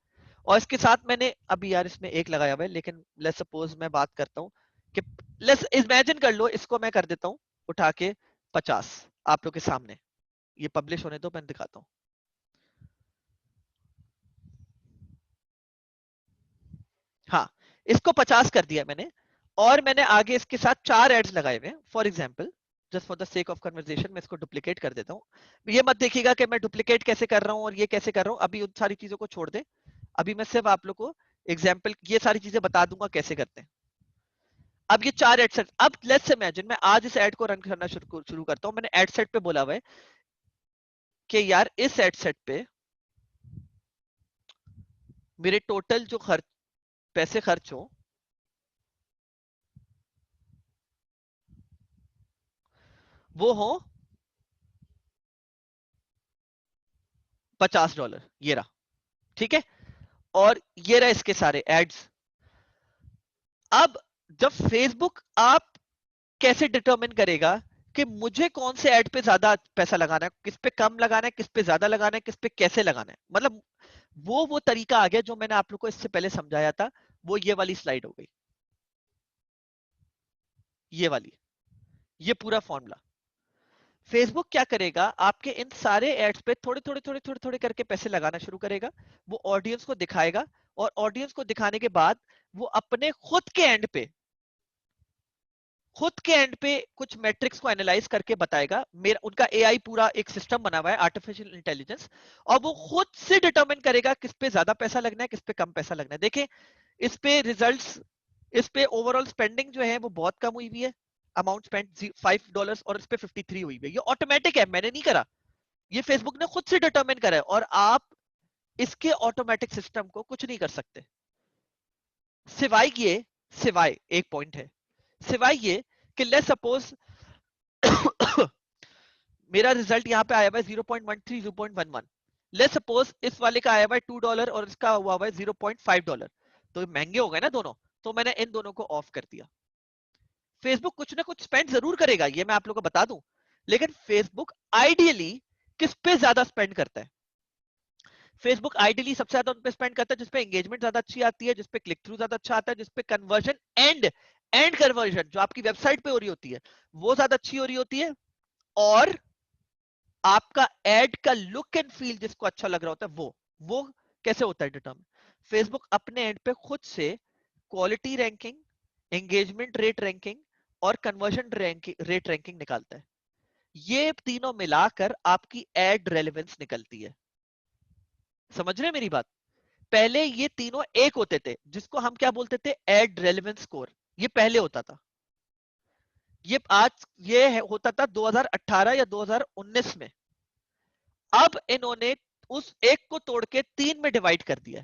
और इसके साथ मैंने अभी यार इसमें एक लगाया हुआ है, लेकिन लेट्स सपोज मैं बात करता हूं कि लेट्स इमेजिन कर लो, इसको मैं कर देता हूं उठा के 50 आप लोग के सामने। ये पब्लिश होने दो, मैं दिखाता हूं। हाँ, इसको 50 कर दिया मैंने, और मैंने आगे इसके साथ 4 एड्स लगाए हुए हैं। For example, just for the sake of conversation मैं इसको डुप्लीकेट कर देता हूँ। ये मत देखिएगा कि मैं डुप्लीकेट कैसे कर रहा हूँ और ये कैसे कर रहा हूँ, अभी उन सारी चीजों को छोड़ दे। अभी मैं सिर्फ आप लोग को एग्जाम्पल ये सारी चीजें बता दूंगा कैसे करते हैं। अब ये 4 एड सेट, अब लेट्स इमेजिन मैं आज इस एड को रन करना शुरू करता हूँ। मैंने एड सेट पे बोला हुआ है कि यार इस एड सेट पे मेरे टोटल जो खर्च पैसे खर्च हो वो हो $50। ये रहा। ठीक है, और ये रहा इसके सारे एड्स। अब जब फेसबुक आप कैसे डिटरमिन करेगा कि मुझे कौन से ऐड पे ज्यादा पैसा लगाना है, किस पे कम लगाना है, किस पे ज्यादा लगाना है, किस पे कैसे लगाना है। मतलब वो तरीका आ गया जो मैंने आप लोग को इससे पहले समझाया था। वो ये वाली स्लाइड हो गई, ये वाली, ये पूरा फॉर्मूला। फेसबुक क्या करेगा, आपके इन सारे एड्स पे थोड़े थोड़े थोड़े थोड़े थोड़े करके पैसे लगाना शुरू करेगा। वो ऑडियंस को दिखाएगा, और ऑडियंस को दिखाने के बाद वो अपने खुद के एंड पे कुछ मैट्रिक्स को एनालाइज करके बताएगा। मेरा उनका एआई पूरा एक सिस्टम बना हुआ है, आर्टिफिशियल इंटेलिजेंस, और वो खुद से डिटरमिन करेगा किस पे ज्यादा पैसा लगना है, किस पे कम पैसा लगना है। देखें, इस पे रिजल्ट्स, इस पे ओवरऑल स्पेंडिंग जो है वो बहुत कम हुई हुई है, अमाउंट स्पेंड $5, और इस पे 53 हुई हुई है। ये ऑटोमेटिक है, मैंने नहीं करा, ये फेसबुक ने खुद से डिटरमिन करा है, और आप इसके ऑटोमेटिक सिस्टम को कुछ नहीं कर सकते। सिवाय ये, सिवाय एक पॉइंट है, सिवाय ये कि लेट्स सपोज मेरा रिजल्ट यहाँ पे आया हुआ है 0.13, 0.11। लेट्स सपोज इस वाले का आया हुआ है $2 और इसका हुआ हुआ है $0.5, तो महंगे हो गए ना दोनों। तो मैंने इन दोनों को ऑफ कर दिया। फेसबुक कुछ ना कुछ स्पेंड जरूर करेगा, ये मैं आप लोगों को बता दूं, लेकिन फेसबुक आइडियली किस पे ज्यादा स्पेंड करता है? फेसबुक आइडियली सबसे ज्यादा उन पे स्पेंड करता है जिसपे एंगेजमेंट ज्यादा अच्छी आती है, जिसपे क्लिक थ्रू ज्यादा अच्छा आता है, जिसपे कन्वर्जन एंड एंड कन्वर्जन जो आपकी वेबसाइट पे हो रही होती है वो ज्यादा अच्छी हो रही होती है, और आपका एड का लुक एंड फील जिसको अच्छा लग रहा होता है वो कैसे होता है डिटर्मिन? फेसबुक अपने एंड पे खुद से quality ranking, engagement rate ranking और कन्वर्जन रेट रैंकिंग निकालता है। ये तीनों मिलाकर आपकी एड रेलेवेंस निकलती है। समझ रहे हैं मेरी बात? पहले ये तीनों एक होते थे जिसको हम क्या बोलते थे, एड रेलेवेंस स्कोर। ये पहले होता था, ये होता था 2018 या 2019 में। अब इन्होंने उस एक को तोड़ के 3 में डिवाइड कर दिया।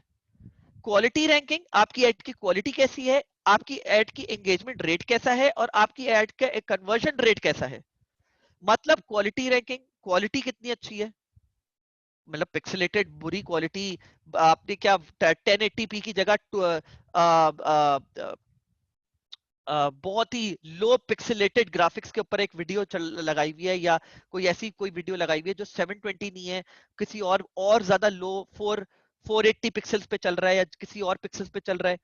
क्वालिटी रैंकिंग, आपकी एड की क्वालिटी कैसी है, आपकी एड की एंगेजमेंट रेट कैसा है, और आपकी एड का कन्वर्जन रेट कैसा है। मतलब क्वालिटी रैंकिंग, क्वालिटी कितनी अच्छी है, मतलब पिक्सेलेटेड बुरी क्वालिटी, आपने क्या 1080p की जगह बहुत ही लो पिक्सेलेटेड ग्राफिक्स के ऊपर एक वीडियो लगाई हुई है, या कोई ऐसी कोई वीडियो लगाई हुई है जो 720 नहीं है, किसी और ज्यादा लो 480 पिक्सल्स पे चल रहा है या किसी और पिक्सल्स पे चल रहा है,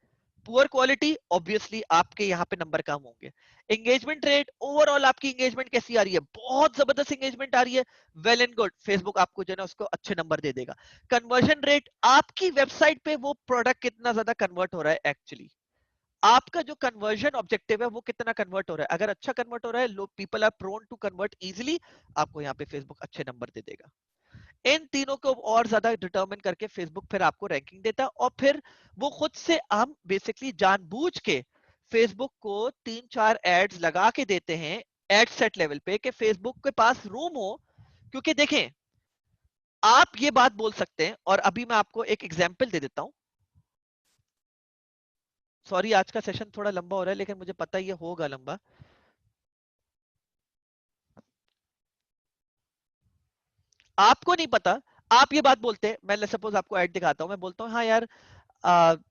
पुअर क्वालिटी, ऑब्वियसली आपके यहाँ पे नंबर कम होंगे। एंगेजमेंट रेट, ओवरऑल आपकी एंगेजमेंट कैसी आ रही है? बहुत जबरदस्त एंगेजमेंट आ रही है, वेल एंड गुड, फेसबुक आपको जो है ना उसको अच्छे नंबर दे देगा। कन्वर्जन रेट, आपकी वेबसाइट पे वो प्रोडक्ट कितना ज्यादा कन्वर्ट हो रहा है, एक्चुअली आपका जो कन्वर्जन ऑब्जेक्टिव है वो कितना कन्वर्ट हो रहा है, अगर अच्छा कन्वर्ट हो रहा है, लोग people are prone to convert easily, आपको यहाँ पे फेसबुक अच्छे नंबर दे देगा। इन तीनों को और ज्यादा डिटरमिन करके फेसबुक फिर आपको रैंकिंग देता है, और फिर वो खुद से हम बेसिकली जानबूझ के फेसबुक को 3-4 एड्स लगा के देते हैं एड सेट लेवल पे कि फेसबुक के पास रूम हो। क्योंकि देखें, आप ये बात बोल सकते हैं, और अभी मैं आपको एक एग्जांपल दे देता हूं। सॉरी आज का सेशन थोड़ा लंबा हो रहा है, लेकिन मुझे पता ये होगा लंबा। आपको नहीं पता, आप ये बात बोलते हैं, मैं सपोज आपको ऐड दिखाता हूं, मैं बोलता हूं हाँ यार,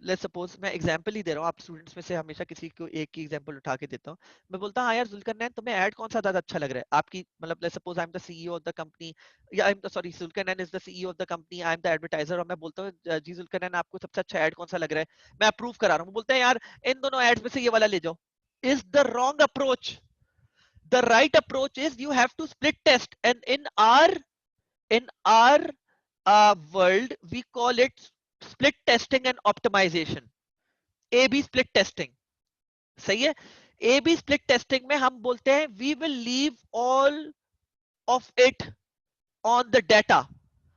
लेट्स सपोज मैं एग्जांपल ही दे रहा हूँ, आप स्टूडेंट्स में से हमेशा किसी को एक ही एग्जांपल उठा के देता हूँ। मैं बोलता हूँ हाँ यार जुल्करनैन, तुम्हें ऐड कौन सा ज्यादा अच्छा लग रहा है आपकी, मतलब let's suppose I am the CEO of the company, या I am sorry, Zulqarnain is the CEO of the company, I am the advertiser, और मैं बोलता हूँ जी जुल्करनैन आपको सबसे अच्छा ऐड कौन सा लग रहा है, मैं अप्रूव करा रहा हूँ, बोलते हैं यार इन दोनों एड्स में से ये वाला ले जाओ। Is the wrong approach. The right approach is you have to split test, and in our world we call it split testing and optimization, A B split testing. सही है। ए बी स्प्लिट टेस्टिंग में हम बोलते हैं we will leave all of it on the data,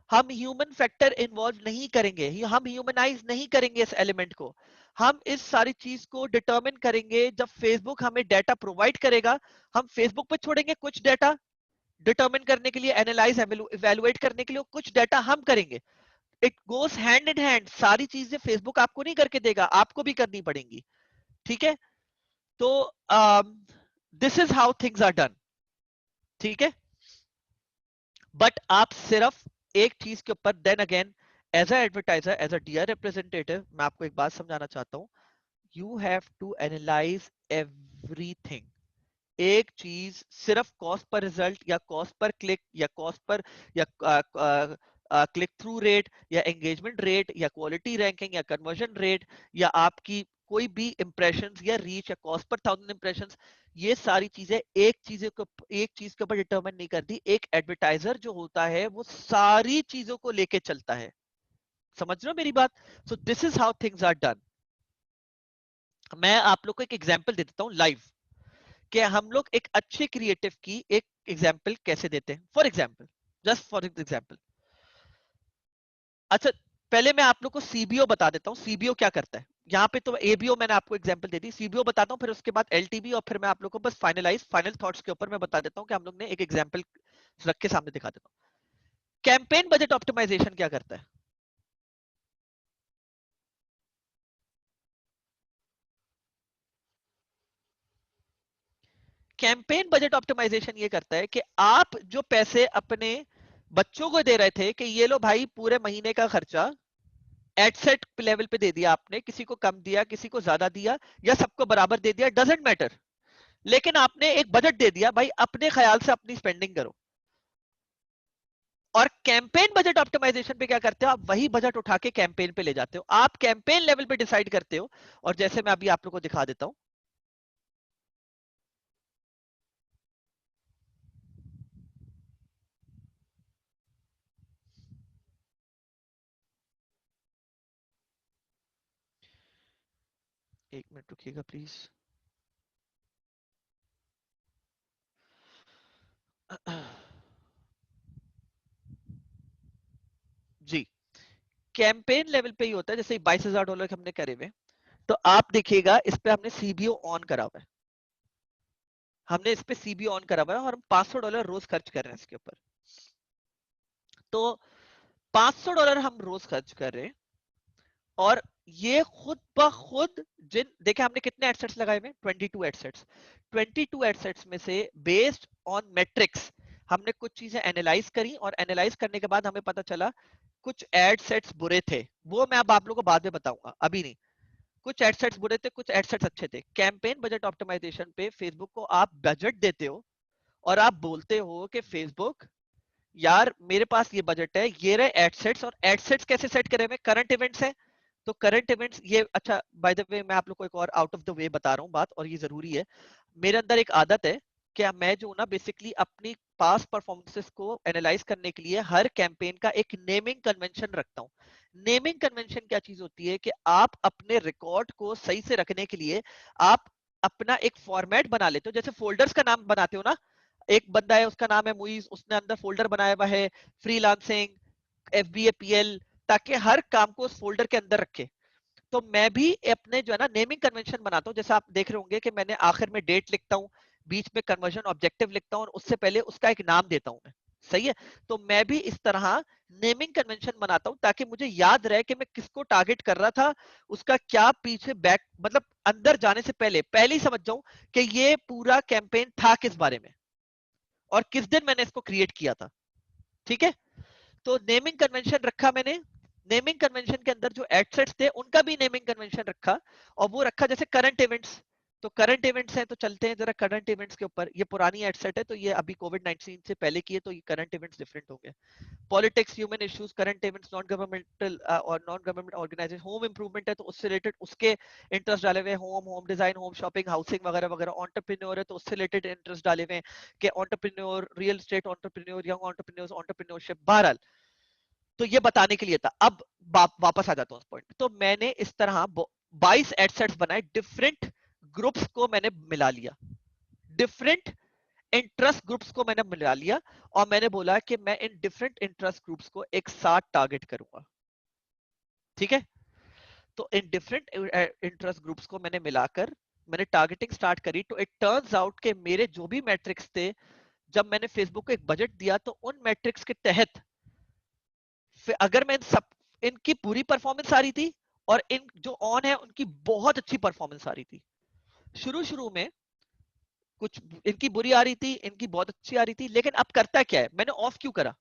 हम human factor involve नहीं करेंगे, हम ह्यूमनाइज नहीं करेंगे इस एलिमेंट को, हम इस सारी चीज को डिटरमिन करेंगे जब फेसबुक हमें डेटा प्रोवाइड करेगा। हम फेसबुक पे छोड़ेंगे कुछ डेटा डिटरमिन करने के लिए, एनालाइज इवेलुएट करने के लिए, कुछ डाटा हम करेंगे। It goes hand in hand, सारी चीजें फेसबुक आपको नहीं करके देगा, आपको भी करनी पड़ेंगी। ठीक है, तो this is how things are done. ठीक है, बट आप सिर्फ एक चीज के ऊपर, then again as a advertiser, as a DR representative, मैं आपको एक बात समझाना चाहता हूं, you have to analyse everything. एक चीज सिर्फ कॉस्ट पर रिजल्ट, या कॉस्ट पर क्लिक, या कॉस्ट पर, या क्लिक थ्रू रेट, या एंगेजमेंट रेट, या क्वालिटी रैंकिंग, या कन्वर्जन रेट, या आपकी कोई भी इंप्रेशंस या रीच, या कॉस्ट पर 1000 इंप्रेशंस, ये सारी चीजें एक चीज के ऊपर डिटरमिन नहीं करती। एक एडवर्टाइजर जो होता है वो सारी चीजों को लेके चलता है। समझ रहे हो मेरी बात? So this is how things are done. मैं आप लोग को एक एग्जांपल दे देता हूं लाइव, कि हम लोग एक अच्छे क्रिएटिव की एक एग्जांपल कैसे देते हैं। For example, just for example, अच्छा पहले मैं आप लोग को सीबीओ बता देता हूँ, सीबीओ क्या करता है। यहाँ पे तो एबीओ मैंने आपको एग्जांपल दे दी, सीबीओ बताता हूँ, फिर उसके बाद एलटीबी, और फिर मैं आप लोग को बस फाइनल थॉट्स के ऊपर मैं बता देता हूँ कि हम लोग ने एक एग्जांपल रख के सामने दिखा देता हूँ। कैंपेन बजट ऑप्टिमाइजेशन क्या करता है? कैंपेन बजट ऑप्टिमाइजेशन ये करता है कि आप जो पैसे अपने बच्चों को दे रहे थे कि ये लो भाई पूरे महीने का खर्चा, एट सेट लेवल पे दे दिया आपने, किसी को कम दिया, किसी को ज्यादा दिया, या सबको बराबर दे दिया, डजेंट मैटर, लेकिन आपने एक बजट दे दिया भाई, अपने ख्याल से अपनी स्पेंडिंग करो। और कैंपेन बजट ऑप्टिमाइजेशन पे क्या करते हो, आप वही बजट उठा के कैंपेन पे ले जाते हो, आप कैंपेन लेवल पे डिसाइड करते हो। और जैसे मैं अभी आप लोगों को दिखा देता हूं, एक मिनट रुकिएगा प्लीज। जी, कैंपेन लेवल पे ही होता है, जैसे $22,000 हमने करे हुए, तो आप देखिएगा इस पे हमने सीबीओ ऑन करा हुआ है, हमने इस पे सीबीओ ऑन करा हुआ है, और हम $500 रोज खर्च कर रहे हैं इसके ऊपर। तो $500 हम रोज खर्च कर रहे हैं, और ये खुद ब खुद, जिन देखे हमने कितने एडसेट्स लगाए हुए, 22 एडसेट्स, 22 एडसेट्स में से बेस्ड ऑन मेट्रिक्स हमने कुछ चीजें एनालाइज करी और एनालाइज करने के बाद हमें पता चला कुछ एड सेट्स बुरे थे, वो मैं अब आप लोगों को बाद में बताऊंगा, अभी नहीं। कुछ एड सेट्स बुरे थे, कुछ एड सेट्स अच्छे थे। कैंपेन बजट ऑप्टिमाइजेशन पे फेसबुक को आप बजट देते हो और आप बोलते हो कि फेसबुक यार मेरे पास ये बजट है, ये रहे एडसेट्स, और एडसेट्स कैसे सेट करें? में करंट इवेंट्स है, तो करंट इवेंट्स ये अच्छा, बाय द वे मैं आप लोग को एक और आउट ऑफ द वे बता रहा हूँ बात, और ये जरूरी है। मेरे अंदर एक आदत है कि मैं जो ना बेसिकली अपनी पास परफॉर्मेंसेस को एनालाइज करने के लिए हर कैंपेन का एक नेमिंग कन्वेंशन रखता हूँ। नेमिंग कन्वेंशन क्या चीज होती है कि आप अपने रिकॉर्ड को सही से रखने के लिए आप अपना एक फॉर्मेट बना लेते हो, जैसे फोल्डर्स का नाम बनाते हो ना। एक बंदा है उसका नाम है मुइज, उसने अंदर फोल्डर बनाया हुआ है फ्रीलांसिंग, FBA PL, ताकि हर काम को उस फोल्डर के अंदर रखे। तो मैं भी अपने जो है ना नेमिंग कन्वेंशन बनाता हूँ। जैसे आप देख रहे होंगे कि मैंने आखिर में डेट लिखता हूँ, बीच में कन्वर्जन ऑब्जेक्टिव लिखता हूँ और उससे पहले उसका एक नाम देता हूँ मैं। सही है? तो मैं भी इस तरह नेमिंग कन्वेंशन बनाता हूँ ताकि मुझे याद रहे कि मैं किसको टारगेट कर रहा था, उसका क्या पीछे बैक, मतलब अंदर जाने से पहले पहले ही समझ जाऊं कि ये पूरा कैंपेन था किस बारे में और किस दिन मैंने इसको क्रिएट किया था। ठीक है? तो नेमिंग कन्वेंशन रखा मैंने। नेमिंग कन्वेंशन के अंदर जो एडसेट्स थे उनका भी नेमिंग कन्वेंशन रखा, और वो रखा जैसे करंट इवेंट्स। तो करंट इवेंट्स हैं तो चलते हैं जरा करंट इवेंट्स के ऊपर। ये पुरानी एडसेट है, तो ये अभी कोविड-19 से पहले की है, तो ये करंट इवेंट्स डिफरेंट होंगे। Politics, human issues, current events, non governmental और non government organisation, home improvement है तो उससे रिलेटेड उसके इंटरेस्ट डाले हुए, home home design, home shopping, housing वगैरह वगैरह। एंटरप्रेन्योर है तो उससे रिलेटेड इंटरेस्ट डाले हुए कि entrepreneur, real estate entrepreneur, young entrepreneurs, entrepreneurship. बहरहाल, तो ये बताने के लिए था। अब वापस आ जाता हूँ उस पॉइंट। तो मैंने इस तरह 22 एडसेट्स बनाए, डिफरेंट ग्रुप्स को मैंने मिला लिया, डिफरेंट इंटरेस्ट ग्रुप्स को मैंने मिला लिया, और मैंने बोला कि मैं इन डिफरेंट इंटरेस्ट ग्रुप्स को एक साथ टारगेट करूंगा। ठीक है? तो इन डिफरेंट इंटरेस्ट ग्रुप्स को मैंने मिलाकर मैंने टारगेटिंग स्टार्ट करी। तो इट टर्न्स आउट के मेरे जो भी मैट्रिक्स थे, जब मैंने फेसबुक को एक बजट दिया तो उन मैट्रिक्स के तहत अगर मैं इन सब, इनकी पूरी परफॉर्मेंस आ रही थी और इन जो ऑन है उनकी बहुत अच्छी परफॉर्मेंस आ रही थी। शुरू शुरू में कुछ इनकी बुरी आ रही थी, इनकी बहुत अच्छी आ रही थी, लेकिन अब करता क्या है, मैंने ऑफ क्यों करा?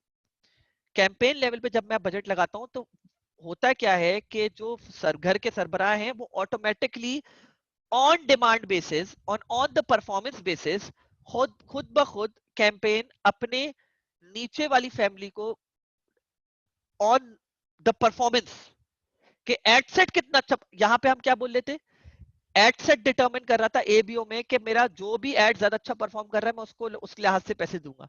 कैंपेन लेवल पे जब मैं बजट लगाता हूं तो होता क्या है कि जो घर के सरबराह हैं वो automatically on demand basis, on the performance basis, खुद खुद ब खुद कैंपेन अपने नीचे वाली फैमिली को ऑन द परफॉर्मेंस कि एड सेट कितना अच्छा, यहां पे हम क्या बोल लेते, एड सेट डिटरमिन कर रहा था एबीओ में कि मेरा जो भी एड ज्यादा अच्छा परफॉर्म कर रहा है मैं उसको उस लिहाज से पैसे दूंगा।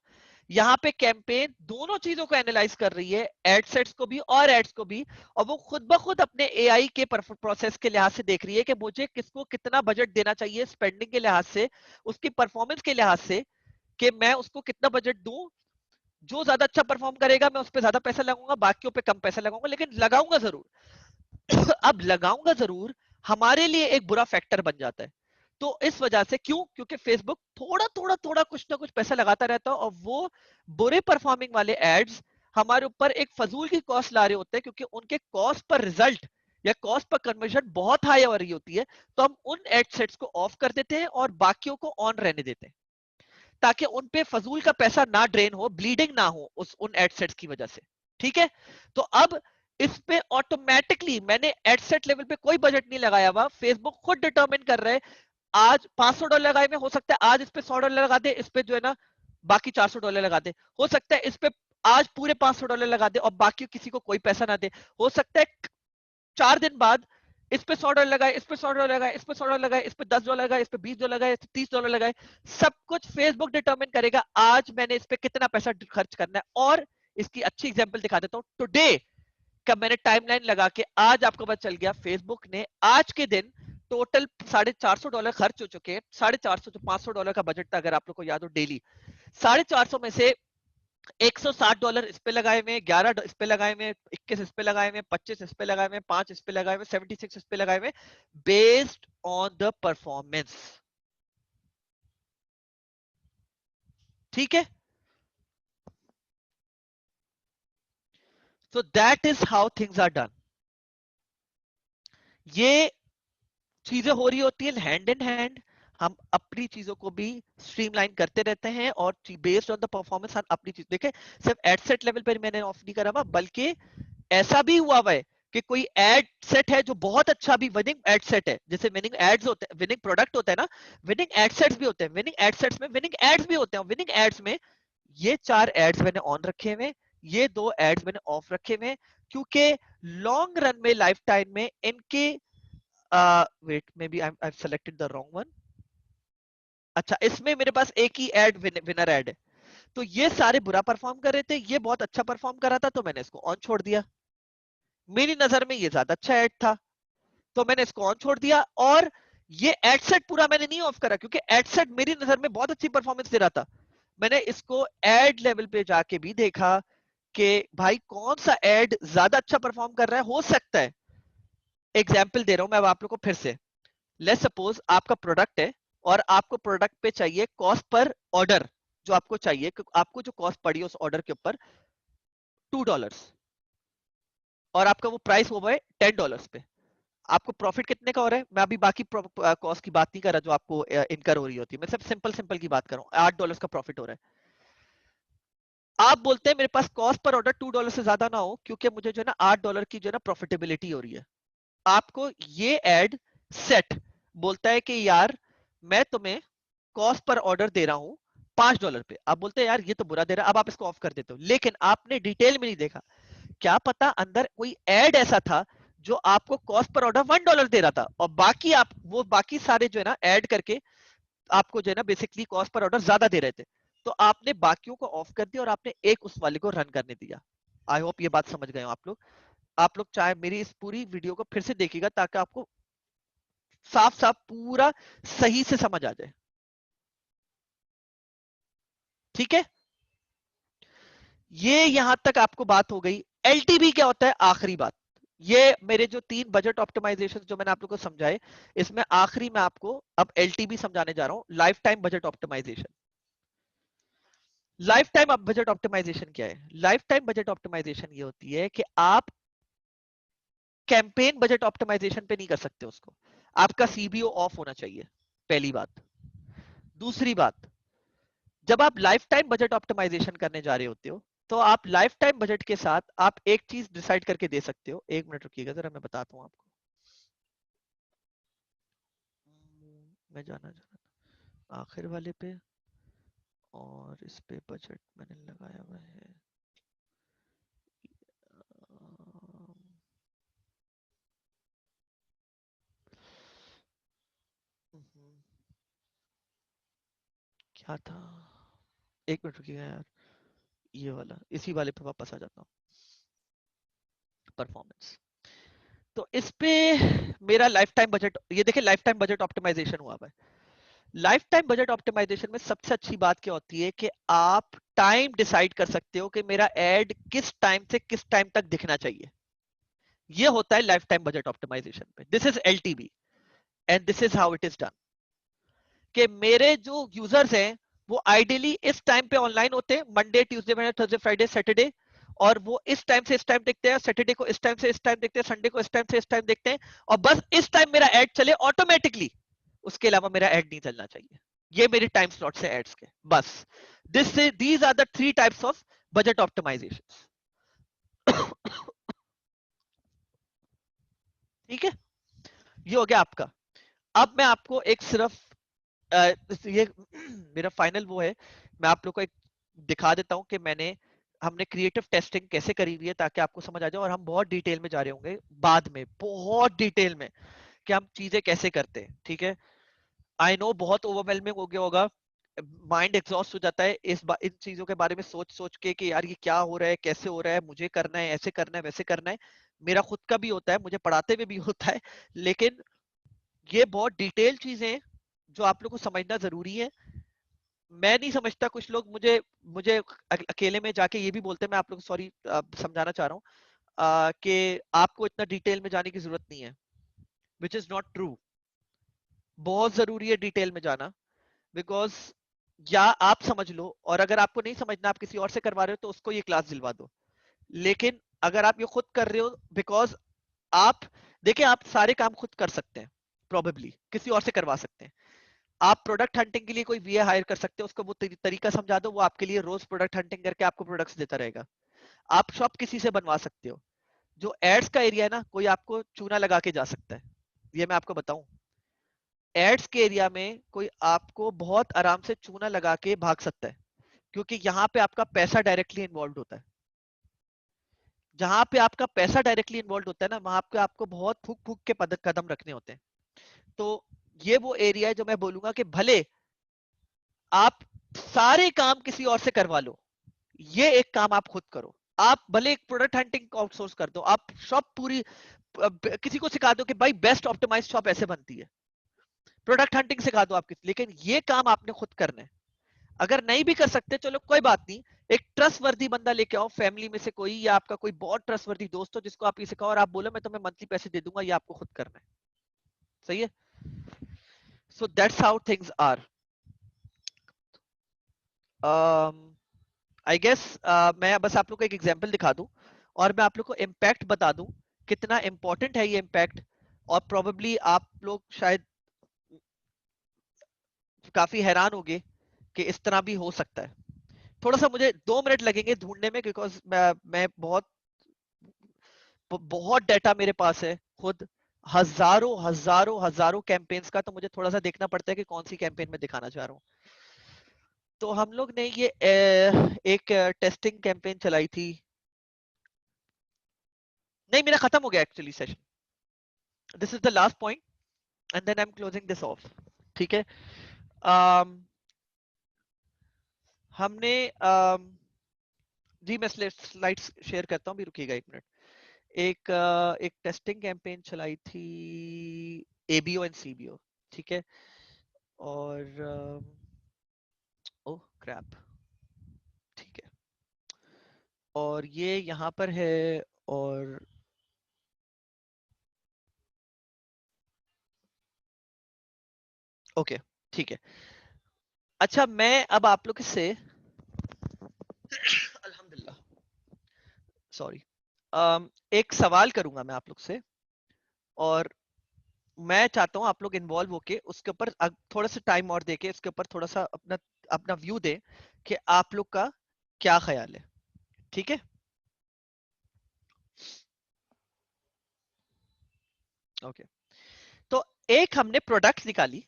यहाँ पे कैंपेन दोनों चीजों को एनालाइज कर रही है, एड सेट्स को भी और एड्स को भी, और वो खुद ब खुद अपने एआई के प्रोसेस के लिहाज से देख रही है कि मुझे किसको कितना बजट देना चाहिए, स्पेंडिंग के लिहाज से, उसकी परफॉर्मेंस के लिहाज से, कि मैं उसको कितना बजट दूं। जो ज्यादा अच्छा परफॉर्म करेगा मैं उस पर ज्यादा पैसा लगाऊंगा, बाकियों पे कम पैसा लगाऊंगा, लेकिन लगाऊंगा जरूर। अब लगाऊंगा जरूर हमारे लिए एक बुरा फैक्टर बन जाता है। तो इस वजह से, क्यों? क्योंकि फेसबुक थोड़ा थोड़ा थोड़ा कुछ ना कुछ पैसा लगाता रहता है, और वो बुरे परफॉर्मिंग वाले एड्स हमारे ऊपर एक फजूल की कॉस्ट ला रहे होते हैं, क्योंकि उनके कॉस्ट पर रिजल्ट या कॉस्ट पर कन्वर्जन बहुत हाई हो रही होती है। तो हम उन एड सेट्स को ऑफ कर देते हैं और बाकियों को ऑन रहने देते हैं, ताकि उन पे फजूल का पैसा ना ड्रेन हो, ब्लीडिंग ना हो उस उन एडसेट्स की वजह से। ठीक है? तो अब इस पे ऑटोमेटिकली मैंने एडसेट लेवल पे कोई बजट नहीं लगाया हुआ, फेसबुक खुद डिटरमिन कर रहे हैं। आज $500 लगाए में, हो सकता है आज इस पे $100 लगा दे, इस पे जो है ना बाकी $400 लगा दे। हो सकता है इस पे आज पूरे $500 लगा दे और बाकी किसी को कोई पैसा ना दे। हो सकता है 4 दिन बाद इस पे $100 लगाए, इस पे $100 लगाए, इस पे $100 लगाए, इस पे $10 लगाए, इस पे $20 लगाए, इस पे $30 लगाए। सब कुछ फेसबुक डिटरमिन करेगा आज मैंने इस पे कितना पैसा खर्च करना है। और इसकी अच्छी एग्जांपल दिखा देता हूँ। टुडे का मैंने टाइमलाइन लगा के आज आपको पता चल गया, फेसबुक ने आज के दिन टोटल $450 खर्च हो चुके हैं। 450 जो $500 का बजट था, अगर आप लोग को याद हो, डेली 450 में से $160 इस पे लगाए हुए, 11 इस पे लगाए हुए, 21 इस पे लगाए हुए, 25 इस पे लगाए हुए, 5 इस पे लगाए हुए, 76 इस पे लगाए हुए, बेस्ड ऑन द परफॉर्मेंस। ठीक है? So that is how things are done. ये चीजें हो रही होती है हैंड इन हैंड। हम अपनी चीजों को भी स्ट्रीमलाइन करते रहते हैं और बेस्ड ऑन द परफॉर्मेंस हम अपनी चीज देखें। सिर्फ एड सेट लेवल पर मैंने ऑफ नहीं करा हुआ, बल्कि ऐसा भी हुआ हुआ है कि कोई एड सेट है जो बहुत अच्छा भी विनिंग एड सेट है, जैसे विनिंग एड्स होते हैं, विनिंग प्रोडक्ट होता है ना, विनिंग एड सेट्स भी होते हैं, विनिंग एड सेट्स में विनिंग एड्स भी होते हैं। विनिंग एड्स में ये 4 एड्स मैंने ऑन रखे हुए, ये 2 एड्स मैंने ऑफ रखे हुए, क्योंकि लॉन्ग रन में लाइफ टाइम में इनके wait maybe I selected the wrong one. अच्छा, इसमें मेरे पास एक ही एड विनर एड है, तो ये सारे बुरा परफॉर्म कर रहे थे, ये बहुत अच्छा परफॉर्म कर रहा था, तो मैंने इसको ऑन छोड़ दिया। मेरी नजर में ये ज्यादा अच्छा एड था, तो मैंने इसको ऑन छोड़ दिया। और ये एड सेट पूरा मैंने नहीं ऑफ करा, क्योंकि एड सेट मेरी नजर में बहुत अच्छी परफॉर्मेंस दे रहा था। मैंने इसको एड लेवल पे जाके भी देखा कि भाई कौन सा एड ज्यादा अच्छा परफॉर्म कर रहा है। हो सकता है, एग्जाम्पल दे रहा हूं मैं अब आप लोग को फिर से। लेट्स सपोज आपका प्रोडक्ट है और आपको प्रोडक्ट पे चाहिए कॉस्ट पर ऑर्डर, जो आपको चाहिए, आपको जो कॉस्ट पड़ी है उस ऑर्डर के ऊपर $2, और आपका वो प्राइस हुआ है $10 पे। आपको प्रॉफिट कितने का हो रहा है? मैं अभी बाकी कॉस्ट की बात नहीं कर रहा जो आपको इनकर हो रही होती है, मैं सिर्फ सिंपल सिंपल की बात कर रहा हूँ। $8 का प्रॉफिट हो रहा है। आप बोलते हैं मेरे पास कॉस्ट पर ऑर्डर $2 से ज्यादा ना हो, क्योंकि मुझे जो है ना $8 की जो है ना प्रॉफिटेबिलिटी हो रही है। आपको ये एड सेट बोलता है कि यार मैं तुम्हें कॉस्ट पर ऑर्डर दे रहा हूं $5 पे। आप बोलते हैं यार ये तो बुरा दे रहा है, अब आप इसको ऑफ कर देते हो। लेकिन आपने डिटेल में नहीं देखा, क्या पता अंदर कोई एड ऐसा था जो आपको कॉस्ट पर ऑर्डर $1 दे रहा था, और बाकी आप वो बाकी सारे जो है ना ऐड करके आपको जो है ना बेसिकली कॉस्ट पर ऑर्डर ज्यादा दे रहे थे। तो आपने बाकियों को ऑफ कर दिया और आपने एक उस वाले को रन करने दिया। आई होप ये बात समझ गए हो आप लोग। आप लोग चाहे मेरी इस पूरी वीडियो को फिर से देखिएगा, ताकि आपको साफ साफ पूरा सही से समझ आ जाए। ठीक है, ये यहां तक आपको बात हो गई। एलटीवी क्या होता है, आखिरी बात। ये मेरे जो 3 बजट ऑप्टिमाइजेशन जो मैंने आप लोगों को समझाए, इसमें आखिरी मैं आपको अब एलटीवी समझाने जा रहा हूं, lifetime budget optimisation. Lifetime budget optimisation क्या है? लाइफ टाइम बजट ऑप्टिमाइजेशन ये होती है कि आप कैंपेन बजट ऑप्टिमाइजेशन पे नहीं कर सकते उसको। आपका सीबीओ ऑफ होना चाहिए, पहली बात। दूसरी बात, जब आप लाइफ टाइम बजट ऑप्टिमाइजेशन करने जा रहे होते हो, तो आप लाइफ टाइम बजट के साथ आप एक चीज डिसाइड करके दे सकते हो। एक मिनट रुकिएगा जरा, मैं बताता हूँ आपको। मैं जाना जाना आखिर वाले पे, और इस पे बजट मैंने लगाया हुआ है। क्या था, एक मिनट रुकिएगा यार, ये वाला, इसी वाले पे वापस आ जाता हूँ, परफॉर्मेंस। तो इस पे मेरा लाइफ टाइम बजट, ये देखिए लाइफ टाइम बजट ऑप्टिमाइजेशन हुआ है। लाइफ टाइम बजट ऑप्टिमाइजेशन में सबसे अच्छी बात क्या होती है कि आप टाइम डिसाइड कर सकते हो कि मेरा एड किस टाइम से किस टाइम तक दिखना चाहिए। ये होता है लाइफ टाइम बजट ऑप्टिमाइजेशन में। This is LTB and this is how it is done. कि मेरे जो यूजर्स हैं वो आइडियली इस टाइम पे ऑनलाइन होते हैं, Monday Tuesday Wednesday Thursday Friday Saturday, और वो इस टाइम से इस टाइम देखते हैं, सैटरडे को इस टाइम से इस टाइम देखते हैं, संडे को इस टाइम से इस टाइम देखते हैं, और बस इस टाइम मेरा एड चले ऑटोमेटिकली, उसके अलावा मेरा एड नहीं चलना चाहिए। ये मेरे टाइम स्लॉट से एड्स के, बस। These are the 3 types of budget optimisation. ठीक है, ये हो गया आपका। अब मैं आपको एक सिर्फ ये मेरा फाइनल वो है, मैं आप लोग को एक दिखा देता हूं कि हमने क्रिएटिव टेस्टिंग कैसे करी हुई है, ताकि आपको समझ आ जाए। और हम बहुत डिटेल में जा रहे होंगे बाद में, बहुत डिटेल में, कि हम चीजें कैसे करते हैं। ठीक है, आई नो बहुत ओवरवेलमिंग हो गया होगा, माइंड एग्जॉस्ट हो जाता है इन चीजों के बारे में सोच सोच के कि यार ये क्या हो रहा है, कैसे हो रहा है, मुझे करना है, ऐसे करना है, वैसे करना है। मेरा खुद का भी होता है, मुझे पढ़ाते हुए भी होता है। लेकिन ये बहुत डिटेल चीजें हैं जो आप लोग को समझना जरूरी है। मैं नहीं समझता, कुछ लोग मुझे मुझे अकेले में जाके ये भी बोलते हैं, मैं आप लोग को सॉरी समझाना चाह रहा हूँ कि आपको इतना डिटेल में जाने की जरूरत नहीं है, विच इज नॉट ट्रू। बहुत जरूरी है डिटेल में जाना, बिकॉज या आप समझ लो, और अगर आपको नहीं समझना, आप किसी और से करवा रहे हो, तो उसको ये क्लास दिलवा दो। लेकिन अगर आप ये खुद कर रहे हो, बिकॉज आप देखिए, आप सारे काम खुद कर सकते हैं, प्रोबेबली किसी और से करवा सकते हैं, आप प्रोडक्ट हंटिंग के लिए कोई वीए हायर कर सकते हो, उसको वो तरीका समझा दो, वो आपके लिए रोज प्रोडक्ट हंटिंग करके आपको प्रोडक्ट्स देता रहेगा। आप शॉप किसी से बनवा सकते हो। जो एड्स का एरिया है ना, कोई आपको चूना लगा के जा सकता है, ये मैं आपको बताऊं। एड्स के एरिया में कोई आपको बहुत आराम से चूना लगा के भाग सकता है, क्योंकि यहाँ पे आपका पैसा डायरेक्टली इन्वॉल्व होता है। जहां पे आपका पैसा डायरेक्टली इन्वॉल्व होता है ना, वहां पे आपको बहुत फूक फूक के कदम रखने होते हैं। तो ये वो एरिया है जो मैं बोलूंगा कि भले आप सारे काम किसी और से करवा लो, ये एक काम आप खुद करो। आप भले एक प्रोडक्ट हंटिंग आउटसोर्स कर दो, आप शॉप पूरी किसी को सिखा दो कि भाई बेस्ट ऑप्टिमाइज शॉप ऐसे बनती है, प्रोडक्ट हंटिंग सिखा दो आप किसी, लेकिन ये काम आपने खुद करना है। अगर नहीं भी कर सकते चलो कोई बात नहीं, एक ट्रस्ट वर्दी बंदा लेके आओ, फैमिली में से कोई या आपका कोई बहुत ट्रस्ट वर्दी दोस्त हो जिसको आप ये सिखाओ और आप बोलो मैं तुम्हें मंथली पैसे दे दूंगा, ये आपको खुद करना है। सही है। So that's how things are. I guess मैं बस आप लोग को एक एग्जांपल दिखा दूं और मैं आप लोग को इम्पैक्ट बता दूं कितना इंपॉर्टेंट है ये इम्पैक्ट। और प्रोबेबली आप लोग शायद काफी हैरान होंगे कि इस तरह भी हो सकता है। थोड़ा सा मुझे 2 मिनट लगेंगे ढूंढने में, बिकॉज मैं बहुत डाटा मेरे पास है खुद, हजारों हजारों हजारों कैंपेन्स का, तो मुझे थोड़ा सा देखना पड़ता है कि कौन सी कैंपेन में दिखाना चाह रहा हूँ। तो हम लोग ने ये एक टेस्टिंग कैंपेन चलाई थी। नहीं, मेरा खत्म हो गया actually session. This is the last point and then I am closing this off. ठीक है। um, हमने जी मैं स्लाइड्स शेयर करता हूँ, भी रुकिएगा 1 मिनट। एक टेस्टिंग कैंपेन चलाई थी, एबीओ एंड सीबीओ। ठीक है। और ओह क्रैप। ठीक है। और ये यहाँ पर है। और ओके ठीक है। अच्छा, मैं अब आप लोग से अल्हम्दुलिल्लाह सॉरी एक सवाल करूंगा मैं आप लोग से, और मैं चाहता हूं आप लोग इन्वॉल्व होके उसके ऊपर थोड़ा सा टाइम और देके इसके ऊपर थोड़ा सा अपना अपना व्यू दें कि आप लोग का क्या ख्याल है। ठीक है। ओके। तो एक हमने प्रोडक्ट निकाली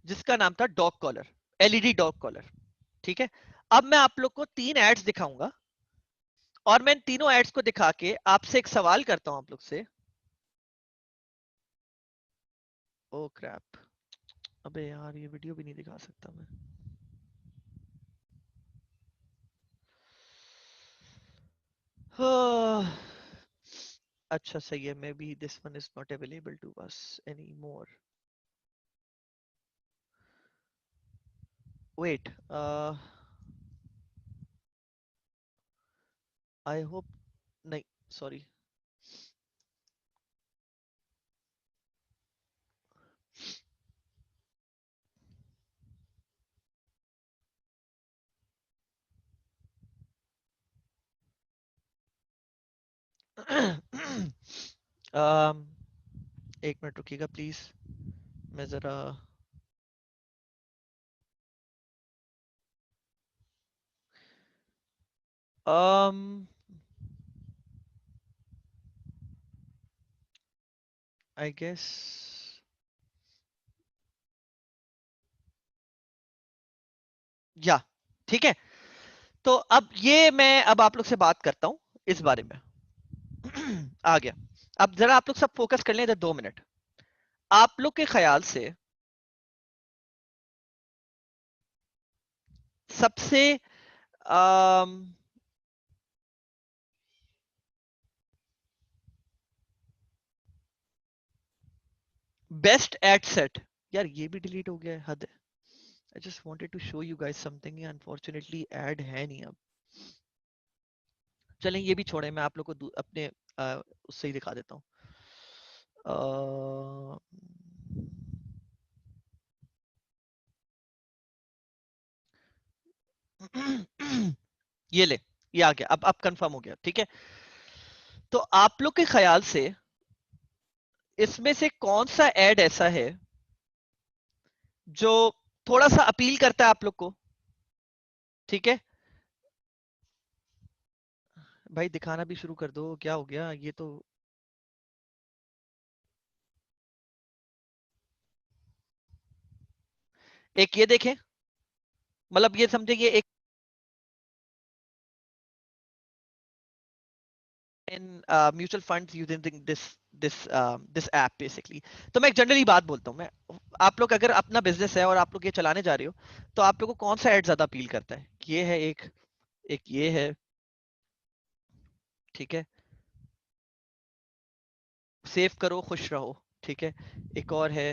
जिसका नाम था dog collar, LED dog collar. ठीक है। अब मैं आप लोग को 3 एड्स दिखाऊंगा और मैं इन तीनों एड्स को दिखा के आपसे एक सवाल करता हूं आप लोग से। ओ क्रैप, अबे यार ये वीडियो भी नहीं दिखा सकता मैं। अच्छा सही है, maybe this one is not available to us any more. Wait, I hope, नहीं सॉरी। एक मिनट रुकिएगा प्लीज, मैं जरा आई गेस या ठीक है। तो अब ये मैं अब आप लोग से बात करता हूं इस बारे में। आ गया। अब जरा आप लोग सब फोकस कर लें इधर 2 मिनट। आप लोग के ख्याल से सबसे बेस्ट एड सेट, यार ये भी डिलीट हो गया है, हद है। I just wanted to show you guys something, unfortunately ad है नहीं अब। चलें ये भी छोड़ें, मैं आप लोग को अपने उससे ही दिखा देता हूँ। ये ले, ये आ गया, अब कंफर्म हो गया। ठीक है। तो आप लोग के ख्याल से इसमें से कौन सा एड ऐसा है जो थोड़ा सा अपील करता है आप लोग को, ठीक है। भाई दिखाना भी शुरू कर दो, क्या हो गया ये तो। एक ये देखें, मतलब ये समझे ये एक in mutual funds using this app basically. तो मैं एक जनरली बात बोलता हूँ मैं, आप लोग अगर अपना बिजनेस है और आप लोग ये चलाने जा रहे हो, तो आप लोग को कौन सा ऐड ज्यादा अपील करता है? ये है एक, एक ये है, ठीक है, सेव करो खुश रहो, ठीक है। एक और है,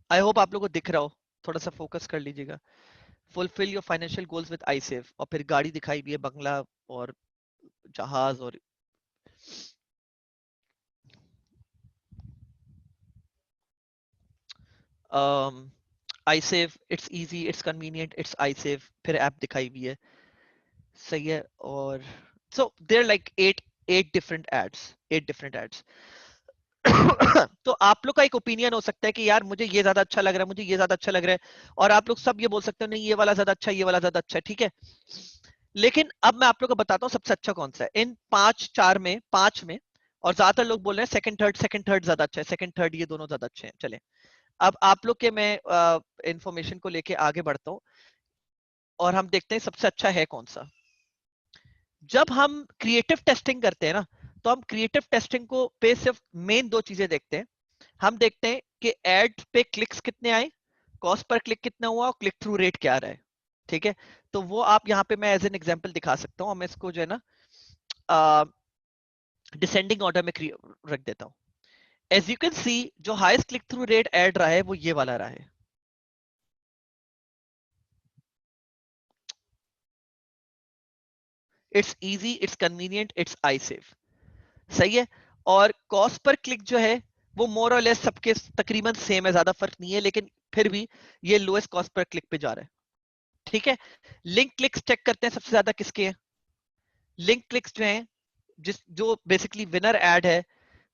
आई होप आप लोग को दिख रहा हो, थोड़ा सा फोकस कर लीजिएगा। Fulfil your financial goals with I save, और फिर गाड़ी दिखाई भी है, बंगला और जहाज और I save, it's easy, it's convenient, it's I save, फिर ऐप दिखाई भी है, सही है। और so there like at different ads, at different ads. तो आप लोग का एक ओपिनियन हो सकता है कि यार मुझे ये ज्यादा अच्छा लग रहा है, मुझे ये ज्यादा अच्छा लग रहा है, और आप लोग सब ये बोल सकते हो नहीं ये वाला ज्यादा अच्छा है, ये वाला ज्यादा अच्छा है, ठीक है। लेकिन अब मैं आप लोग को बताता हूँ सबसे अच्छा कौन सा है इन पांच, चार में, पांच में। और ज्यादातर लोग बोल रहे हैं सेकंड थर्ड ज्यादा अच्छा है, सेकंड थर्ड ये दोनों ज्यादा अच्छे हैं, चले। अब आप लोग के मैं इंफॉर्मेशन को लेके आगे बढ़ता हूँ, और हम देखते हैं सबसे अच्छा है कौन सा। जब हम क्रिएटिव टेस्टिंग करते हैं ना, तो हम क्रिएटिव टेस्टिंग को पे सिर्फ मेन दो चीजें देखते हैं। हम देखते हैं कि एड पे क्लिक्स कितने आए, कॉस्ट पर क्लिक कितना हुआ, और क्लिक थ्रू रेट क्या रहा है, ठीक है। तो वो आप यहाँ पे मैं एज एन एग्जांपल दिखा सकता हूँ, और मैं इसको जो है ना डिसेंडिंग ऑर्डर में रख देता हूँ। एज यू कैन सी, जो highest click through rate ad रहा है वो ये वाला रहा है। It's easy, it's convenient, it's I safe, सही है। और कॉस्ट पर क्लिक जो है वो मोर और लेस सबके तकरीबन सेम है, ज्यादा फर्क नहीं है, लेकिन फिर भी ये लोएस्ट कॉस्ट पर क्लिक पे जा रहा है, ठीक है। लिंक क्लिक्स चेक करते हैं सबसे ज्यादा किसके हैं। लिंक क्लिक्स जो हैं, जिस जो बेसिकली विनर एड है,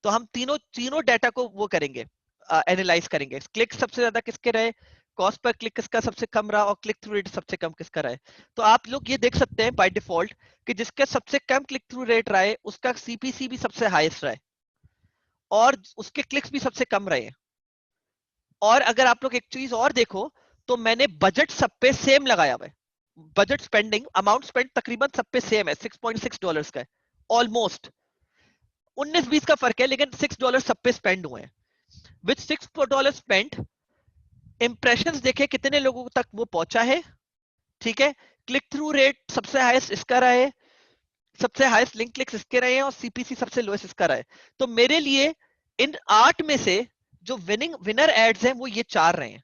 तो हम तीनों तीनों डाटा को वो करेंगे, एनालाइज करेंगे। क्लिक सबसे ज्यादा किसके रहे, कॉस्ट पर क्लिक किसका सबसे कम रहा, और क्लिक थ्रू रेट सबसे कम किसका रहा है। तो आप लोग ये देख सकते हैं बाय डिफॉल्ट कि जिसका सबसे कम क्लिक थ्रू रेट रहा है उसका सीपीसी भी सबसे हाईएस्ट रहा है, और उसके क्लिक्स भी सबसे कम रहे हैं। और अगर आप लोग एक चीज और देखो, तो मैंने बजट सब पे सेम लगाया हुआ है। बजट स्पेंडिंग अमाउंट स्पेंड तकरीबन सब पे सेम है, $6.6 का है, ऑलमोस्ट 19-20 का फर्क है, लेकिन $6 सब पे स्पेंड हुए हैं। विथ $6 स्पेंड, इंप्रेशंस देखे कितने लोगों तक वो पहुंचा है, ठीक है। क्लिक थ्रू रेट सबसे हाईएस्ट इसका रहा है, सबसे हाईएस्ट लिंक क्लिक्स इसके रहे हैं, और सीपीसी सबसे लोएस्ट इसका रहा है। तो मेरे लिए इन 8 में से जो विनर एड्स हैं वो ये चार रहे हैं।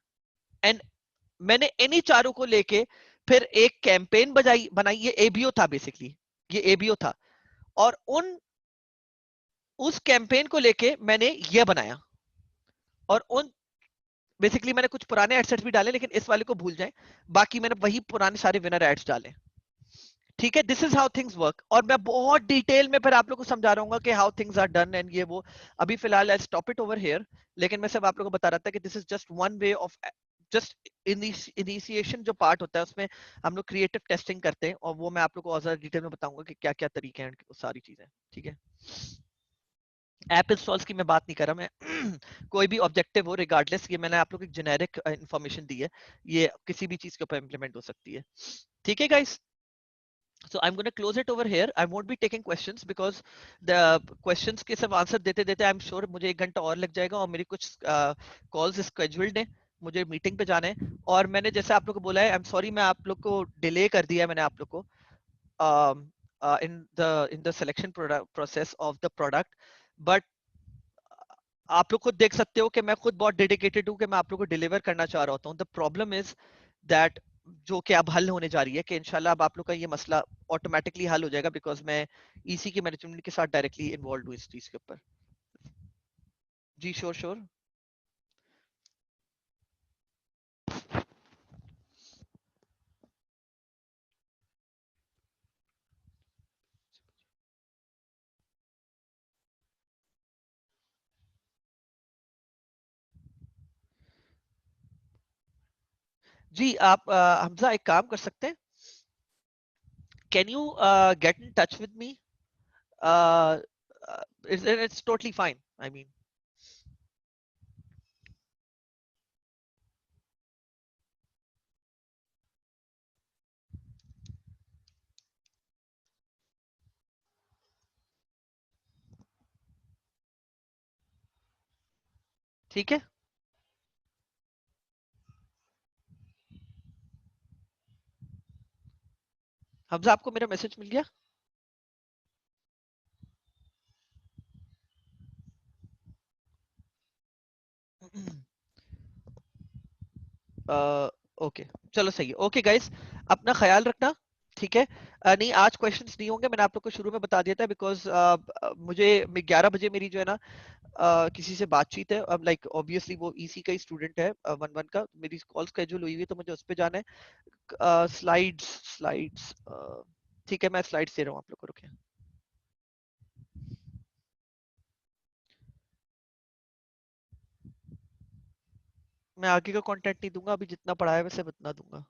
एंड मैंने इन्हीं चारों को लेके फिर एक कैंपेन बनाई, ये एबीओ था बेसिकली, ये एबीओ था। और उन उस कैंपेन को लेके मैंने ये बनाया, और उन बेसिकली मैंने कुछ पुराने एडसेट्स भी डाले, लेकिन इस वाले को भूल जाएं, बाकी मैंने वही पुराने सारे विनर एड्स डाले, ठीक है। This is how things work, और मैं बहुत डिटेल में फिर आप लोग को समझा रहा हूँ कि how things are done and ये वो। अभी फिलहाल I stop it over here, लेकिन मैं सब आप लोगों को बता रहा था कि this is just one way of, just initiation जो पार्ट होता है उसमें हम लोग क्रिएटिव टेस्टिंग करते हैं, और वो मैं आप लोग को और ज्यादा डिटेल में बताऊंगा कि क्या क्या तरीके हैं, सारी चीजें, ठीक है। ऐप इंस्टॉल्स की मैं बात नहीं कर रहा, मैं कोई भी ऑब्जेक्टिव हो रिगार्डलेस, ये मैंने आप लोग को एक जेनेरिक इंफॉर्मेशन दी है, ये किसी भी चीज के ऊपर इंप्लीमेंट हो सकती है, ठीक है guys. So I'm going to close it over here. I won't be taking questions because the questions के सब आंसर देते देते I'm sure मुझे 1 घंटा और लग जाएगा, और मेरी कुछ कॉल्स स्केड्यूल्ड हैं, मुझे मीटिंग पे जाना है। और मैंने जैसे आप लोग को बोला है, आई एम सॉरी मैं आप लोग को डिले कर दिया है, मैंने आप लोग को in the selection process of the product, but आप लोग खुद देख सकते हो कि मैं खुद बहुत डेडिकेटेड हूँ कि मैं आप लोग को डिलीवर करना चाह रहा होता हूँ। द प्रॉब्लम इज दैट, जो कि अब हल होने जा रही है, कि इंशाल्लाह अब आप लोग का ये मसला ऑटोमेटिकली हल हो जाएगा, बिकॉज मैं ईसी के मैनेजमेंट के साथ डायरेक्टली इन्वॉल्व हूँ इस चीज के ऊपर। जी श्योर श्योर। जी आप हमजा एक काम कर सकते हैं, can you get in touch with me, it's totally fine, I mean. ठीक है, हमजा आपको मेरा मैसेज मिल गया? ओके, चलो सही है। ओके गाइस, अपना ख्याल रखना, ठीक है। नहीं आज क्वेश्चंस नहीं होंगे, मैंने आप लोग को शुरू में बता दिया था, बिकॉज मुझे 11 बजे मेरी जो है ना किसी से बातचीत है। अब लाइक ऑब्वियसली वो ईसी का ही स्टूडेंट है, 1-1 का, मेरी कॉल स्केड्यूल हुई हुई है, तो मुझे उस पर जाना है। स्लाइड्स स्लाइड्स ठीक है, मैं स्लाइड्स दे रहा हूँ आप लोग को, रुके। मैं आगे का कंटेंट नहीं दूंगा, अभी जितना पढ़ा है वैसे उतना दूंगा।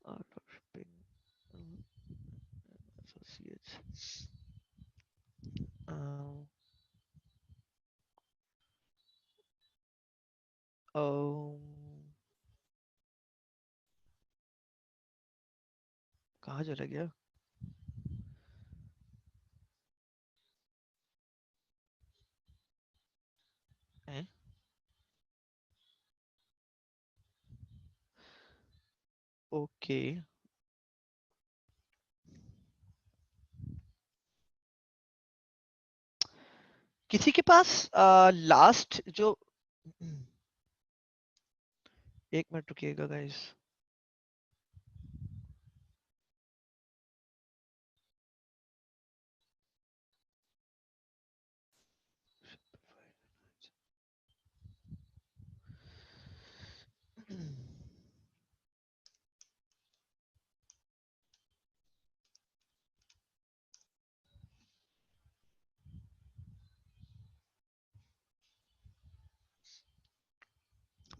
Art of shipping, associates, uh, um, कहाँ चला गया? हैं? ओके, किसी के पास लास्ट जो, एक मिनट रुकिएगा guys.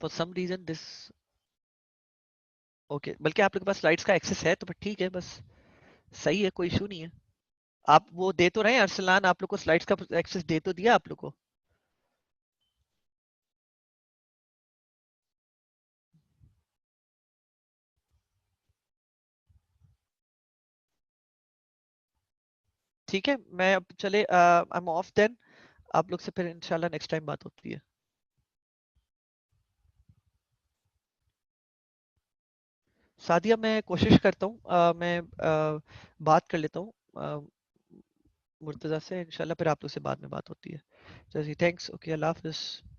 For some reason this, okay, बल्कि आप लोग के पास स्लाइड्स का एक्सेस है तो फिर ठीक है, बस सही है, कोई इशू नहीं है। आप वो दे तो रहे हैं, अरसलान आप लोग को स्लाइड्स का एक्सेस दे तो दिया आप लोग को? ठीक है, मैं अब चले, आई एम ऑफ देन। आप लोग से फिर इंशाल्लाह नेक्स्ट टाइम बात होती है। सादिया मैं कोशिश करता हूँ, मैं बात कर लेता हूँ मुर्तज़ा से, इंशाल्लाह फिर आप लोग से बाद में बात होती है। चलिए थैंक्स, ओके, अल्लाह हाफिज़।